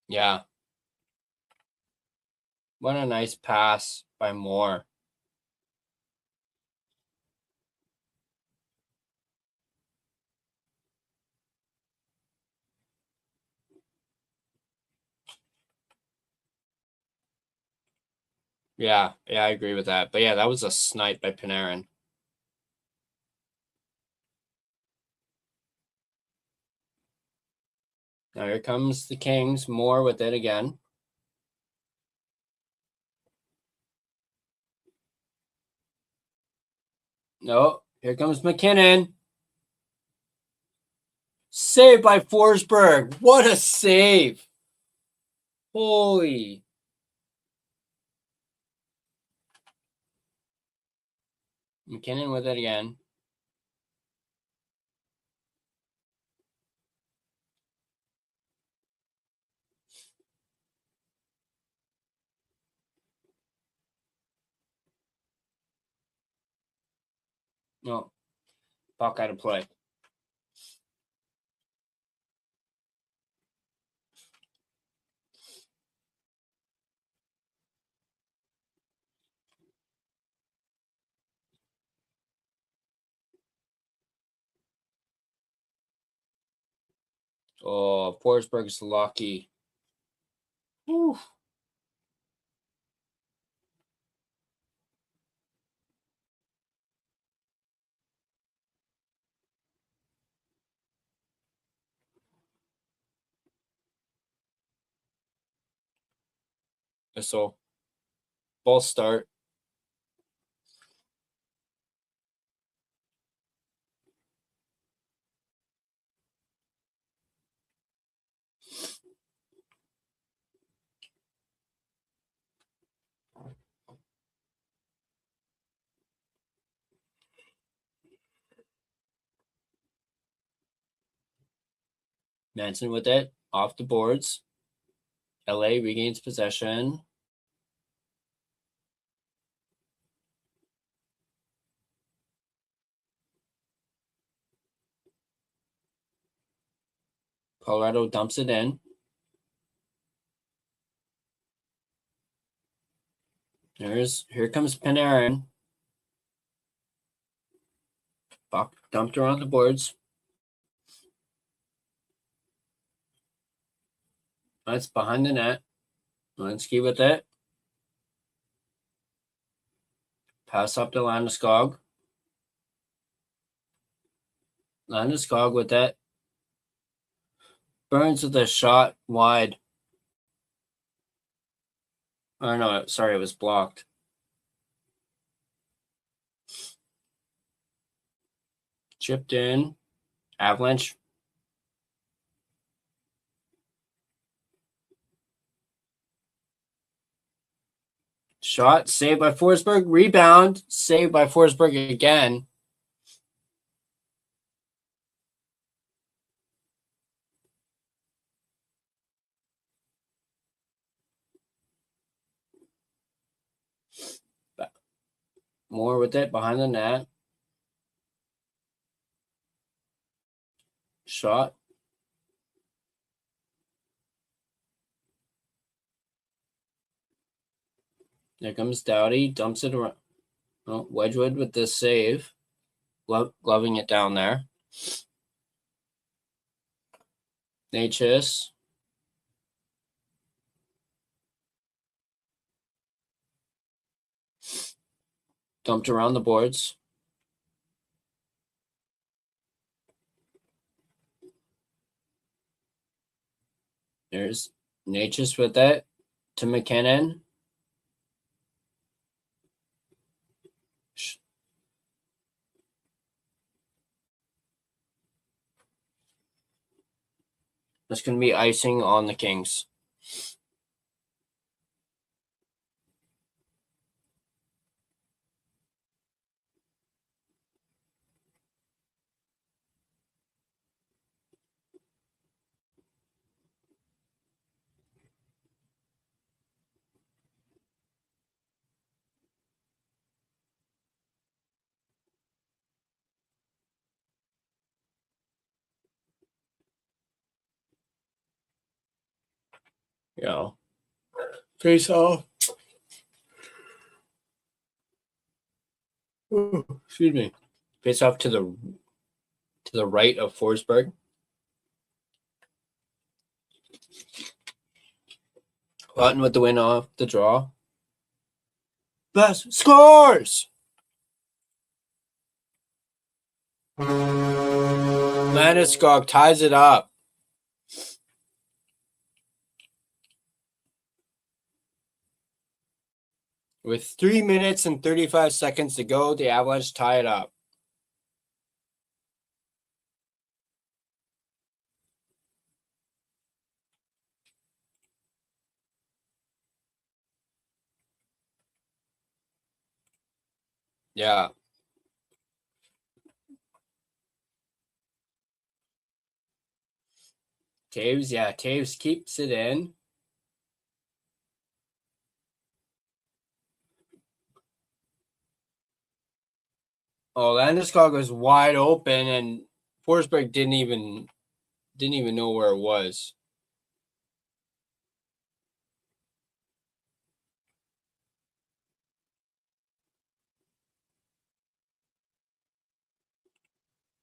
Yeah. What a nice pass by Moore. Yeah, I agree with that. But yeah, that was a snipe by Panarin. Now here comes the Kings. Moore with it again. No, here comes McKinnon. Saved by Forsberg. What a save. Holy. McKinnon with it again. No. Puck out of play. Oh, Forsberg's lucky. Whew. So, ball start. Manson with it. Off the boards. LA regains possession. Colorado dumps it in. Here comes Panarin. Dumped around the boards. That's behind the net. Linsky with it. Pass up to Landeskog. Landeskog with it. Burns with a shot wide. Oh, no, sorry, it was blocked. Chipped in. Avalanche. Shot saved by Forsberg. Rebound saved by Forsberg again. More with it behind the net. Shot. There comes Doughty. Dumps it around. Oh, Wedgwood with this save. Gloving it down there. Natchez. Dumped around the boards. There's Natchez with it to McKinnon. That's going to be icing on the Kings. Yeah. Face off. Ooh, excuse me. Face off to the right of Forsberg. Button with the win off the draw. Best scores. Landeskog ties it up. With 3 minutes and 35 seconds to go, the Avalanche tie it up. Yeah. Taves keeps it in. Oh, Landeskog was wide open, and Forsberg didn't even know where it was.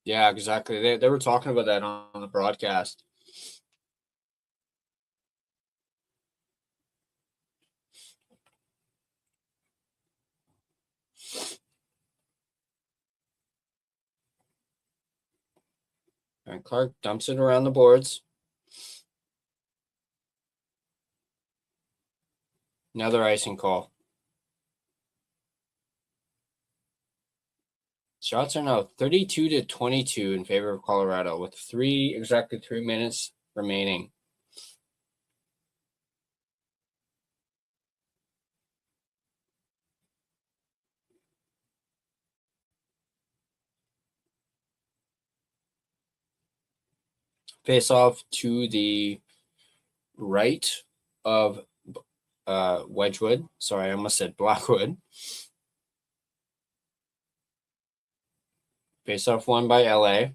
Yeah, exactly. They were talking about that on the broadcast. And Clark dumps it around the boards. Another icing call. Shots are now 32-22 in favor of Colorado with exactly 3 minutes remaining. Face off to the right of Wedgwood. Sorry, I almost said Blackwood. Face off won by LA.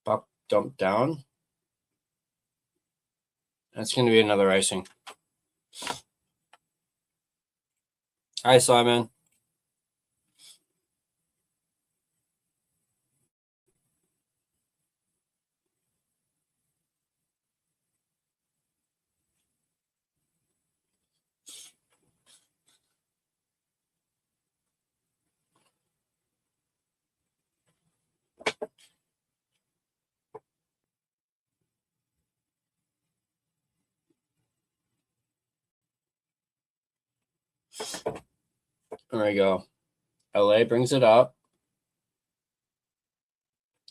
Puck dumped down. That's going to be another icing. Hi, Simon. There we go. LA brings it up.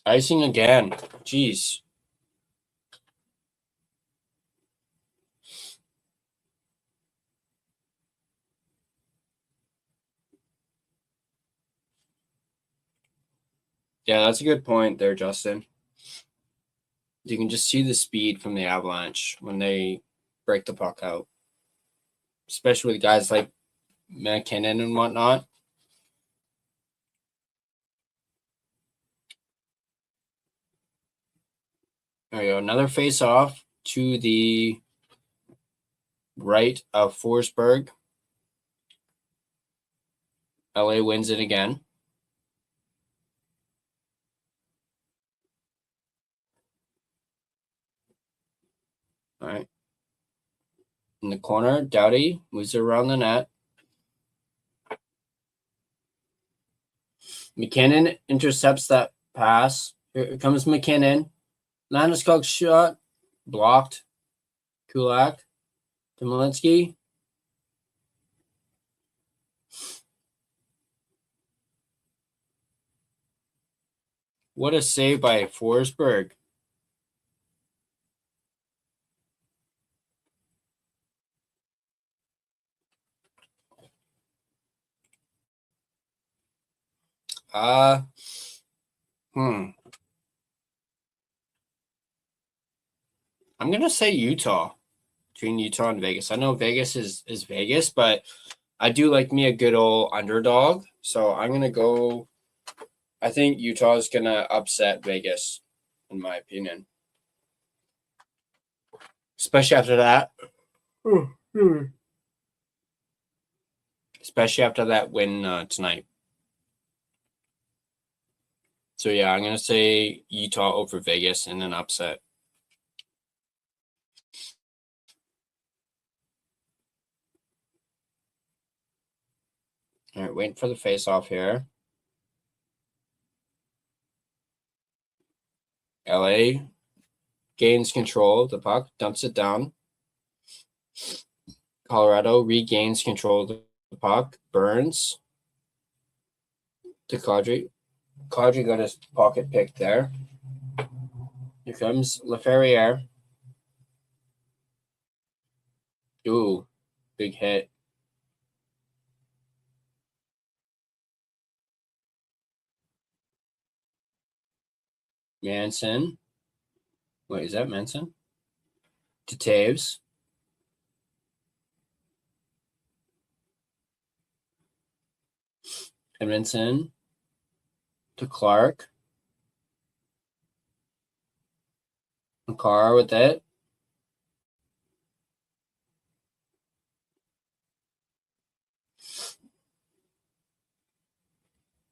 Icing again. Jeez. Yeah, that's a good point there, Justin. You can just see the speed from the Avalanche when they break the puck out, especially with guys like McKinnon and whatnot. There you go. Another face-off to the right of Forsberg. LA wins it again. All right. In the corner, Doughty moves it around the net. McKinnon intercepts that pass. Here comes McKinnon. Landeskog shot. Blocked. Kulak. To Malinsky. What a save by Forsberg. I'm gonna say Utah. Between Utah and Vegas. I know Vegas is Vegas, but I do like me a good old underdog. So I'm gonna go. I think Utah is gonna upset Vegas, in my opinion. Especially after that. Especially after that win tonight. So yeah, I'm gonna say Utah over Vegas and an upset. All right, waiting for the face-off here. LA gains control of the puck, dumps it down. Colorado regains control of the puck. Burns to Kadri. Kadri got his pocket picked there. Here comes LaFerriere. Ooh, big hit. Manson. Wait, is that Manson? To Taves. Edmondson. To Clark. Makar with it.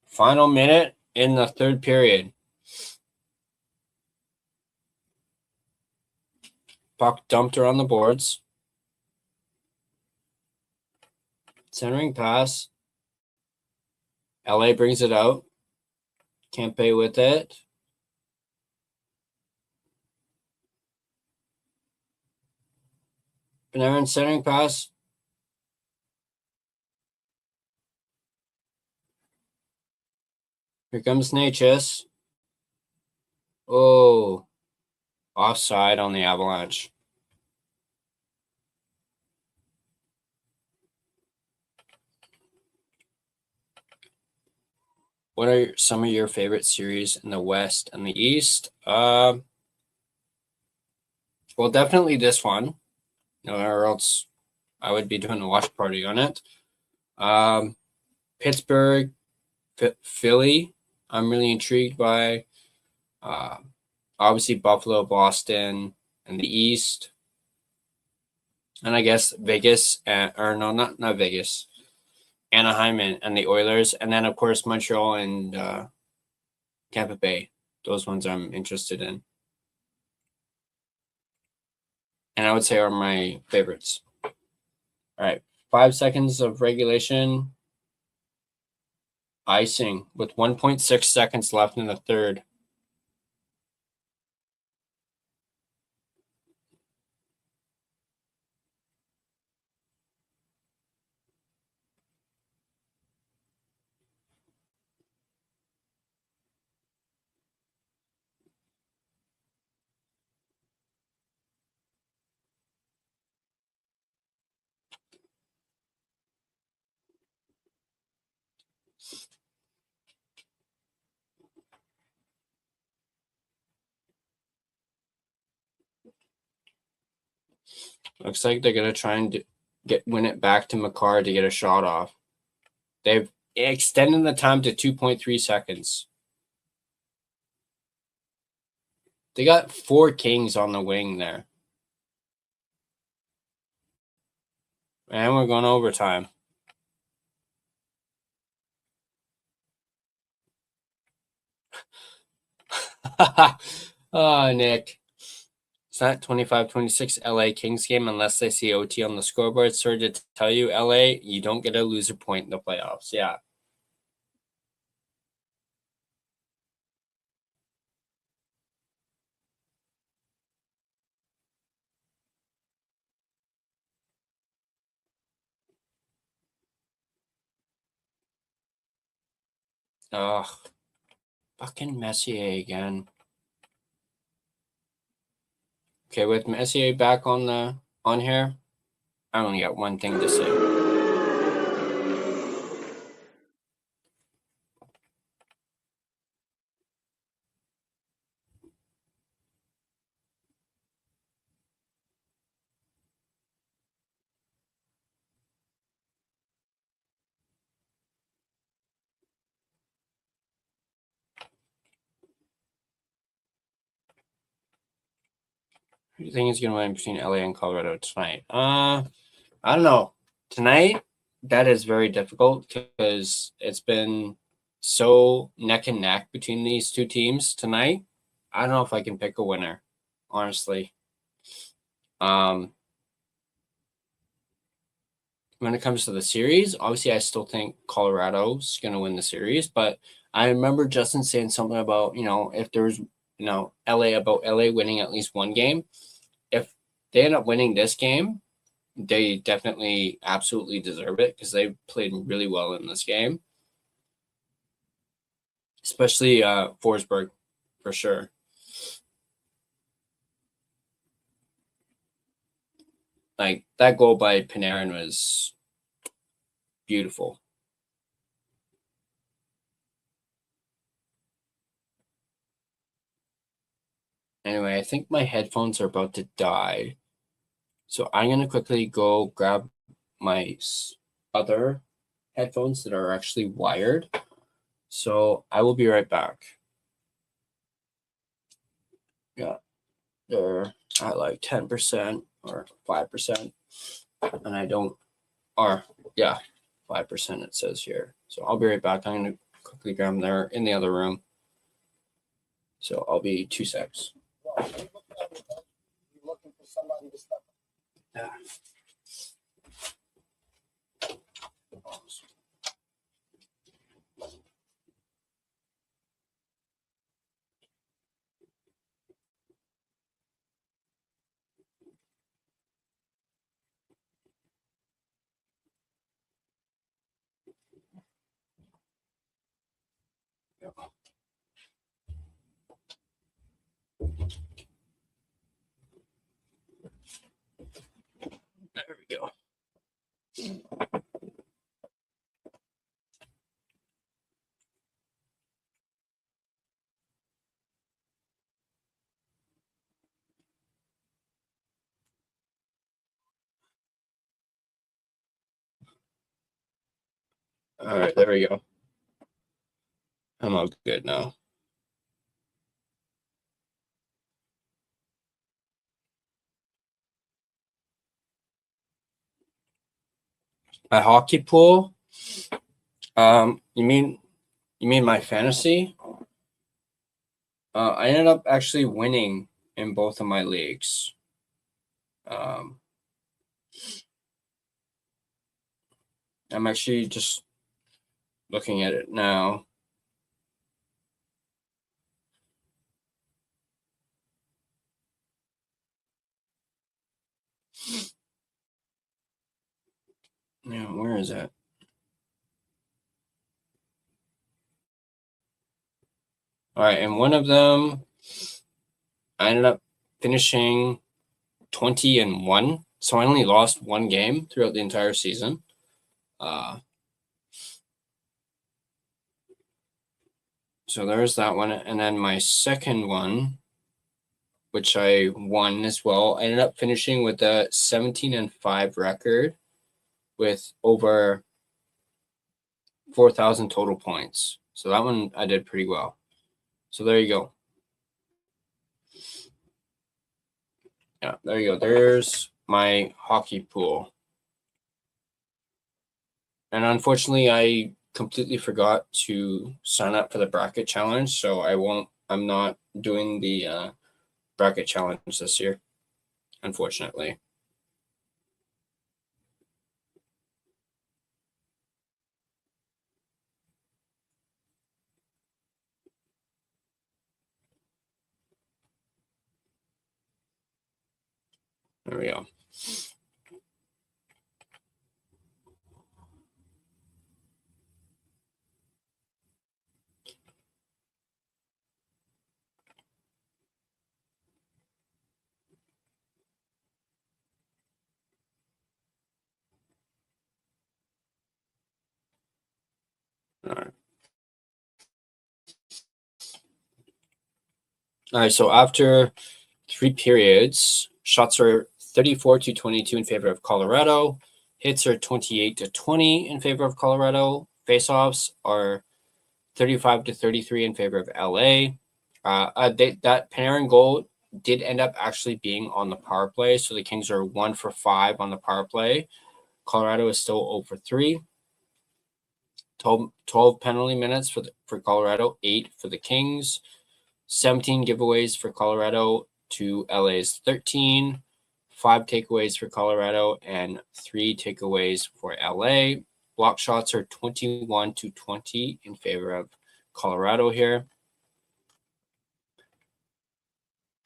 Final minute in the third period. Puck dumped around the boards. Centering pass. LA brings it out. Kempe with it. Panarin centering pass. Here comes Natchez. Oh, offside on the Avalanche. What are some of your favorite series in the West and the East? Well, definitely this one. Or else I would be doing a watch party on it. Pittsburgh, Philly. I'm really intrigued by. Obviously, Buffalo, Boston, and the East. And I guess Vegas, or no, not Vegas. Anaheim and the Oilers. And then, of course, Montreal and Tampa Bay. Those ones I'm interested in. And I would say are my favorites. All right. 5 seconds of regulation. Icing with 1.6 seconds left in the third. Looks like they're gonna try and win it back to Makar to get a shot off. They've extended the time to 2.3 seconds. They got 4 Kings on the wing there. And we're going overtime. Oh, Nick. It's not 25-26 LA Kings game unless they see OT on the scoreboard. Sorry to tell you, LA, you don't get a loser point in the playoffs. Yeah. Ugh. Fucking Messier again. Okay, with Messier back on here, I only got one thing to say. Who do you think is going to win between LA and Colorado tonight? I don't know. Tonight, that is very difficult because it's been so neck and neck between these two teams tonight. I don't know if I can pick a winner, honestly. When it comes to the series, obviously I still think Colorado's going to win the series, but I remember Justin saying something about, if there's, LA winning at least one game. If they end up winning this game, they definitely absolutely deserve it because they played really well in this game. Especially Forsberg, for sure. Like, that goal by Panarin was beautiful. Anyway, I think my headphones are about to die. So I'm going to quickly go grab my other headphones that are actually wired. So I will be right back. Yeah, they're at like 10% or 5%. And I don't, or yeah, 5% it says here. So I'll be right back. I'm going to quickly grab them there in the other room. So I'll be 2 secs. Looking for somebody to step up. Yeah. There we go. All right, there we go. I'm all good now. My hockey pool? You mean my fantasy? I ended up actually winning in both of my leagues. I'm actually just looking at it now. Yeah, where is it? All right, and one of them, I ended up finishing 20-1, so I only lost one game throughout the entire season. So there's that one, and then my second one, which I won as well. I ended up finishing with a 17-5 record with over 4,000 total points. So that one I did pretty well. So there you go. Yeah, there you go. There's my hockey pool. And unfortunately, I completely forgot to sign up for the bracket challenge. So I'm not doing the bracket challenge this year, unfortunately. There we go. All right. All right. So after 3 periods, shots are 34-22 in favor of Colorado. Hits are 28-20 in favor of Colorado. Faceoffs are 35-33 in favor of LA. That Panarin goal did end up actually being on the power play. So the Kings are 1 for 5 on the power play. Colorado is still 0 for 3. 12 penalty minutes for Colorado, 8 for the Kings. 17 giveaways for Colorado to LA's 13. 5 takeaways for Colorado and 3 takeaways for LA. Block shots are 21-20 in favor of Colorado here.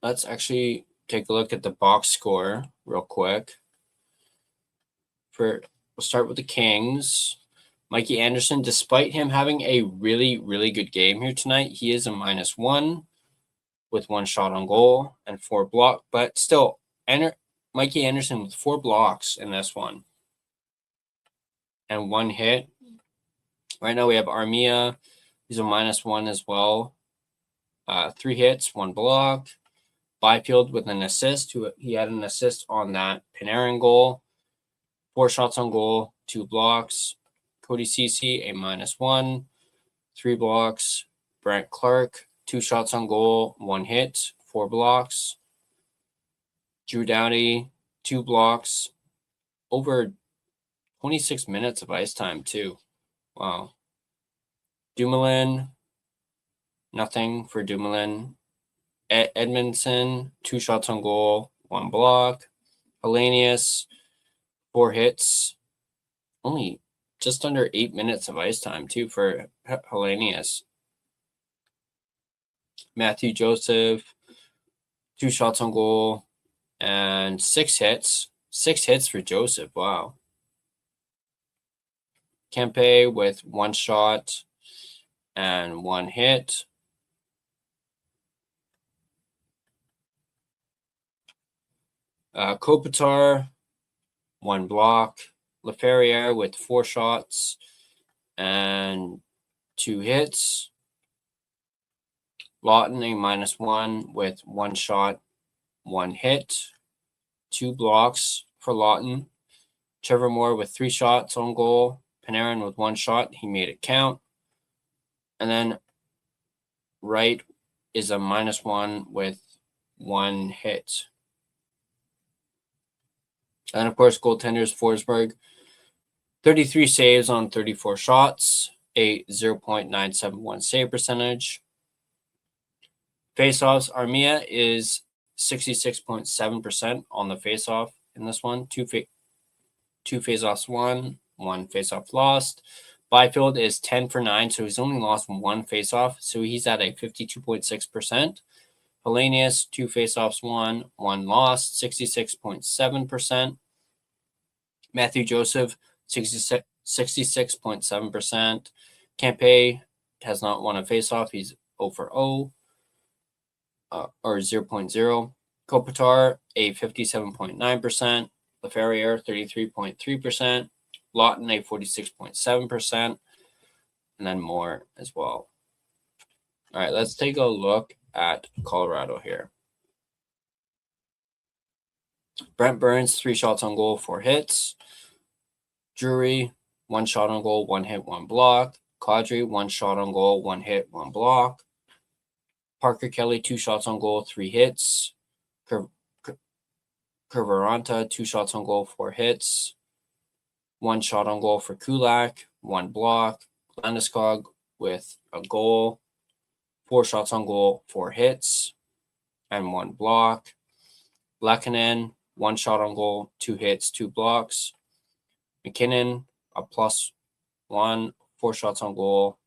Let's actually take a look at the box score real quick. We'll start with the Kings. Mikey Anderson, despite him having a really, really good game here tonight, he is a -1 with 1 shot on goal and 4 block, but still, Mikey Anderson with 4 blocks in this one and 1 hit. Right now we have Armia. He's a -1 as well. 3 hits, 1 block. Byfield with an assist. He had an assist on that Panarin goal. 4 shots on goal, 2 blocks. Cody Ceci, a -1. 3 blocks. Brent Clark, 2 shots on goal, 1 hit, 4 blocks. Drew Doughty, 2 blocks. Over 26 minutes of ice time, too. Wow. Dumoulin, nothing for Dumoulin. Edmondson, 2 shots on goal, 1 block. Hellenius, 4 hits. Only just under 8 minutes of ice time, too, for Hellenius. Matthew Joseph, 2 shots on goal and 6 hits. 6 hits for Joseph. Wow. Kempe with 1 shot and 1 hit. Kopitar, 1 block. Laferriere with 4 shots and 2 hits. Lawton, a -1 with 1 shot, 1 hit. 2 blocks for Lawton. Trevor Moore with 3 shots on goal. Panarin with 1 shot. He made it count. And then Wright is a -1 with 1 hit. And of course, goaltenders Forsberg, 33 saves on 34 shots, a 0.971 save percentage. Faceoffs, Armia is 66.7% on the faceoff in this one. 2 faceoffs won, 1 faceoff lost. Byfield is 10 for 9, so he's only lost 1 faceoff, so he's at a 52.6%. Hellenius, 2 faceoffs won, 1 lost, 66.7%. Matthew Joseph, 66.7%. Kempe has not won a faceoff. He's 0 for 0, or 0.0. Kopitar, a 57.9%. Laferriere, 33.3%. Lawton, a 46.7%. And then more as well. All right, let's take a look at Colorado here. Brent Burns, 3 shots on goal, 4 hits. Drury, 1 shot on goal, 1 hit, 1 block. Kadri, 1 shot on goal, 1 hit, 1 block. Parker Kelly, 2 shots on goal, 3 hits. Kurvaranta, 2 shots on goal, 4 hits. 1 shot on goal for Kulak, 1 block. Landeskog with a goal, 4 shots on goal, 4 hits, and 1 block. Lehkonen, 1 shot on goal, 2 hits, 2 blocks. McKinnon, a +1, 4 shots on goal.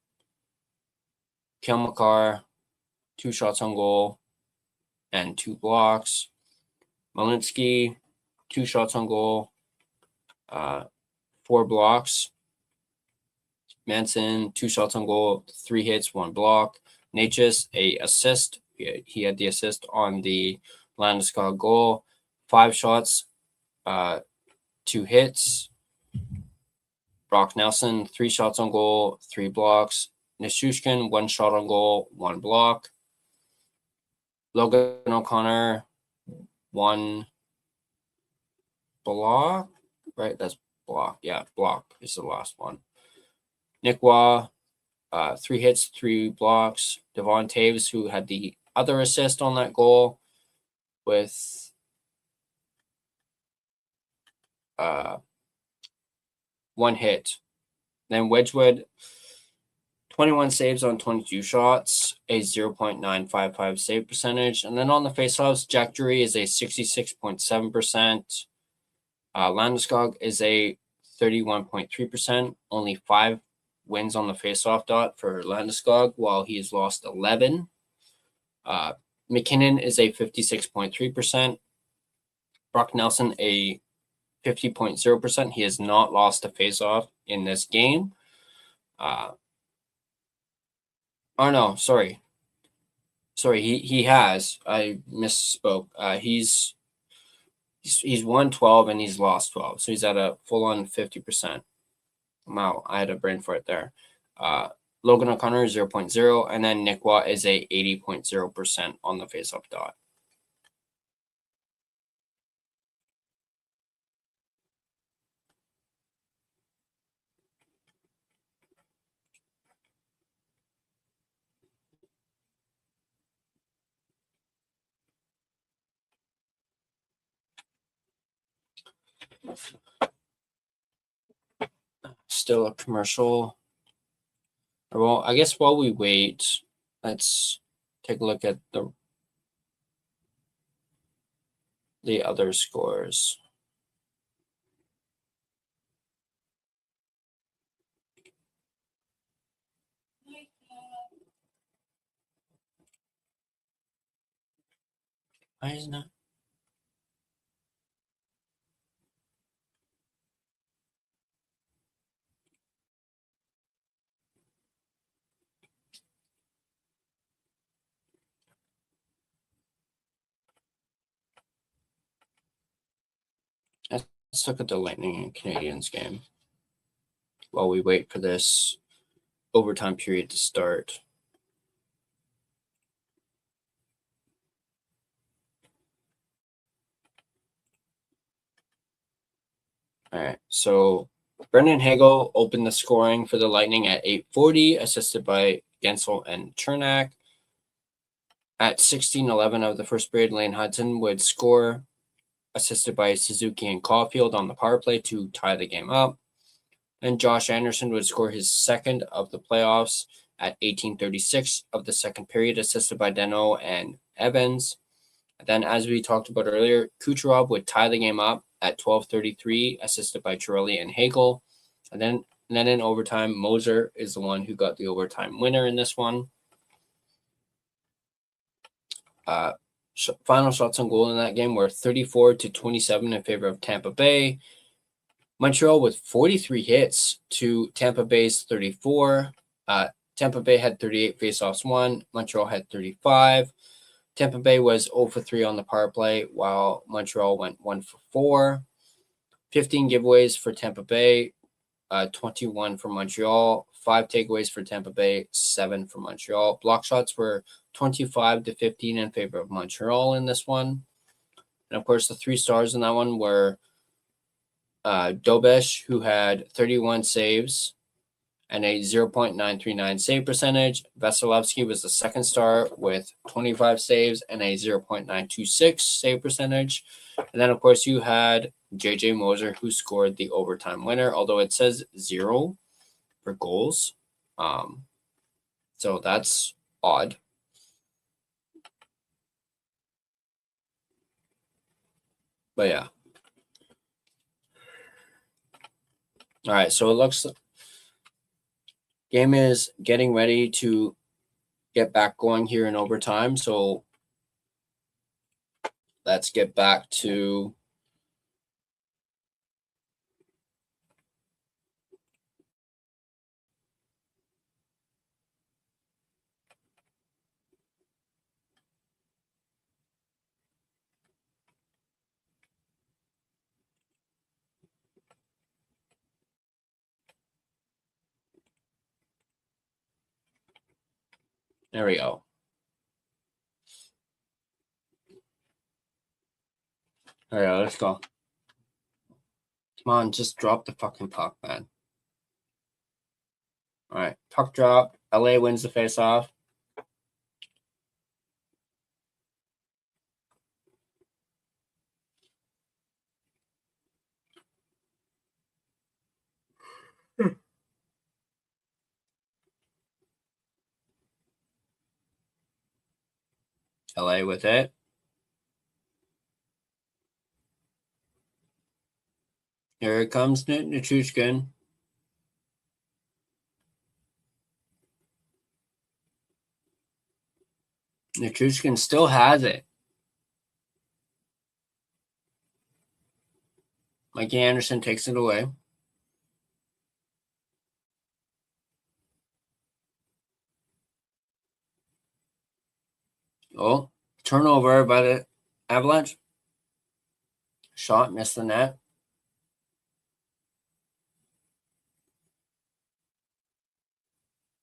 Kilmakar, 2 shots on goal and 2 blocks. Malinsky, 2 shots on goal, 4 blocks. Manson, 2 shots on goal, 3 hits, 1 block. Natchez, a assist. He had the assist on the Landeskog goal. 5 shots, 2 hits. Brock Nelson, 3 shots on goal, 3 blocks. Nishushkin, 1 shot on goal, 1 block. Logan O'Connor, 1 block. Right, that's block. Yeah, block is the last one. Nick Waugh, 3 hits, 3 blocks. Devon Taves, who had the other assist on that goal, with 1 hit. Then Wedgwood, 21 saves on 22 shots, a 0.955 save percentage. And then on the faceoffs, Jack Drury is a 66.7%. Landeskog is a 31.3%. Only 5 wins on the faceoff dot for Landeskog, while he has lost 11. McKinnon is a 56.3%. Brock Nelson a 50.0%. He has not lost a faceoff in this game. He has. I misspoke. He's won 12 and he's lost 12. So he's at a full-on 50%. Wow, I had a brain fart there. Logan O'Connor is 0.0, and then Nick Waugh is a 80.0% on the faceoff dot. Still a commercial. Well, I guess while we wait, let's take a look at the other scores. Why is not? Let's look at the Lightning and Canadiens game while we wait for this overtime period to start. All right, so Brendan Hagel opened the scoring for the Lightning at 8:40, assisted by Gensel and Chernak. At 16:11 of the first period, Lane Hudson would score, assisted by Suzuki and Caulfield on the power play to tie the game up. And Josh Anderson would score his second of the playoffs at 18:36 of the second period, assisted by Deno and Evans. And then, as we talked about earlier, Kucherov would tie the game up at 12:33, assisted by Chiarelli and Hagel. And then in overtime, Moser is the one who got the overtime winner in this one. Final shots on goal in that game were 34-27 in favor of Tampa Bay. Montreal with 43 hits to Tampa Bay's 34. Tampa Bay had 38 faceoffs won. Montreal had 35. Tampa Bay was 0 for 3 on the power play, while Montreal went 1 for 4. 15 giveaways for Tampa Bay, 21 for Montreal. 5 takeaways for Tampa Bay, 7 for Montreal. Block shots were 25-15 in favor of Montreal in this one. And of course, the 3 stars in that one were Dobesh, who had 31 saves and a 0.939 save percentage. Vasilevsky was the 2nd star with 25 saves and a 0.926 save percentage. And then, of course, you had JJ Moser, who scored the overtime winner, although it says 0 for goals. So that's odd. But yeah. All right, so it looks game is getting ready to get back going here in overtime. So let's get back to there we go. All right, let's go. Come on, just drop the fucking puck, man. All right, puck drop. LA wins the faceoff. LA with it. Here it comes, Nichushkin. Nichushkin still has it. Mikey Anderson takes it away. Oh, turnover by the Avalanche. Shot missed the net.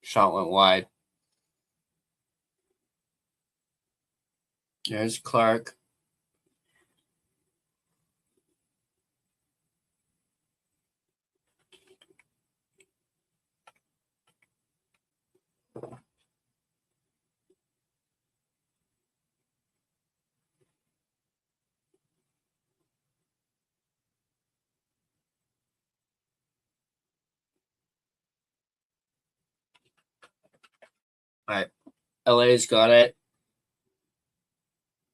Shot went wide. There's Clark. All right. LA's got it.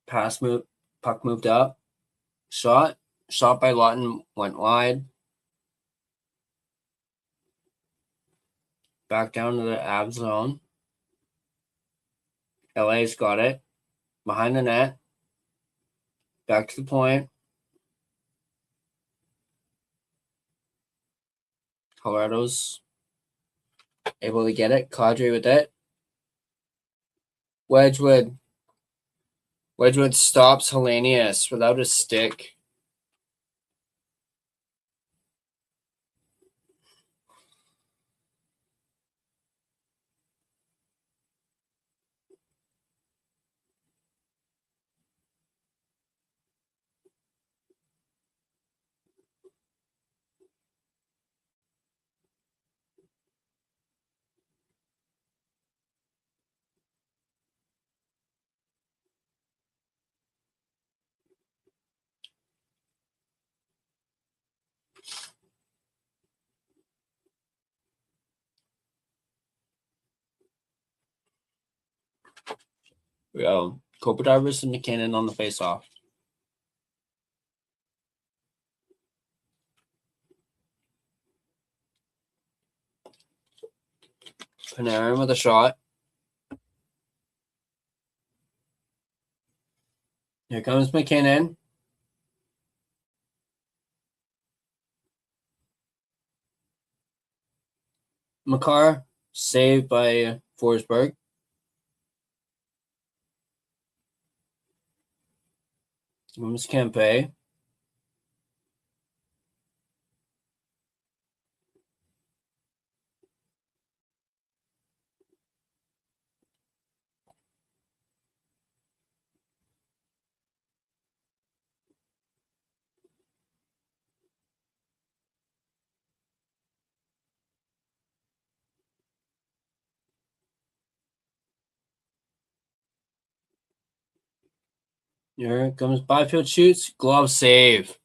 Pass move. Puck moved up. Shot. Shot by Lawton went wide. Back down to the Av zone. LA's got it. Behind the net. Back to the point. Colorado's able to get it. Kadri with it. Wedgwood. Wedgwood stops Hellenius without a stick. We go. Kopitar and McKinnon on the faceoff. Panarin with a shot. Here comes McKinnon. Makar saved by Forsberg. Comes Kempe. Here comes Byfield, shoots, glove save.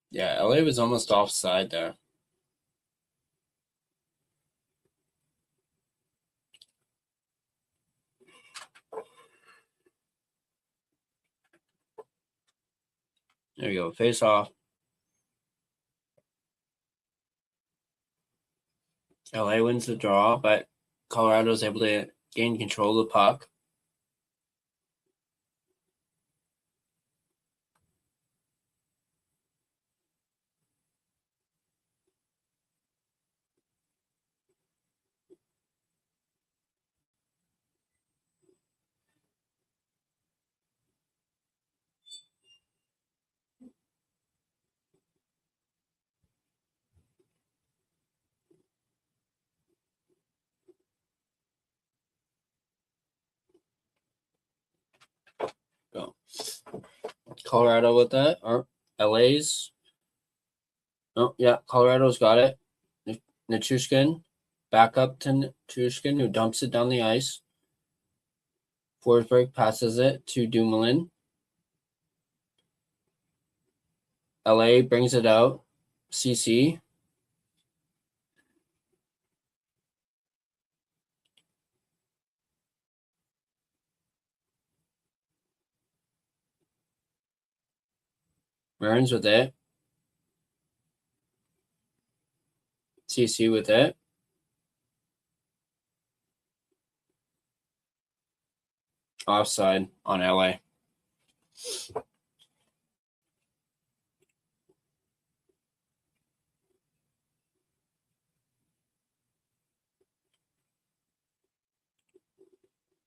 Yeah, LA was almost offside there. There we go, face off. LA wins the draw, but Colorado's able to gain control of the puck. Go. Colorado with that, or LA's. Oh, yeah, Colorado's got it. Nichushkin, back up to Nichushkin, who dumps it down the ice. Forsberg passes it to Dumoulin. LA brings it out. CC. Burns with it. CC with it. Offside on LA.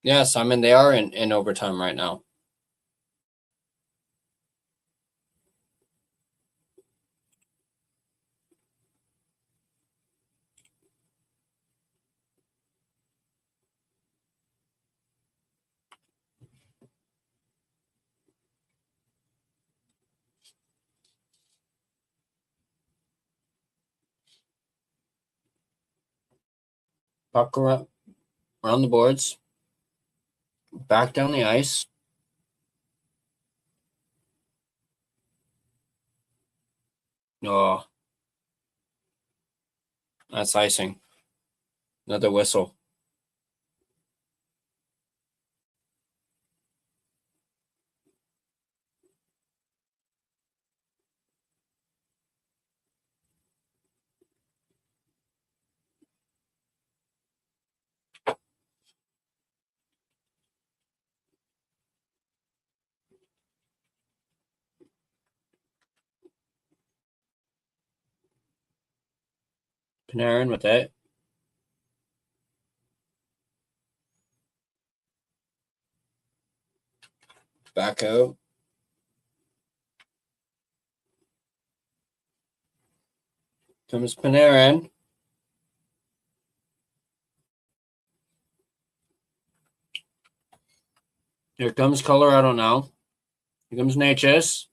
Yeah, Simon, they are in overtime right now. Puck around the boards. Back down the ice. Oh, that's icing. Another whistle. Panarin with it. Back out. Comes Panarin. Here comes Colorado now. Here comes Natchez.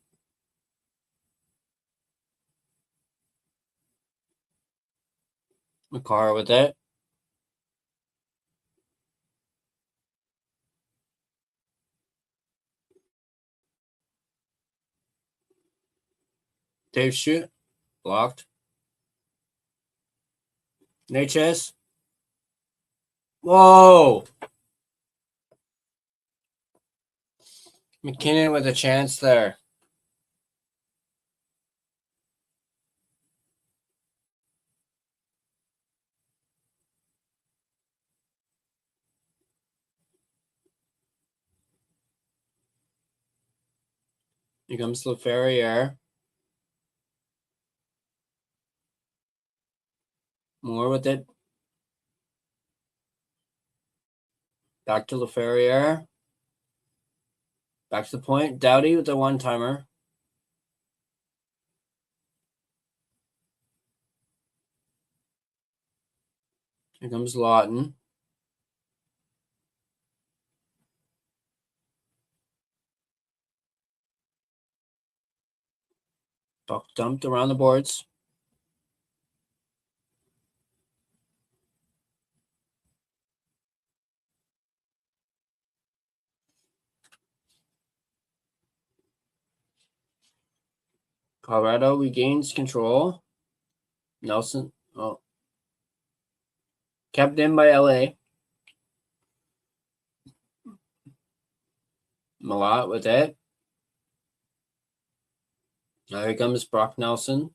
McCarr with it. Dave shoot. Blocked. Natchez. Whoa. McKinnon with a chance there. Here comes LaFerriere. More with it. Back to LaFerriere. Back to the point. Doughty with the one-timer. Here comes Lawton. Puck dumped around the boards. Colorado regains control. Nelson. Oh. Kept in by LA. Malat with it. Now here comes Brock Nelson.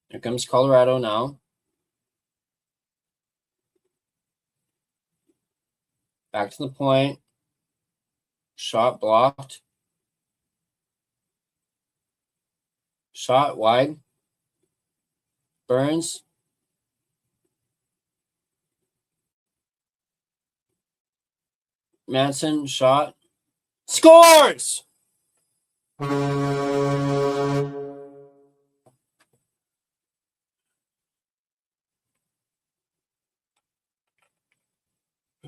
Here comes Colorado now. Back to the point. Shot blocked. Shot wide. Burns. Manson shot. Scores!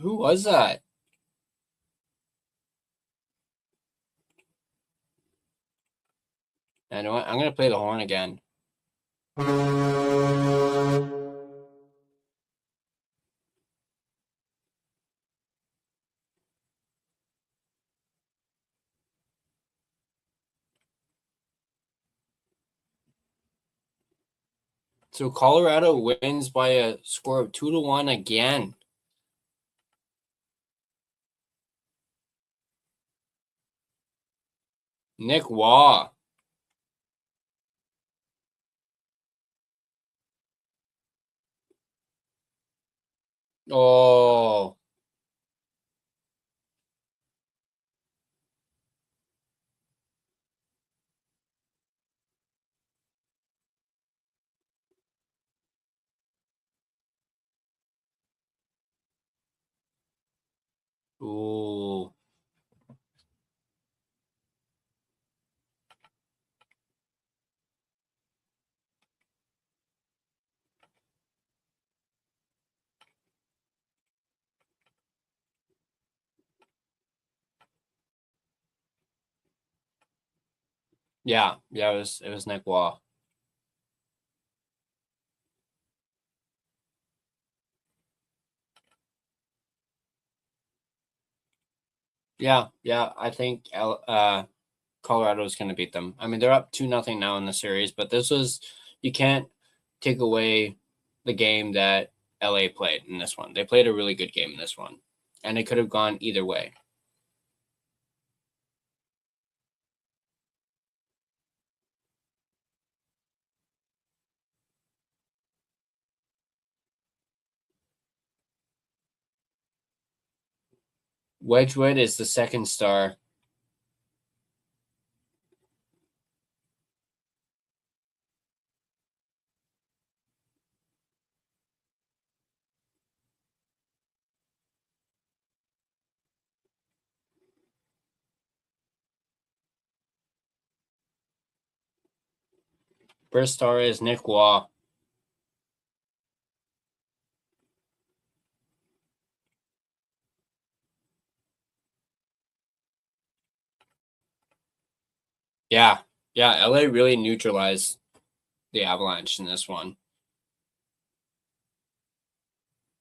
Who was that? I know what? I'm going to play the horn again. So Colorado wins by a score of 2-1 again. Nick Waugh. Oh. Ooh. Yeah, it was Nick Waugh. Yeah, I think Colorado is going to beat them. I mean, they're up 2-0 now in the series, but you can't take away the game that LA played in this one. They played a really good game in this one, and it could have gone either way. Wedgwood is the second star. First star is Nick Waugh. Yeah, LA really neutralized the Avalanche in this one.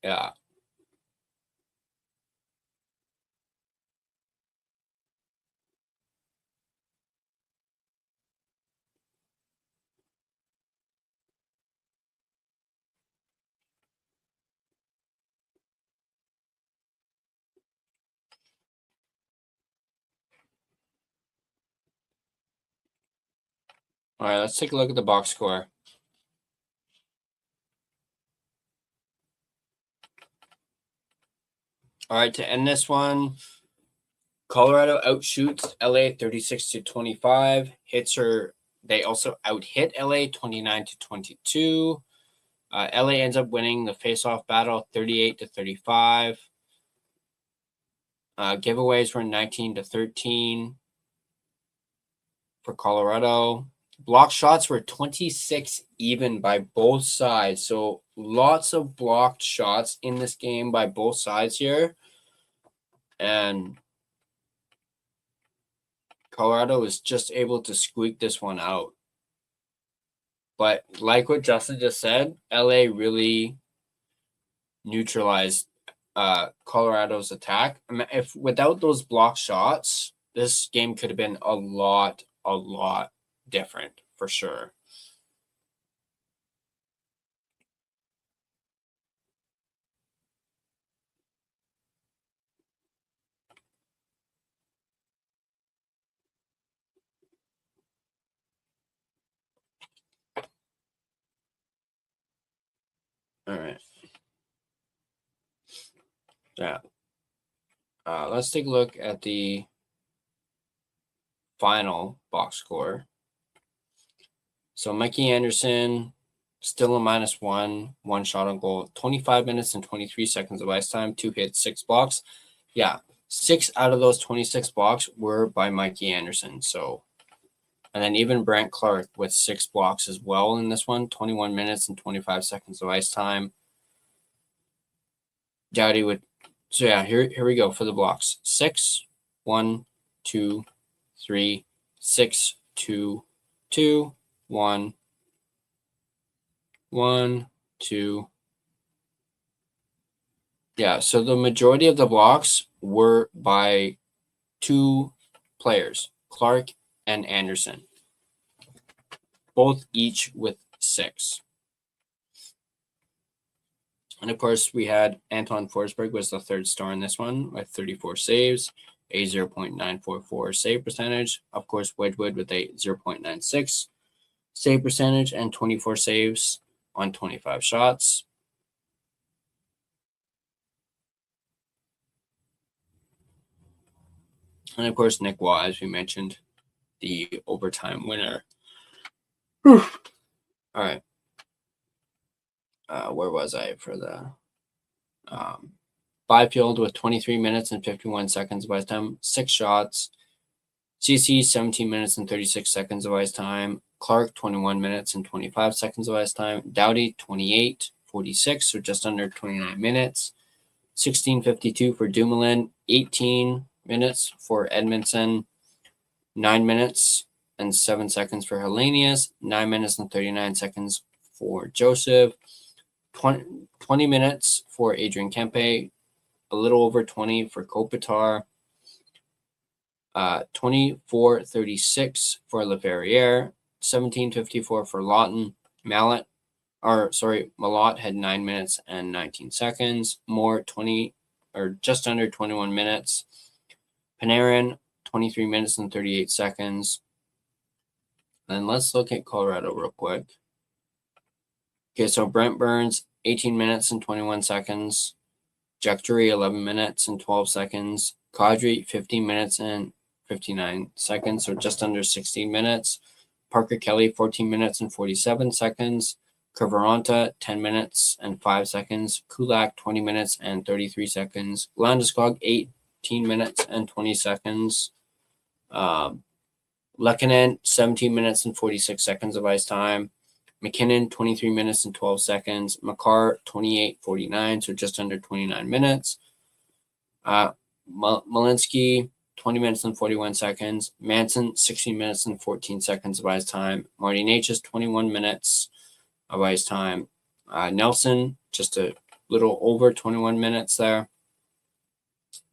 Yeah. All right, let's take a look at the box score. All right, to end this one, Colorado outshoots LA 36-25. They also out-hit LA 29-22. LA ends up winning the face-off battle 38-35. Giveaways were 19-13 for Colorado. Block shots were 26 even by both sides. So lots of blocked shots in this game by both sides here. And Colorado was just able to squeak this one out. But like what Justin just said, LA really neutralized Colorado's attack. I mean, if without those block shots, this game could have been a lot different for sure. All right. Yeah. Let's take a look at the final box score. So Mikey Anderson, still a -1, one shot on goal, 25 minutes and 23 seconds of ice time, 2 hits, 6 blocks. Yeah, 6 out of those 26 blocks were by Mikey Anderson. So, and then even Brent Clark with 6 blocks as well in this one, 21 minutes and 25 seconds of ice time. Dowdy would, so yeah, here we go for the blocks. 6, 1, 2, 3, 6, 2, 2, 1, 1, 2. Yeah, so the majority of the blocks were by 2 players, Clark and Anderson, both each with 6. And of course, we had Anton Forsberg was the third star in this one with 34 saves, a 0.944 save percentage. Of course, Wedgwood with a 0.96 save percentage and 24 saves on 25 shots. And of course, Nick Waugh, as we mentioned, the overtime winner. All right. Where was I for the Byfield with 23 minutes and 51 seconds of ice time, 6 shots. CC 17 minutes and 36 seconds of ice time. Clark 21 minutes and 25 seconds of ice time. Doughty 28-46, so just under 29 minutes. 16:52 for Dumoulin, 18 minutes for Edmondson, 9 minutes and 7 seconds for Hellenius, 9 minutes and 39 seconds for Joseph, 20 minutes for Adrian Kempe, a little over 20 for Kopitar, 24:36 for Leverrier, 17:54 for Lawton. Malott had 9 minutes and 19 seconds. Moore 20 or just under 21 minutes. Panarin 23 minutes and 38 seconds. And let's look at Colorado real quick. Okay, so Brent Burns 18 minutes and 21 seconds. Jack Drury 11 minutes and 12 seconds. Kadri 15 minutes and 59 seconds, so just under 16 minutes. Parker Kelly 14 minutes and 47 seconds. Kervaranta 10 minutes and 5 seconds. Kulak 20 minutes and 33 seconds. Landeskog 18 minutes and 20 seconds. Lehkonen 17 minutes and 46 seconds of ice time. McKinnon 23 minutes and 12 seconds. Makar 28:49, so just under 29 minutes. Malinsky 20 minutes and 41 seconds. Manson 16 minutes and 14 seconds of ice time. Marty Necas 21 minutes of ice time. Nelson just a little over 21 minutes there.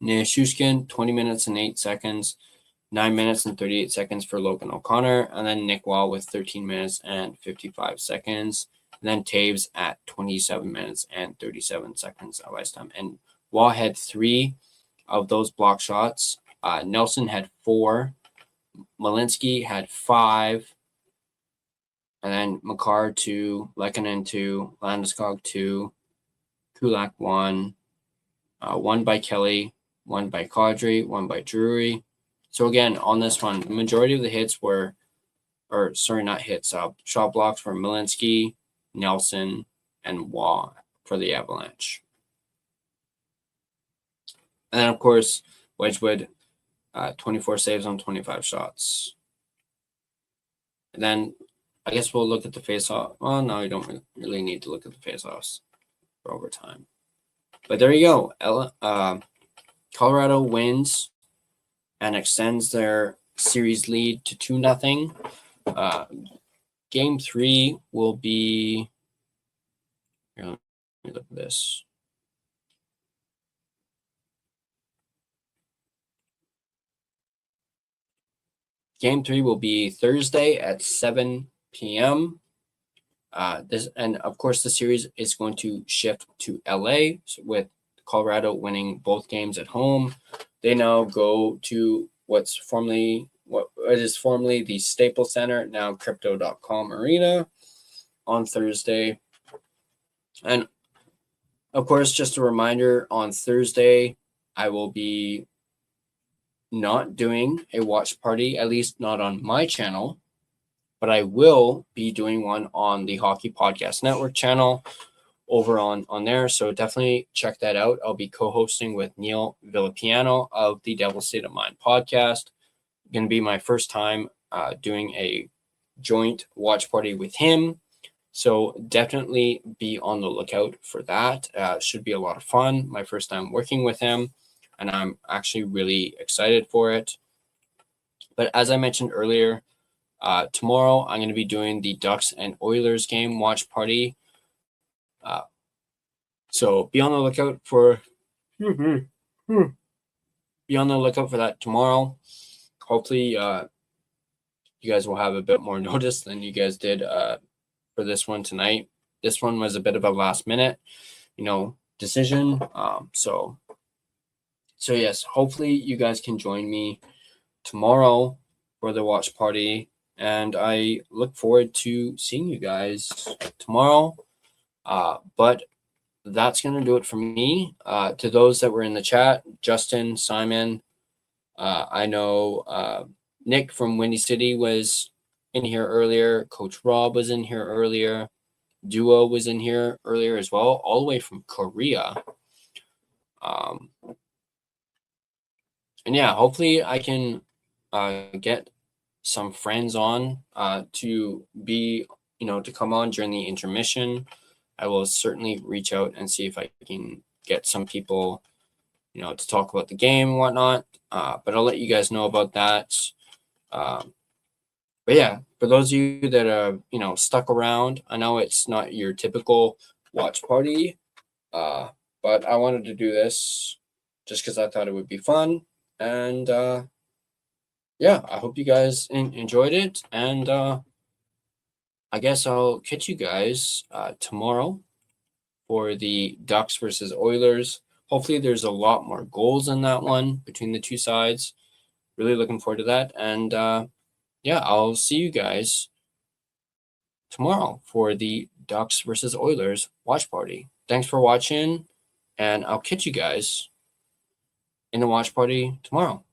Nichushkin 20 minutes and 8 seconds. 9 minutes and 38 seconds for Logan O'Connor, and then Nick Wall with 13 minutes and 55 seconds. And then Taves at 27 minutes and 37 seconds of ice time. And Wall had 3 of those block shots. Nelson had 4. Malinsky had 5. And then Makar 2, Lehkonen 2, Landeskog 2, Kulak 1, 1 by Kelly, 1 by Kadri, 1 by Drury. So again, on this one, the majority of the hits were, not hits, shot blocks for Malinsky, Nelson, and Waugh for the Avalanche. And then, of course, Wedgwood, 24 saves on 25 shots. And then I guess we'll look at the face-off. Well, no, you don't really need to look at the face-offs for overtime. But there you go. Colorado wins and extends their series lead to 2-0. Game 3 will be. Here, let me look at this. Game 3 will be Thursday at 7 p.m. And of course, the series is going to shift to LA with Colorado winning both games at home. They now go to what is formerly the Staples Center, now Crypto.com Arena, on Thursday. And of course, just a reminder, on Thursday, I will be not doing a watch party, at least not on my channel, but I will be doing one on the Hockey Podcast Network channel over on there. So definitely check that out. I'll be co-hosting with Neil Villapiano of the Devil State of Mind podcast. Going to be my first time doing a joint watch party with him. So definitely be on the lookout for that. Should be a lot of fun. My first time working with him, and I'm actually really excited for it. But as I mentioned earlier, tomorrow I'm going to be doing the Ducks and Oilers game watch party. So be on the lookout for that tomorrow. Hopefully, you guys will have a bit more notice than you guys did for this one tonight. This one was a bit of a last minute, decision. So yes, hopefully you guys can join me tomorrow for the watch party, and I look forward to seeing you guys tomorrow. But that's going to do it for me. To those that were in the chat, Justin, Simon, I know Nick from Windy City was in here earlier. Coach Rob was in here earlier. Duo was in here earlier as well, all the way from Korea. And yeah, hopefully I can get some friends on to be, to come on during the intermission. I will certainly reach out and see if I can get some people, to talk about the game and whatnot. But I'll let you guys know about that. But yeah, for those of you that are, stuck around, I know it's not your typical watch party, but I wanted to do this just because I thought it would be fun. And yeah, I hope you guys enjoyed it. And I guess I'll catch you guys tomorrow for the Ducks versus Oilers. Hopefully there's a lot more goals in that one between the two sides. Really looking forward to that. And yeah, I'll see you guys tomorrow for the Ducks versus Oilers watch party. Thanks for watching, and I'll catch you guys in the watch party tomorrow.